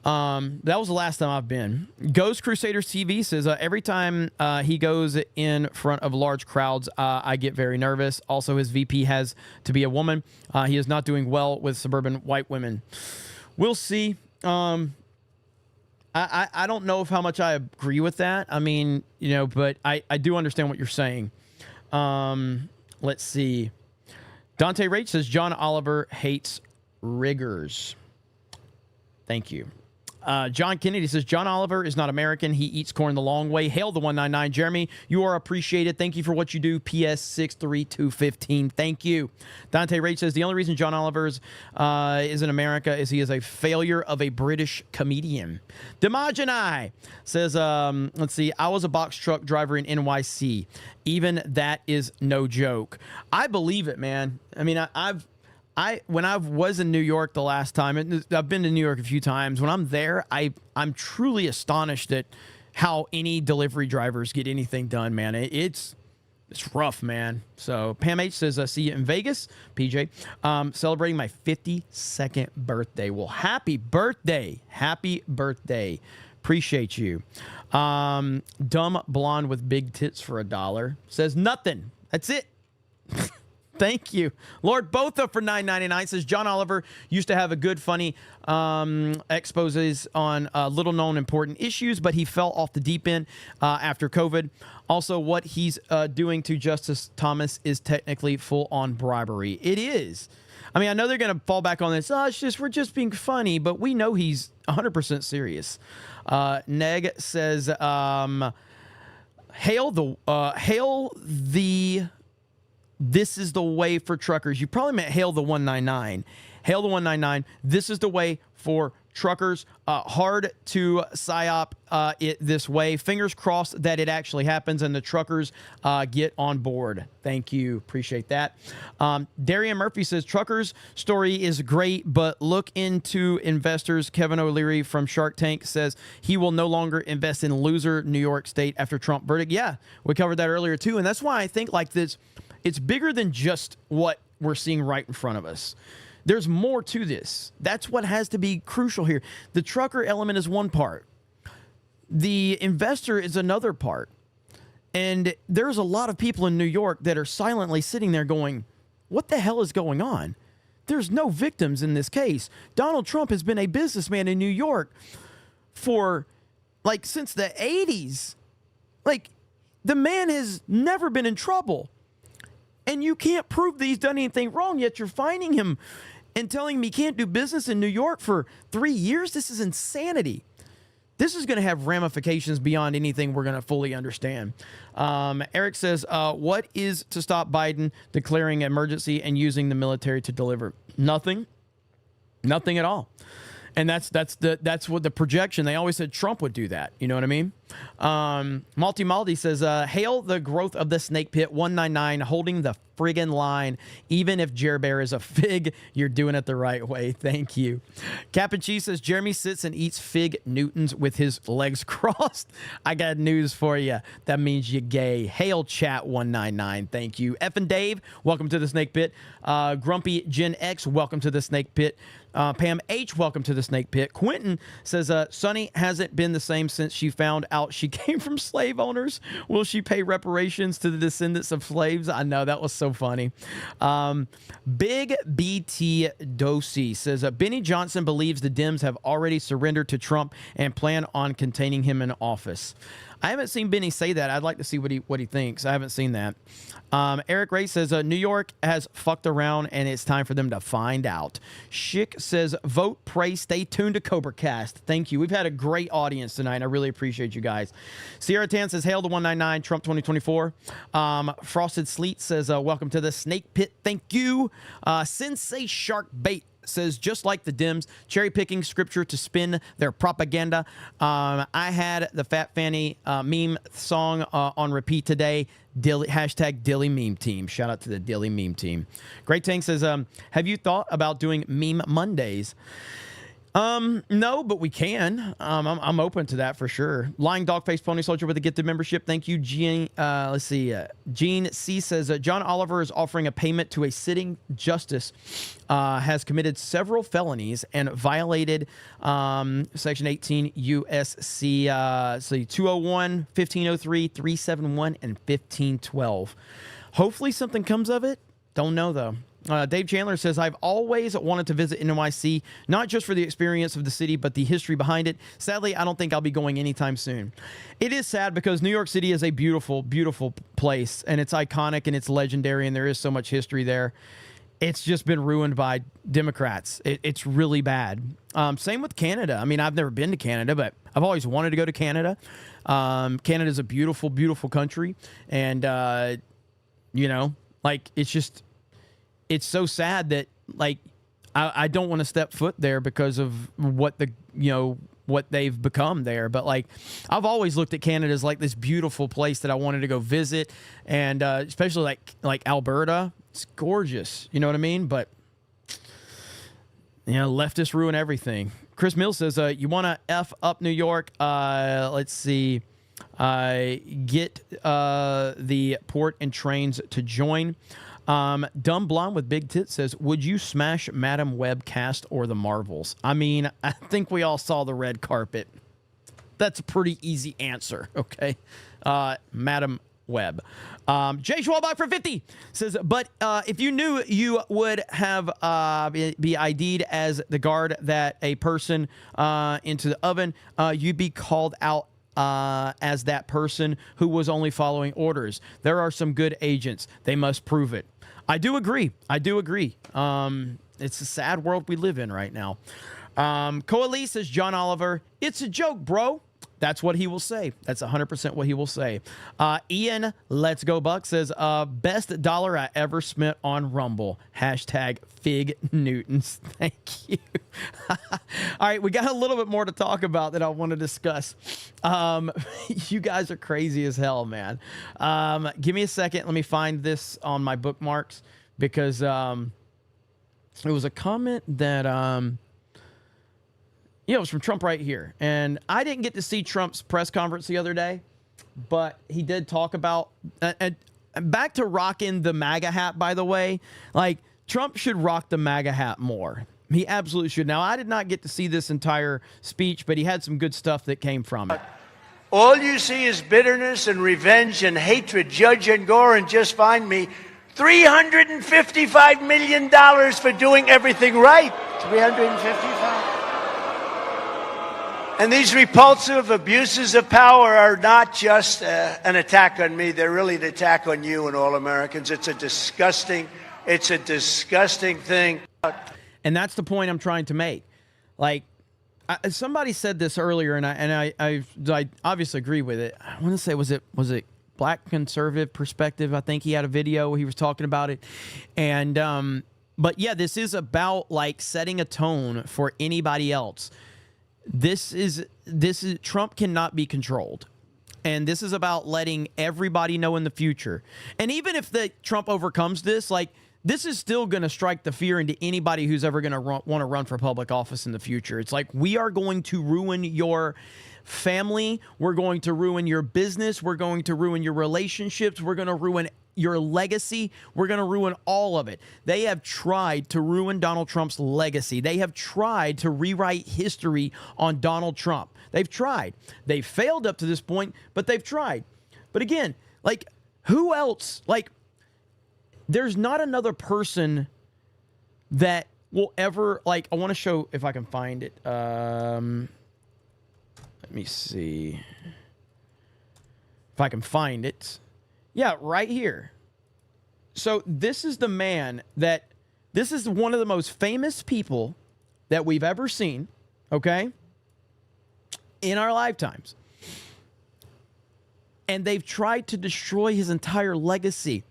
That was the last time I've been. Ghost Crusaders TV says, every time he goes in front of large crowds, I get very nervous. Also, his VP has to be a woman. He is not doing well with suburban white women. We'll see. I don't know how much I agree with that. I mean, you know, but I do understand what you're saying. Let's see. Dante Rach says, John Oliver hates riggers. Thank you. John Kennedy says, John Oliver is not American. He eats corn the long way. Hail the 199. Jeremy, you are appreciated. Thank you for what you do. PS 63215. Thank you. Dante Rach says, the only reason John Oliver is in America is he is a failure of a British comedian. Demogeni says, let's see, I was a box truck driver in NYC. Even that is no joke. I believe it, man. I mean, when I was in New York the last time, and I've been to New York a few times, when I'm there, I'm truly astonished at how any delivery drivers get anything done, man. It's rough, man. So Pam H says, see you in Vegas, PJ. Celebrating my 52nd birthday. Well, happy birthday. Happy birthday. Appreciate you. Dumb blonde with big tits for $1 says nothing. That's it. Thank you. Lord Botha for $9.99 says John Oliver used to have a good, funny exposes on little known important issues, but he fell off the deep end after COVID. Also, what he's doing to Justice Thomas is technically full on bribery. It is. I mean, I know they're going to fall back on this. Oh, we're just being funny, but we know he's 100% serious. Neg says, hail the this is the way for truckers. You probably meant hail the 199. Hail the 199. This is the way for truckers. Hard to psyop it this way. Fingers crossed that it actually happens and the truckers get on board. Thank you. Appreciate that. Darian Murphy says, truckers' story is great, but look into investors. Kevin O'Leary from Shark Tank says he will no longer invest in loser New York State after Trump verdict. Yeah, we covered that earlier too. And that's why I think like this, it's bigger than just what we're seeing right in front of us. There's more to this. That's what has to be crucial here. The trucker element is one part. The investor is another part. And there's a lot of people in New York that are silently sitting there going, what the hell is going on? There's no victims in this case. Donald Trump has been a businessman in New York for like since the 80s. Like the man has never been in trouble. And you can't prove that he's done anything wrong, yet you're finding him and telling him he can't do business in New York for 3 years? This is insanity. This is going to have ramifications beyond anything we're going to fully understand. Eric says, what is to stop Biden declaring emergency and using the military to deliver? Nothing. Nothing at all. And that's what the projection. They always said Trump would do that. You know what I mean? Maldi says, hail the growth of the snake pit. 199 holding the friggin' line. Even if Jer Bear is a fig, you're doing it the right way. Thank you. Cap and Cheese says, Jeremy sits and eats fig Newtons with his legs crossed. I got news for you. That means you gay. Hail chat 199. Thank you. F and Dave, welcome to the snake pit. Grumpy Gen X, welcome to the snake pit. Pam H, welcome to the snake pit. Quentin says, Sonny hasn't been the same since she found out she came from slave owners. Will she pay reparations to the descendants of slaves? I know, that was so funny. Big BT Dosey says, Benny Johnson believes the Dems have already surrendered to Trump and plan on containing him in office. I haven't seen Benny say that. I'd like to see what he thinks. I haven't seen that. Eric Ray says, New York has fucked around and it's time for them to find out. Schick says, vote, pray, stay tuned to CobraCast. Thank you. We've had a great audience tonight. I really appreciate you guys. Sierra Tan says, hail to 199, Trump 2024. Frosted Sleet says, welcome to the snake pit. Thank you. Sensei Shark Bait says, just like the Dems, cherry-picking scripture to spin their propaganda. I had the Fat Fanny meme song on repeat today. Hashtag Dilly Meme Team. Shout out to the Dilly Meme Team. Great Tank says, have you thought about doing Meme Mondays? No, but we can. I'm open to that for sure. Lying Dogface Pony Soldier with a gifted membership. Thank you, Gene. Let's see. Gene C says, John Oliver is offering a payment to a sitting justice, has committed several felonies and violated Section 18 USC 201, 1503, 371, and 1512. Hopefully something comes of it. Don't know, though. Dave Chandler says, I've always wanted to visit NYC, not just for the experience of the city, but the history behind it. Sadly, I don't think I'll be going anytime soon. It is sad because New York City is a beautiful, beautiful place, and it's iconic and it's legendary, and there is so much history there. It's just been ruined by Democrats. It's really bad. Same with Canada. I mean, I've never been to Canada, but I've always wanted to go to Canada. Canada's a beautiful, beautiful country, and, it's so sad that I don't want to step foot there because of what they've become there. But I've always looked at Canada as this beautiful place that I wanted to go visit, and especially like Alberta, it's gorgeous. You know what I mean? But leftists ruin everything. Chris Mills says, you want to F up New York? Let's see. Get the port and trains to join. Dumb Blonde with Big Tits says, would you smash Madam Web cast or the Marvels? I mean, I think we all saw the red carpet. That's a pretty easy answer, okay? Madam web. Jay Schwalbach for 50 says, but if you knew you would have be ID'd as the guard that a person into the oven, you'd be called out as that person who was only following orders. There are some good agents. They must prove it. I do agree. It's a sad world we live in right now. Coalesce says, John Oliver, it's a joke, bro. That's what he will say. That's 100% what he will say. Ian, Let's Go Buck says, best dollar I ever spent on Rumble. Hashtag Fig Newtons. Thank you. All right, we got a little bit more to talk about that I want to discuss. You guys are crazy as hell, man. Give me a second. Let me find this on my bookmarks because it was a comment that... it was from Trump right here. And I didn't get to see Trump's press conference the other day, but he did talk about, back to rocking the MAGA hat, by the way, like Trump should rock the MAGA hat more. He absolutely should. Now, I did not get to see this entire speech, but he had some good stuff that came from it. All you see is bitterness and revenge and hatred. Judge and Gore and just find me $355 million for doing everything right. 355. And these repulsive abuses of power are not just an attack on me. They're really an attack on you and all Americans. It's a disgusting thing. And that's the point I'm trying to make. Like, somebody said this earlier, and I obviously agree with it. I want to say, was it Black Conservative Perspective? I think he had a video where he was talking about it. And but yeah, this is about like setting a tone for anybody else. This is Trump cannot be controlled. And this is about letting everybody know in the future. And even if Trump overcomes this, like, this is still going to strike the fear into anybody who's ever going to want to run for public office in the future. It's like, we are going to ruin your family. We're going to ruin your business. We're going to ruin your relationships. We're going to ruin your legacy. We're going to ruin all of it. They have tried to ruin Donald Trump's legacy. They have tried to rewrite history on Donald Trump. They've tried. They failed up to this point, but they've tried. But again, like, who else? Like, there's not another person that will ever, like, I want to show if I can find it. Let me see if I can find it. Yeah, right here. So this is the man this is one of the most famous people that we've ever seen, okay, in our lifetimes. And they've tried to destroy his entire legacy.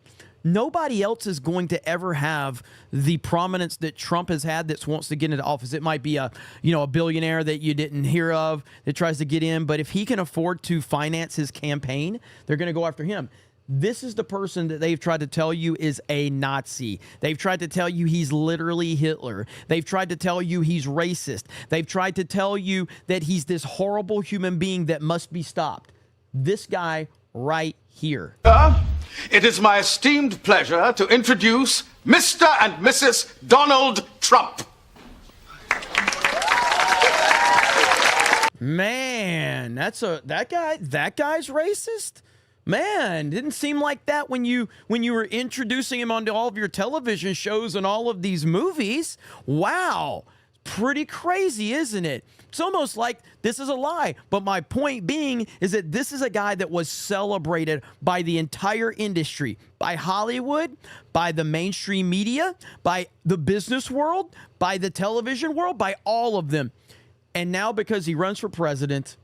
Nobody else is going to ever have the prominence that Trump has had that wants to get into office. It might be a billionaire that you didn't hear of that tries to get in, but if he can afford to finance his campaign, they're going to go after him. This is the person that they've tried to tell you is a Nazi. They've tried to tell you he's literally Hitler. They've tried to tell you he's racist. They've tried to tell you that he's this horrible human being that must be stopped. This guy right here. It is my esteemed pleasure to introduce Mr. and Mrs. Donald Trump. Man, that guy's racist. Man, didn't seem like that when you were introducing him onto all of your television shows and all of these movies. Wow. Pretty crazy, isn't it? It's almost like this is a lie. But my point being is that this is a guy that was celebrated by the entire industry, by Hollywood, by the mainstream media, by the business world, by the television world, by all of them. And now because he runs for president,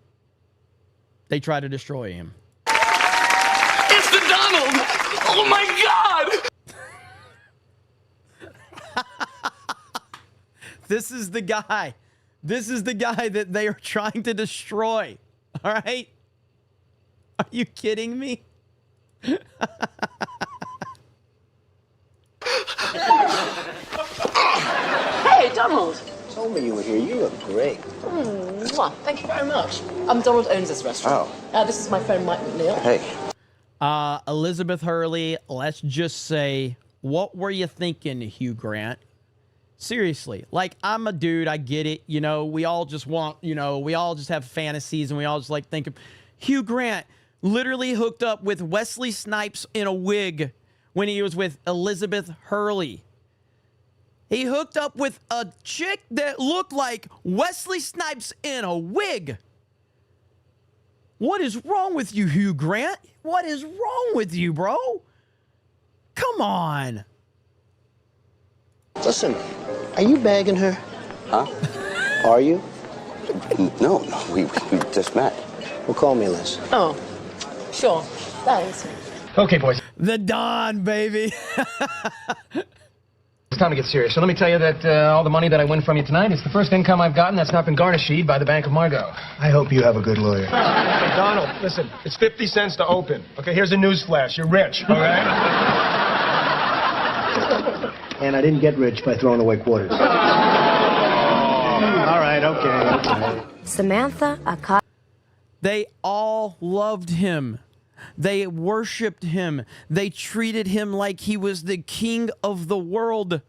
they try to destroy him. It's the Donald! Oh my God! This is the guy. This is the guy that they are trying to destroy. All right? Are you kidding me? Hey, Donald. Told me you were here. You look great. Thank you very much. Donald owns this restaurant. This is my friend Mike McNeil. Hey. Elizabeth Hurley, let's just say, what were you thinking, Hugh Grant? Seriously, like, I'm a dude, I get it. We all just want, we all just have fantasies and we all just like think of Hugh Grant. literally hooked up with Wesley Snipes in a wig when he was with Elizabeth Hurley. He hooked up with a chick that looked like Wesley Snipes in a wig. What is wrong with you, Hugh Grant? What is wrong with you, bro? Come on. Listen, are you bagging her? Huh? Are you? No, we just met. Well, call me, Liz. Oh, sure. Thanks. Okay, boys. The Don, baby. It's time to get serious. So let me tell you that all the money that I win from you tonight is the first income I've gotten that's not been garnished by the Bank of Margot. I hope you have a good lawyer. Hey, Donald, listen, it's 50 cents to open. Okay, here's a news flash. You're rich, all right? And I didn't get rich by throwing away quarters. All right, okay. Samantha, They all loved him. They worshiped him. They treated him like he was the king of the world.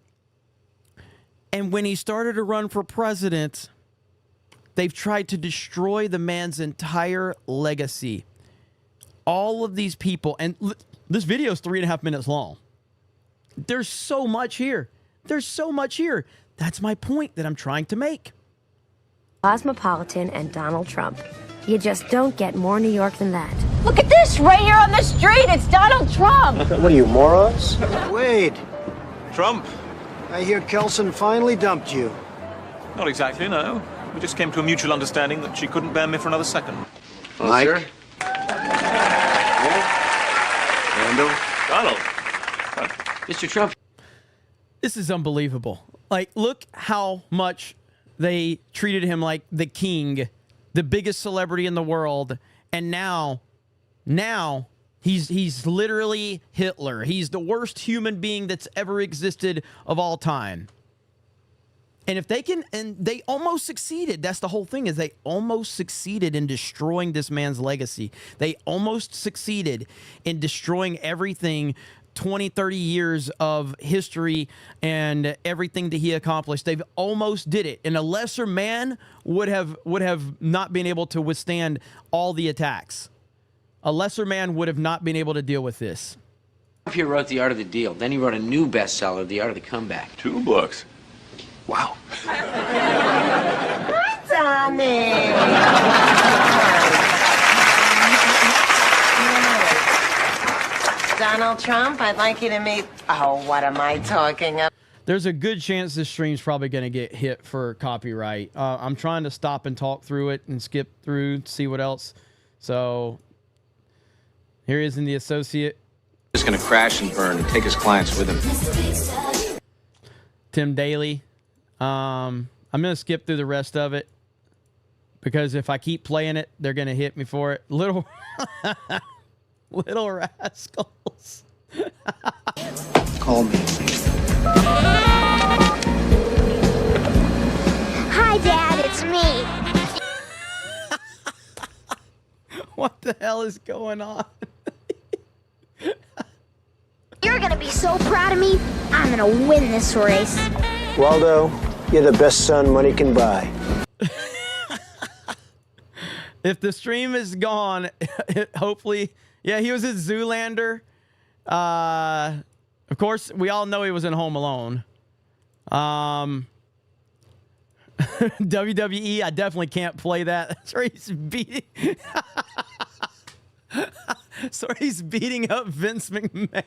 And when he started to run for president, they've tried to destroy the man's entire legacy. All of these people, and this video is 3.5 minutes long. There's so much here. There's so much here. That's my point that I'm trying to make. Cosmopolitan, and Donald Trump. You just don't get more New York than that. Look at this right here on the street. It's Donald Trump. What are you, morons? Wade. Trump. I hear Kelson finally dumped you. Not exactly, no. We just came to a mutual understanding that she couldn't bear me for another second. Well, Mike? Sir? Randall? Donald. Mr. Trump. This is unbelievable. Like, look how much they treated him like the king, the biggest celebrity in the world, and now he's literally Hitler. He's the worst human being that's ever existed of all time. And if they can, and they almost succeeded. That's the whole thing, is they almost succeeded in destroying this man's legacy. They almost succeeded in destroying everything, 20, 30 years of history and everything that he accomplished. They've almost did it. And a lesser man would have not been able to withstand all the attacks. A lesser man would have not been able to deal with this. Trump here wrote The Art of the Deal. Then he wrote a new bestseller, The Art of the Comeback. 2 books. Wow. Donald Trump, I'd like you to meet... Oh, what am I talking about? There's a good chance this stream's probably going to get hit for copyright. I'm trying to stop and talk through it and skip through, see what else. So here he is in The Associate. Just going to crash and burn and take his clients with him. Tim Daly. I'm going to skip through the rest of it because if I keep playing it, they're going to hit me for it. Little rascals. Call me. Hi, Dad, it's me. What the hell is going on? You're gonna be so proud of me. I'm gonna win this race. Waldo, you're the best son money can buy. If the stream is gone, hopefully, yeah, he was in Zoolander. Of course, we all know he was in Home Alone. WWE, I definitely can't play that. That's where he's beating. So he's beating up Vince McMahon.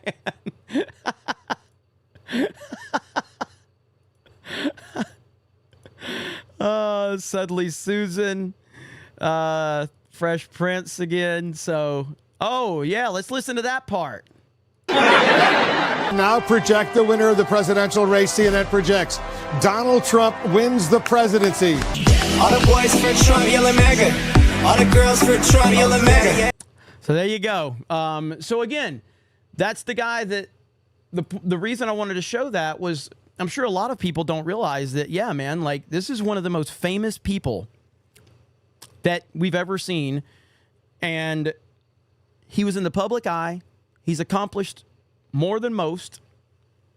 Suddenly Susan, Fresh Prince again. So, oh yeah, let's listen to that part. Now project the winner of the presidential race. CNN projects Donald Trump wins the presidency. All the boys for Trump yelling MAGA. All the girls for Trump yelling MAGA. So there you go. So again, that's the guy that the reason I wanted to show that was I'm sure a lot of people don't realize that, yeah, man, like this is one of the most famous people that we've ever seen. And he was in the public eye. He's accomplished more than most.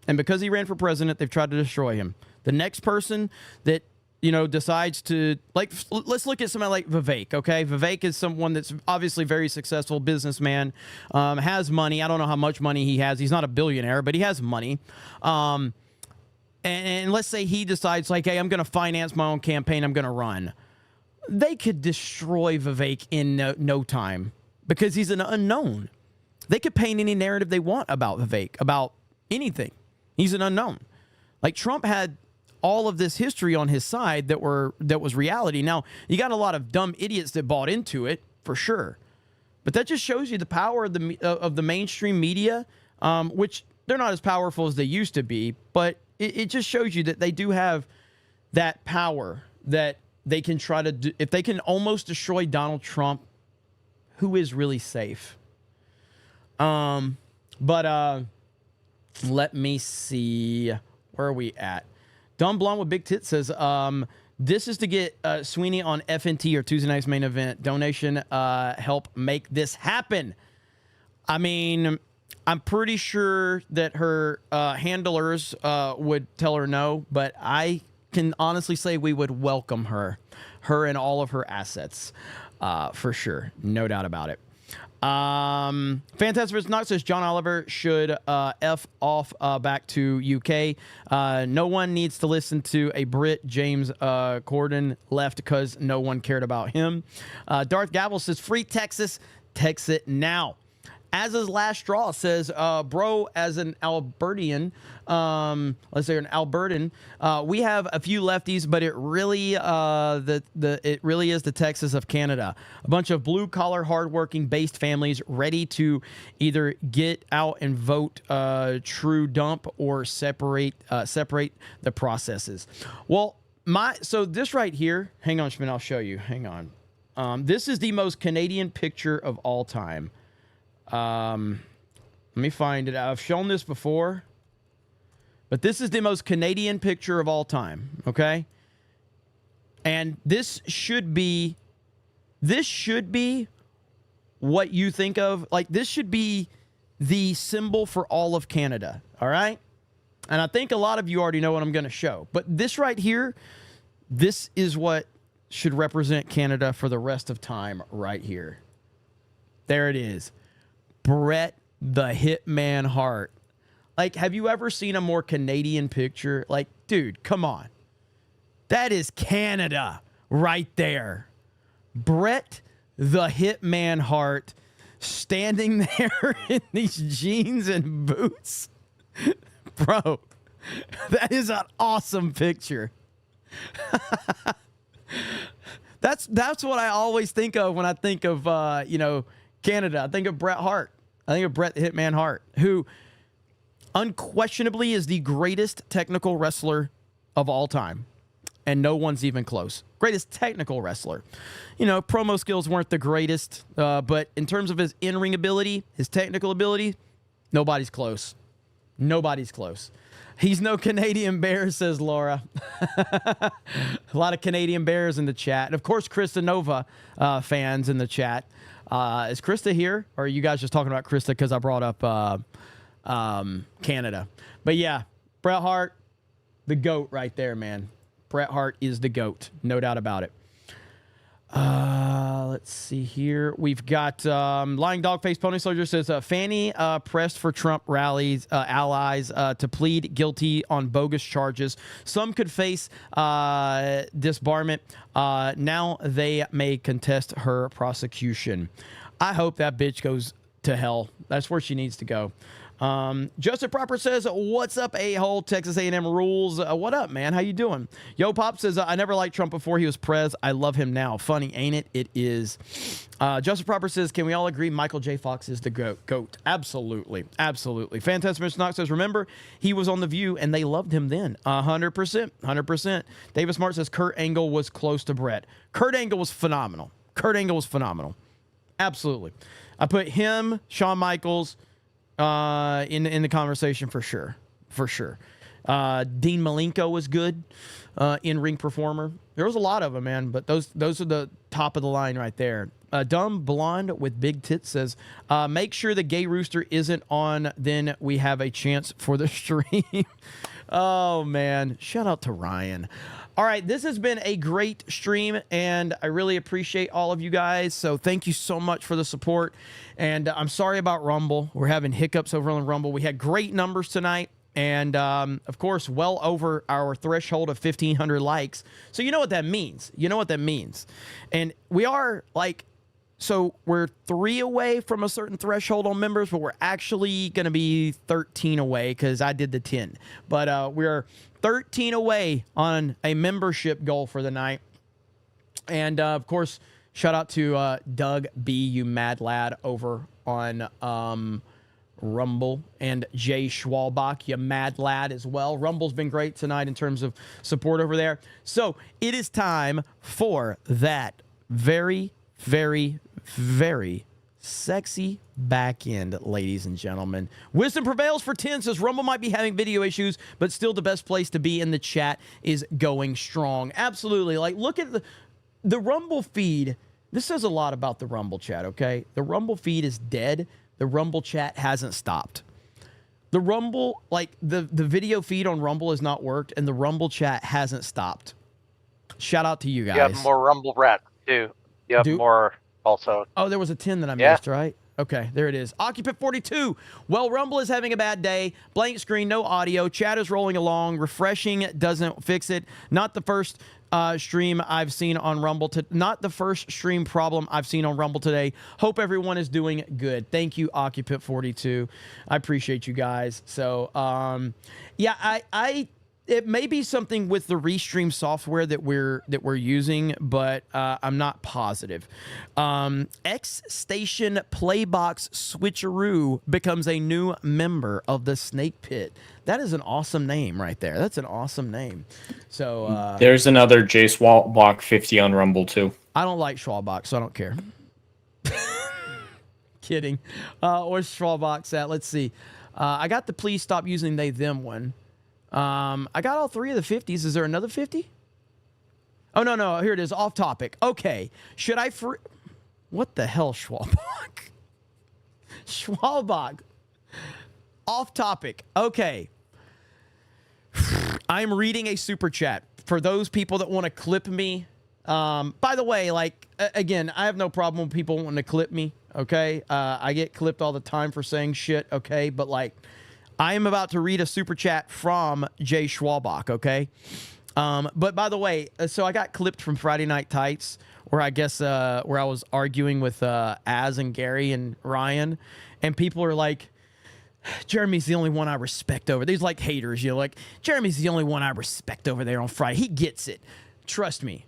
And because he ran for president, they've tried to destroy him. The next person that decides to, like, let's look at somebody like Vivek, okay? Vivek is someone that's obviously very successful businessman, has money. I don't know how much money he has. He's not a billionaire, but he has money. And let's say he decides, like, hey, I'm going to finance my own campaign. I'm going to run. They could destroy Vivek in no time because he's an unknown. They could paint any narrative they want about Vivek, about anything. He's an unknown. Like, Trump had all of this history on his side that was reality. Now, you got a lot of dumb idiots that bought into it, for sure. But that just shows you the power of the mainstream media, which they're not as powerful as they used to be, but it just shows you that they do have that power that they can try to do. If they can almost destroy Donald Trump, who is really safe? But let me see. Where are we at? Dumb Blonde with Big Tit says, this is to get Sweeney on FNT or Tuesday Night's Main Event. Donation help make this happen. I mean, I'm pretty sure that her handlers would tell her no, but I can honestly say we would welcome her and all of her assets for sure. No doubt about it. Fantastic Not says John Oliver should F off back to UK. No one needs to listen to a Brit. James Corden left because no one cared about him. Darth Gavel says free Texas. Text it now. As his last straw says, bro, as an Albertian, let's say an Albertan, we have a few lefties, but it really it really is the Texas of Canada. A bunch of blue collar, hardworking, based families ready to either get out and vote true dump or separate the processes. Well, so this right here, hang on, Schmidt, I'll show you. Hang on. This is the most Canadian picture of all time. Let me find it. I've shown this before, but this is the most Canadian picture of all time. Okay. And this should be what you think of. Like, this should be the symbol for all of Canada. All right. And I think a lot of you already know what I'm going to show, but this right here, this is what should represent Canada for the rest of time right here. There it is. Bret the Hitman Hart. Like, have you ever seen a more Canadian picture? Like, dude, come on. That is Canada right there. Bret the Hitman Hart standing there in these jeans and boots. Bro, that is an awesome picture. That's what I always think of when I think of, Canada. I think of Bret Hart. I think of Bret the Hitman Hart, who unquestionably is the greatest technical wrestler of all time. And no one's even close. Greatest technical wrestler. Promo skills weren't the greatest, but in terms of his in-ring ability, his technical ability, nobody's close. Nobody's close. He's no Canadian bear, says Laura. A lot of Canadian bears in the chat. And of course, Krista Nova fans in the chat. Is Krista here? Or are you guys just talking about Krista because I brought up Canada? But yeah, Bret Hart, the GOAT right there, man. Bret Hart is the GOAT. No doubt about it. Let's see here. We've got Lying Dog Face Pony Soldier says, Fanny pressed for Trump rallies, allies to plead guilty on bogus charges. Some could face disbarment. Now they may contest her prosecution. I hope that bitch goes to hell. That's where she needs to go. Justin Proper says, what's up, a-hole? Texas A&M rules. What up, man? How you doing? Yo Pop says, I never liked Trump before he was prez. I love him now. Funny, ain't it? It is. Justin Proper says, can we all agree Michael J. Fox is the GOAT? Absolutely. Absolutely. Fantastic Mr. Knox says, remember, he was on The View and they loved him then. 100%. 100%. David Smart says, Kurt Angle was close to Bret. Kurt Angle was phenomenal. Kurt Angle was phenomenal. Absolutely. I put him, Shawn Michaels, in the conversation for sure. Dean Malenko was good, in-ring performer. There was a lot of them, man, but those are the top of the line right there. Dumb Blonde with big tits says, make sure the gay rooster isn't on, then we have a chance for the stream. Oh, man. Shout out to Ryan. All right, this has been a great stream, and I really appreciate all of you guys. So thank you so much for the support. And I'm sorry about Rumble. We're having hiccups over on Rumble. We had great numbers tonight. And, of course, well over our threshold of 1,500 likes. So you know what that means. You know what that means. And we are, like, so we're 3 away from a certain threshold on members, but we're actually going to be 13 away because I did the 10. But we're 13 away on a membership goal for the night. And, of course, shout out to Doug B., you mad lad, over on Rumble, and Jay Schwalbach, you mad lad as well. Rumble's been great tonight in terms of support over there. So it is time for that very, very, very sexy back end, ladies and gentlemen. Wisdom Prevails for 10 says Rumble might be having video issues, but still the best place to be in the chat is going strong. Absolutely. Like, look at the Rumble feed. This says a lot about the Rumble chat, okay? The Rumble feed is dead. The Rumble chat hasn't stopped. The Rumble, like, the video feed on Rumble has not worked, and the Rumble chat hasn't stopped. Shout out to you guys. You have more Rumble rats, too. You have more also. Oh, there was a 10 that I missed, right? Okay, there it is. Occupant 42. Well, Rumble is having a bad day. Blank screen, no audio. Chat is rolling along. Refreshing doesn't fix it. Not the first stream I've seen on Rumble. Not the first stream problem I've seen on Rumble today. Hope everyone is doing good. Thank you, Occupant 42. I appreciate you guys. So, yeah, it may be something with the Restream software that we're using, but I'm not positive. X Station Playbox Switcheroo becomes a new member of the Snake Pit. That is an awesome name right there. That's an awesome name. So there's another J Schwalbach 50 on Rumble too. I don't like Schwalbach, so I don't care. Kidding. Where's Schwalbach at? Let's see. I got the please stop using they them one. I got all 3 of the 50s. Is there another 50? Oh, no. Here it is. Off topic. Okay. Should I what the hell, Schwalbach? Schwalbach. Off topic. Okay. I'm reading a super chat for those people that want to clip me. By the way, like, again, I have no problem with people wanting to clip me. Okay. I get clipped all the time for saying shit. Okay. But, like, I am about to read a super chat from Jay Schwalbach, okay? But by the way, so I got clipped from Friday Night Tights, where I guess where I was arguing with Az and Gary and Ryan, and people are like, Jeremy's the only one I respect over. These like haters, you know, like Jeremy's the only one I respect over there on Friday. He gets it. Trust me.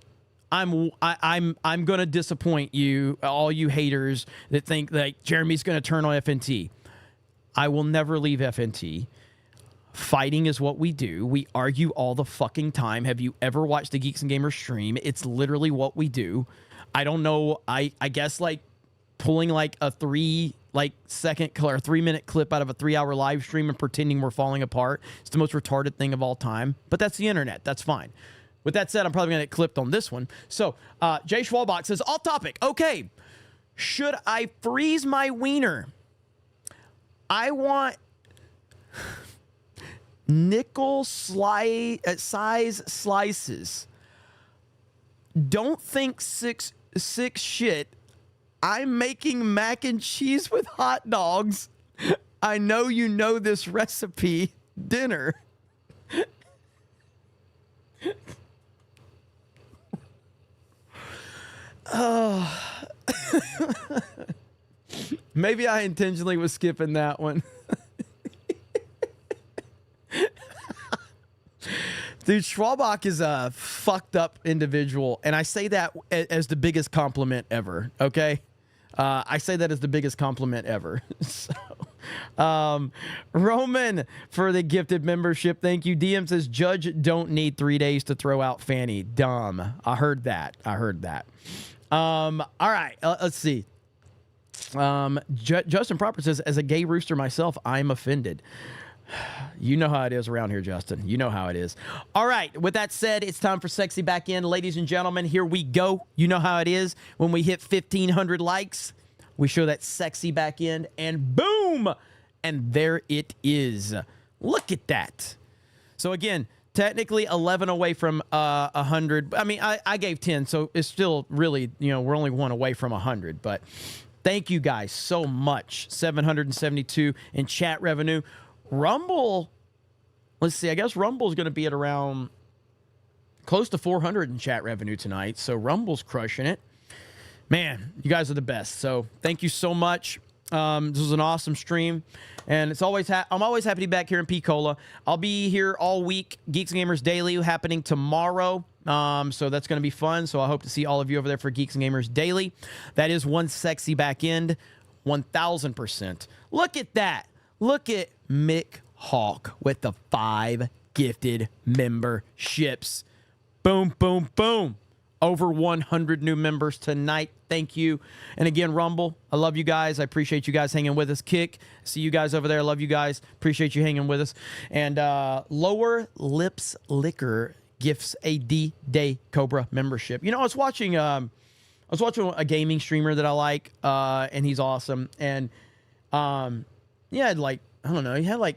I'm gonna disappoint you, all you haters that think like Jeremy's gonna turn on FNT. I will never leave FNT. Fighting is what we do. We argue all the fucking time. Have you ever watched the Geeks and Gamers stream? It's literally what we do. I don't know. I guess like pulling like a 3-minute clip out of a 3-hour live stream and pretending we're falling apart. It's the most retarded thing of all time. But that's the internet. That's fine. With that said, I'm probably going to get clipped on this one. So Jay Schwalbach says, off topic. Okay. Should I freeze my wiener? I want nickel size slices. Don't think sick shit. I'm making mac and cheese with hot dogs. I know you know this recipe. Dinner. Oh. Maybe I intentionally was skipping that one. Dude, Schwalbach is a fucked up individual, and I say that as the biggest compliment ever, okay? I say that as the biggest compliment ever. So, Roman for the gifted membership. Thank you. DM says, Judge don't need 3 days to throw out Fanny. Dumb. I heard that. All right, let's see. Justin Proper says, as a gay rooster myself, I'm offended. You know how it is around here, Justin. You know how it is. All right. With that said, it's time for Sexy Back End. Ladies and gentlemen, here we go. You know how it is. When we hit 1,500 likes, we show that sexy back end, and boom! And there it is. Look at that. So again, technically 11 away from 100. I mean, I gave 10, so it's still really, we're only one away from 100. But thank you guys so much. 772 in chat revenue. Rumble, let's see, I guess Rumble's going to be at around close to 400 in chat revenue tonight. So Rumble's crushing it. Man, you guys are the best. So thank you so much. This was an awesome stream, and it's always I'm always happy to be back here in Pensacola. I'll be here all week. Geeks and Gamers Daily happening tomorrow. So that's going to be fun. So I hope to see all of you over there for Geeks and Gamers Daily. That is one sexy back end, 1,000%. Look at that. Look at Mick Hawk with the 5 gifted memberships. Boom, boom, boom. Over 100 new members tonight. Thank you. And again, Rumble, I love you guys. I appreciate you guys hanging with us. Kick, see you guys over there. I love you guys. Appreciate you hanging with us. And Lower Lips Liquor gifts a D-Day Cobra membership. I was watching a gaming streamer that I like, and he's awesome. And he had I don't know, he had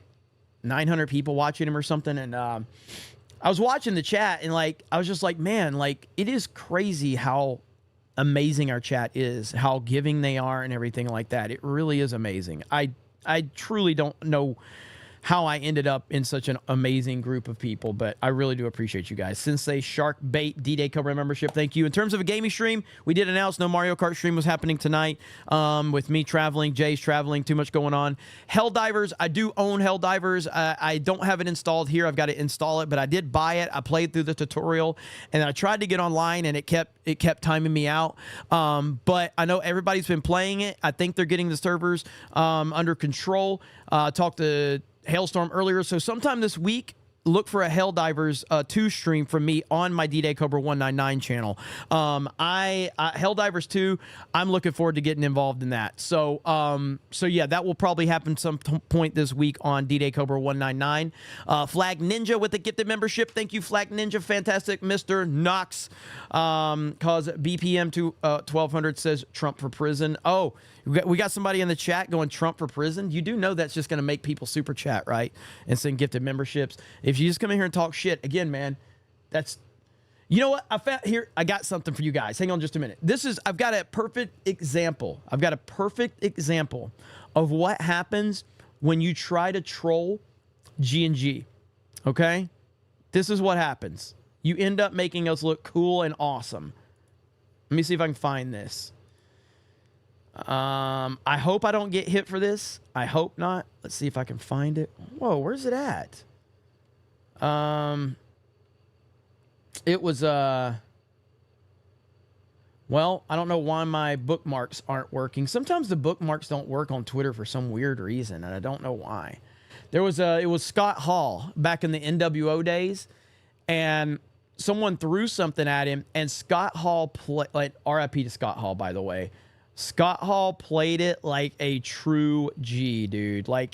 900 people watching him or something. And I was watching the chat, and I was just like, man, it is crazy how amazing our chat is, how giving they are and everything like that. It really is amazing. I truly don't know how I ended up in such an amazing group of people, but I really do appreciate you guys. Sensei Shark Bait D-Day Cobra membership, thank you. In terms of a gaming stream, we did announce no Mario Kart stream was happening tonight. With me traveling, Jay's traveling, too much going on. Helldivers, I do own Helldivers. I don't have it installed here. I've got to install it, but I did buy it. I played through the tutorial, and I tried to get online, and it kept timing me out. But I know everybody's been playing it. I think they're getting the servers under control. Talked to Hailstorm earlier, so sometime this week, look for a Helldivers 2 stream from me on my D-Day Cobra 199 channel. Helldivers 2, I'm looking forward to getting involved in that. So yeah, that will probably happen some point this week on D-Day Cobra 199. Flag Ninja with the gifted membership. Thank you, Flag Ninja. Fantastic, Mr. Knox. Cause BPM to 1200 says Trump for prison. Oh, we got somebody in the chat going Trump for prison. You do know that's just going to make people super chat, right? And send gifted memberships. If you just come in here and talk shit, again, man, that's... You know what? I got something for you guys. Hang on just a minute. I've got a perfect example. I've got a perfect example of what happens when you try to troll G&G. Okay? This is what happens. You end up making us look cool and awesome. Let me see if I can find this. I hope I don't get hit for this. I hope not. Let's see if I can find it. Whoa, where's it at? It was, well, I don't know why my bookmarks aren't working. Sometimes the bookmarks don't work on Twitter for some weird reason, and I don't know why. It was Scott Hall back in the NWO days, and someone threw something at him, and Scott Hall RIP to Scott Hall, by the way. Scott Hall played it like a true G, dude. I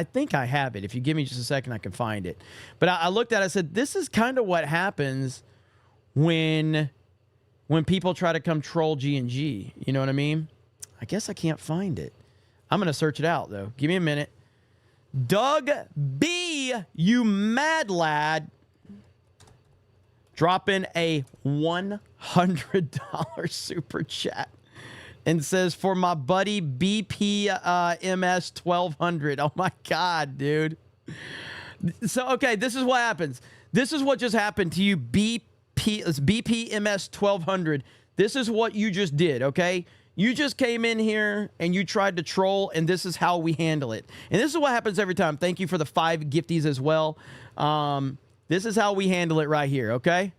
think I have it. If you give me just a second, I can find it. But I looked at it, I said, this is kind of what happens when people try to come troll G&G. You know what I mean? I guess I can't find it. I'm going to search it out, though. Give me a minute. Doug B., you mad lad, dropping a $100 super chat. And says, for my buddy BP MS 1200. Oh, my God, dude. So, okay, this is what happens. This is what just happened to you, BP MS 1200. This is what you just did, okay? You just came in here and you tried to troll, and this is how we handle it. And this is what happens every time. Thank you for the 5 gifties as well. This is how we handle it right here, okay?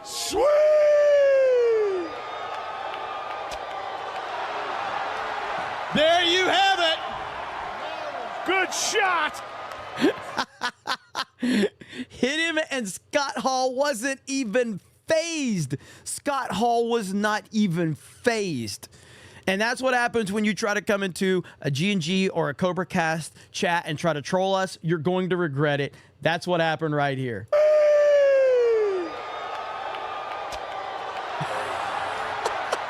Sweet! There you have it. Good shot. Hit him, and Scott Hall wasn't even phased. Scott Hall was not even phased. And that's what happens when you try to come into a G&G or a Cobra Cast chat and try to troll us. You're going to regret it. That's what happened right here.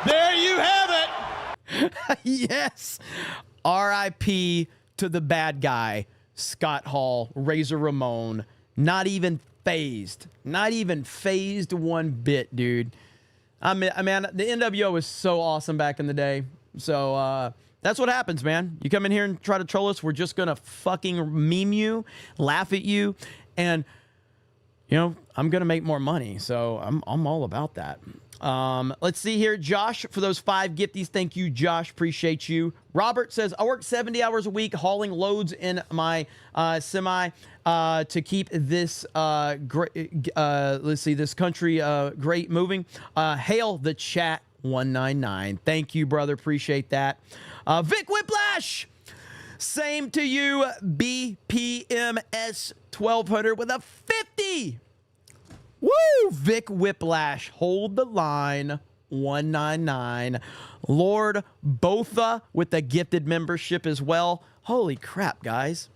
There you have it. Yes. R.I.P. to the bad guy, Scott Hall, Razor Ramon. Not even phased. Not even phased one bit, dude. I mean, the NWO was so awesome back in the day. So that's what happens, man. You come in here and try to troll us, we're just gonna fucking meme you, laugh at you, and you know I'm gonna make more money. So I'm all about that. Let's see here, Josh, for those 5 gifties. Thank you, Josh. Appreciate you. Robert says, I work 70 hours a week hauling loads in my semi to keep this this country great moving. Hail the chat 199. Thank you, brother. Appreciate that. Vic Whiplash, same to you. BPMS 1200 with a 50. Woo! Vic Whiplash, hold the line, 199. Lord Botha with the gifted membership as well. Holy crap, guys.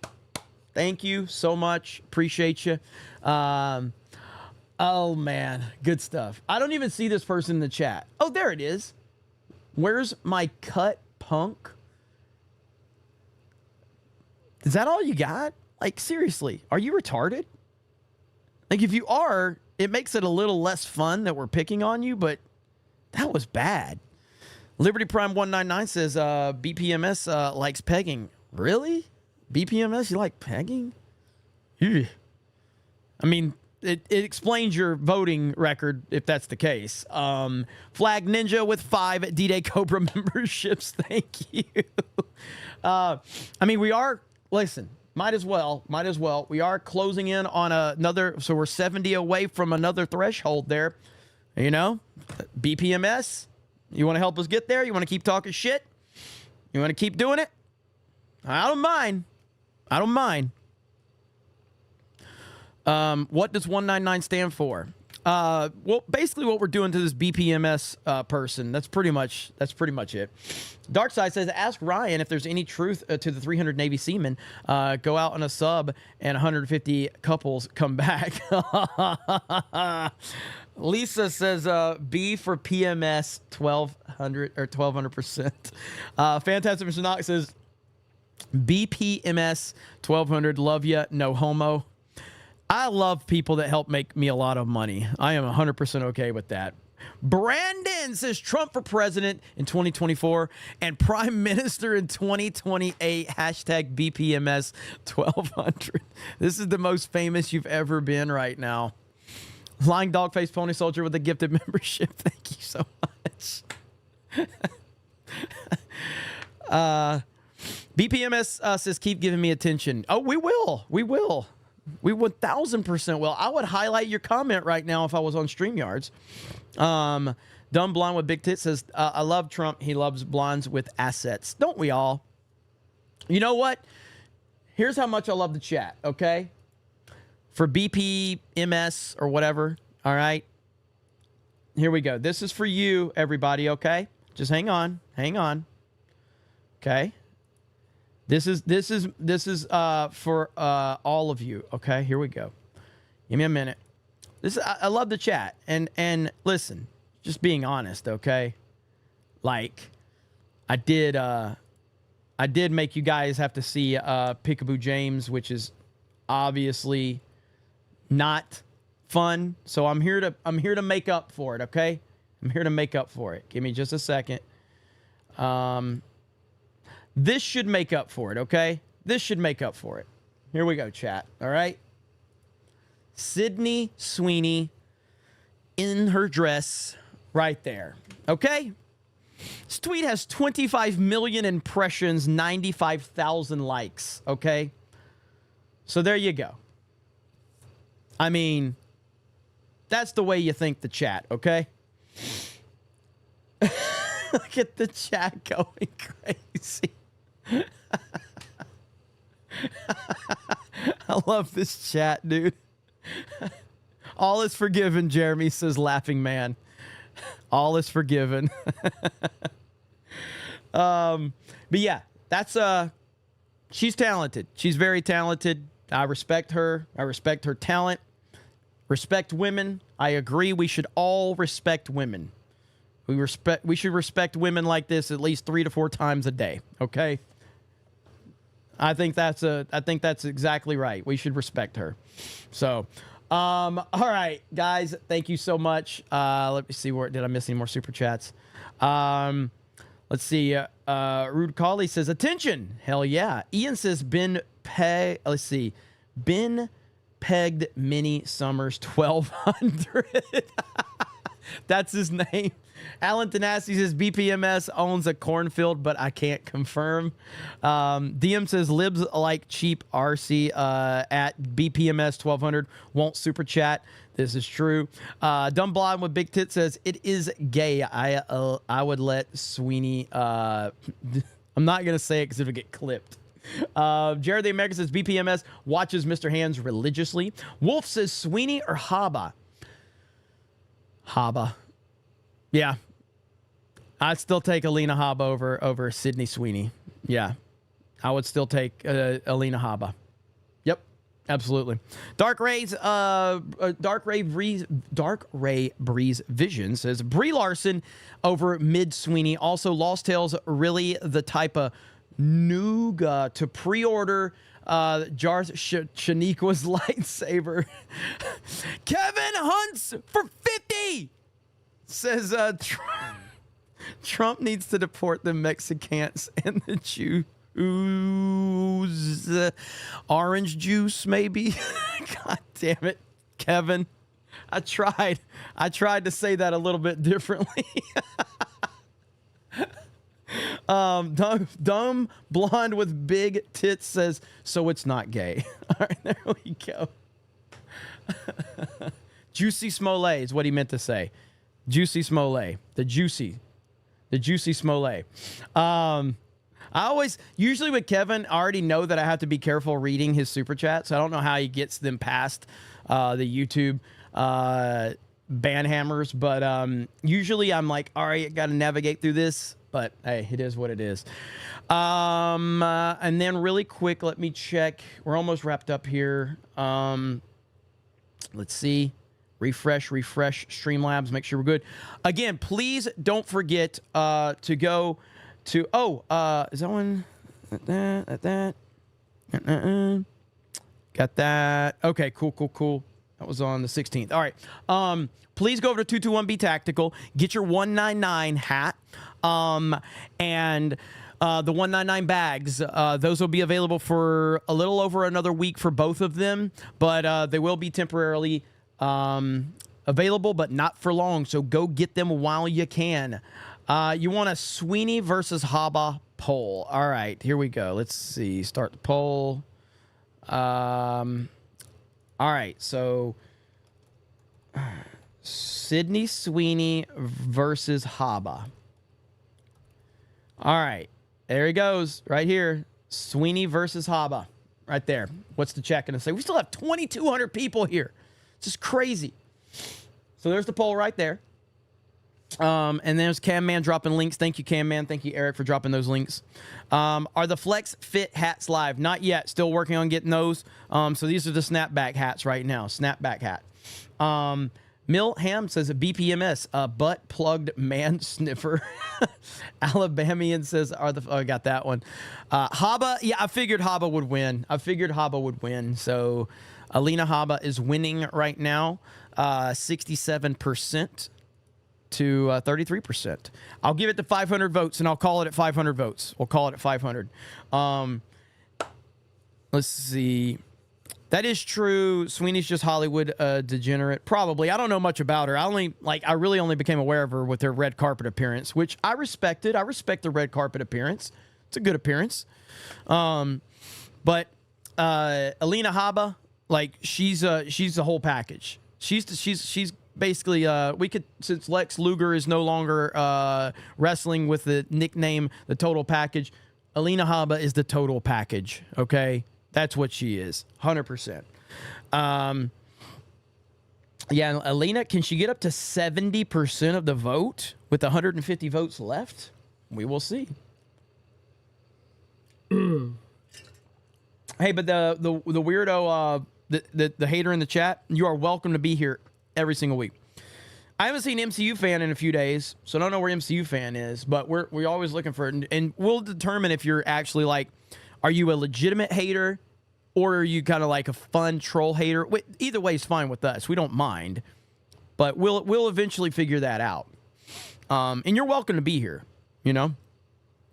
Thank you so much. Appreciate you. Oh, man. Good stuff. I don't even see this person in the chat. Oh, there it is. Where's my cut, punk? Is that all you got? Like, seriously, are you retarded? Like, if you are, it makes it a little less fun that we're picking on you, but that was bad. Liberty Prime 199 says, BPMS likes pegging. Really? BPMS, you like pegging? Ew. I mean, it explains your voting record if that's the case. Flag Ninja with 5 D-Day Cobra memberships. Thank you. I mean, we are, listen, might as well. We are closing in on another, so we're 70 away from another threshold there. You know, BPMS, you want to help us get there? You want to keep talking shit? You want to keep doing it? I don't mind. What does 199 stand for? Well, basically what we're doing to this BPMS person, that's pretty much it. Darkside says, ask Ryan if there's any truth to the 300 Navy seamen go out on a sub and 150 couples come back. Lisa says, B for PMS 1200 or 1200%. Fantastic Mr. Knox says, BPMS 1200, love ya, no homo. I love people that help make me a lot of money. I am 100% okay with that. Brandon says Trump for president in 2024 and prime minister in 2028. Hashtag BPMS 1200. This is the most famous you've ever been right now. Lying Dogface Pony Soldier with a gifted membership. Thank you so much. BPMS says keep giving me attention. Oh, we will. We 1000% will. I would highlight your comment right now if I was on StreamYards. Dumb Blonde with Big Tits says, I love Trump. He loves blondes with assets. Don't we all? You know what? Here's how much I love the chat, okay? For BPMS or whatever, all right? Here we go. This is for you, everybody, okay? Just hang on. Okay? This is for all of you. Okay, here we go. Give me a minute. I love the chat and listen, just being honest. Okay, like I did make you guys have to see Peekaboo James, which is obviously not fun. So I'm here to make up for it. Okay, I'm here to make up for it. Give me just a second. This should make up for it, okay? This should make up for it. Here we go, chat, all right? Sydney Sweeney in her dress right there, okay? This tweet has 25 million impressions, 95,000 likes, okay? So there you go. I mean, that's the way you think the chat, okay? Look at the chat going crazy. I love this chat, dude. All is forgiven, Jeremy says, laughing man. All is forgiven. But yeah, that's she's talented. She's very talented. I respect her. I respect her talent. Respect women. I agree. We should all respect women. We should respect women like this at least 3 to 4 times a day. Okay. I think that's exactly right. We should respect her. So, all right, guys. Thank you so much. Let me see. Did I miss any more super chats? Let's see. Rude Collie says, attention. Hell yeah. Ian says, let's see. Ben pegged Minnie Summers 1200. That's his name. Alan Tanasi says BPMS owns a cornfield, but I can't confirm. DM says libs like cheap RC at BPMS 1200 won't super chat. This is true. Dumb Blonde with Big Tit says it is gay. I would let Sweeney. I'm not gonna say it because it'll get clipped. Jared the American says BPMS watches Mr. Hands religiously. Wolf says Sweeney or Haba. Haba. Yeah. I'd still take Alina Haba over Sydney Sweeney. Yeah. I would still take Alina Haba. Yep. Absolutely. Dark Ray Breeze Vision says Brie Larson over Mid Sweeney. Also, Lost Tales really the type of nougat to pre-order Jarth Shaniqua's lightsaber. Kevin Hunts for 50 says Trump needs to deport the Mexicans and the Jews. Orange juice, maybe. God damn it, Kevin. I tried to say that a little bit differently. Dumb blonde with big tits says, so it's not gay. All right, there we go. Juicy Smollett is what he meant to say. Juicy Smollett. The juicy Smollett. Usually with Kevin, I already know that I have to be careful reading his super chats. I don't know how he gets them past the YouTube ban hammers, but usually I'm like, all right, got to navigate through this. But hey, it is what it is. And then really quick, let me check. We're almost wrapped up here. Let's see. Refresh Streamlabs. Make sure we're good. Again, please don't forget to go to. Is that one? That. Got that. Okay, cool. That was on the 16th. All right. Please go over to 221B Tactical. Get your 199 hat. And the 199 bags. Those will be available for a little over another week for both of them, but they will be temporarily available, but not for long. So go get them while you can. You want a Sweeney versus Haba poll. All right, here we go. Let's see. Start the poll. All right, so Sydney Sweeney versus Haba. All right, there he goes, right here. Sweeney versus Haba, right there. What's the check gonna say? We still have 2,200 people here. It's just crazy. So there's the poll right there. And there's Cam Man dropping links. Thank you, Cam Man. Thank you, Eric, for dropping those links. Are the Flex Fit hats live? Not yet. Still working on getting those. So these are the snapback hats right now. Snapback hat. Mill Ham says a BPMS, a butt plugged man sniffer. Alabamian says, I got that one. Haba, yeah, I figured Haba would win. So Alina Haba is winning right now, 67% to 33%. I'll give it to 500 votes, and I'll call it at 500 votes. We'll call it at 500. Let's see. That is true. Sweeney's just Hollywood degenerate. Probably. I don't know much about her. I really only became aware of her with her red carpet appearance, which I respected. I respect the red carpet appearance. It's a good appearance. But Alina Haba, she's the whole package. She's basically since Lex Luger is no longer wrestling with the nickname the Total Package, Alina Haba is the total package. Okay. That's what she is, 100%. Yeah, Alina, can she get up to 70% of the vote with 150 votes left? We will see. Hey, but the weirdo, the hater in the chat, you are welcome to be here every single week. I haven't seen MCU Fan in a few days, so I don't know where MCU Fan is, but we're always looking for it, and we'll determine if you're actually like, are you a legitimate hater, or are you kind of like a fun troll hater? Either way is fine with us. We don't mind, but we'll eventually figure that out. And you're welcome to be here. You know,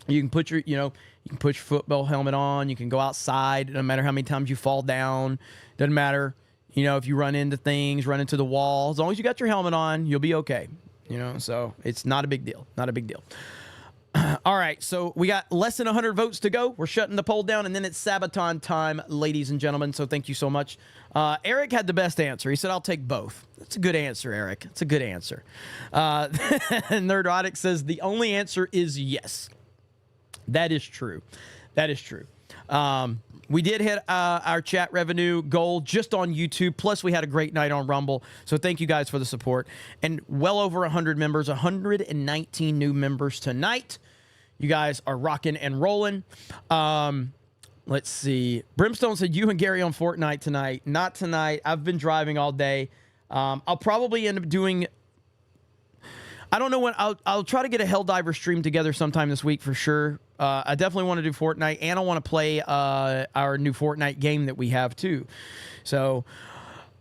you can put your football helmet on. You can go outside. It doesn't matter how many times you fall down. Doesn't matter. You know, if you run into things, run into the wall, as long as you got your helmet on, you'll be okay. You know, so it's not a big deal. Not a big deal. All right, so we got less than 100 votes to go. We're shutting the poll down, and then it's Sabaton time, ladies and gentlemen, so thank you so much. Eric had the best answer. He said, I'll take both. That's a good answer, Eric. It's a good answer. Nerdotic says, the only answer is yes. That is true. That is true. We did hit our chat revenue goal just on YouTube. Plus, we had a great night on Rumble. So thank you guys for the support. And well over 100 members, 119 new members tonight. You guys are rocking and rolling. Let's see. Brimstone said, you and Gary on Fortnite tonight. Not tonight. I've been driving all day. I'll probably end up doing... I don't know when. I'll try to get a Helldiver stream together sometime this week for sure. I definitely want to do Fortnite, and I want to play our new Fortnite game that we have too. So,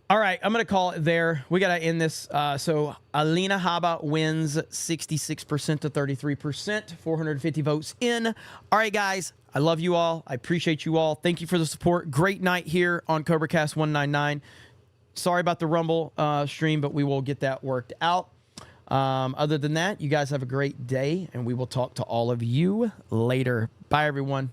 all right, I'm going to call it there. We got to end this. So, Alina Haba wins 66% to 33%, 450 votes in. All right, guys, I love you all. I appreciate you all. Thank you for the support. Great night here on CobraCast 199. Sorry about the Rumble stream, but we will get that worked out. Other than that, you guys have a great day, and we will talk to all of you later. Bye, everyone.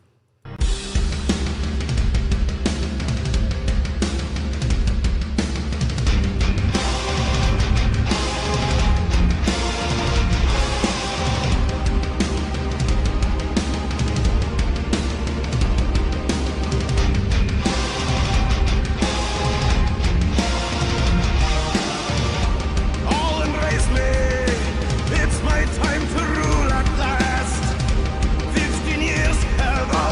It's my time to rule at last. 15 years held on.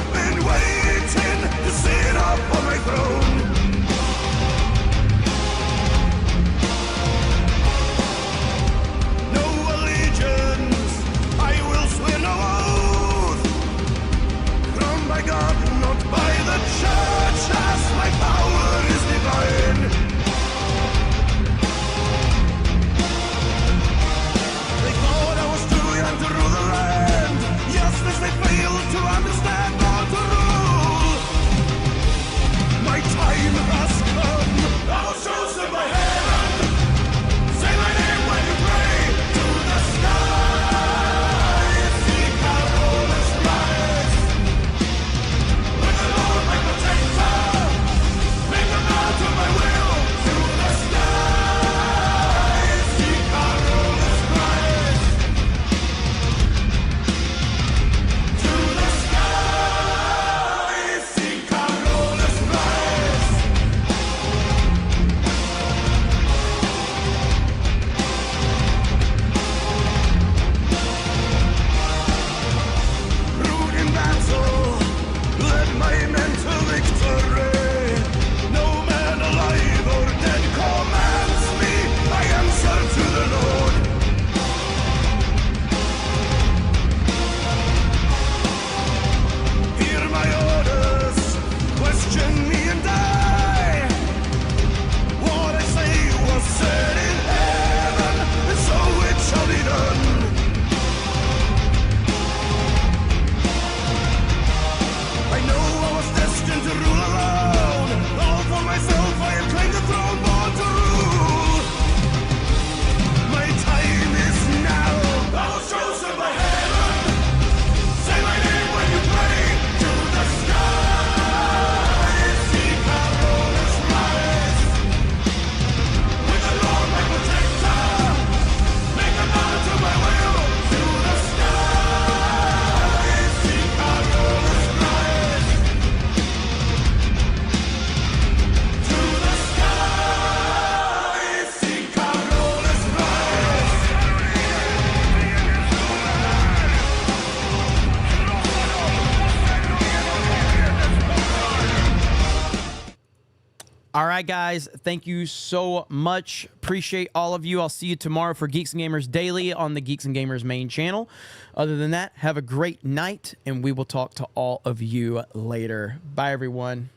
All right, guys. Thank you so much. Appreciate all of you. I'll see you tomorrow for Geeks and Gamers Daily on the Geeks and Gamers main channel. Other than that, have a great night, and we will talk to all of you later. Bye, everyone.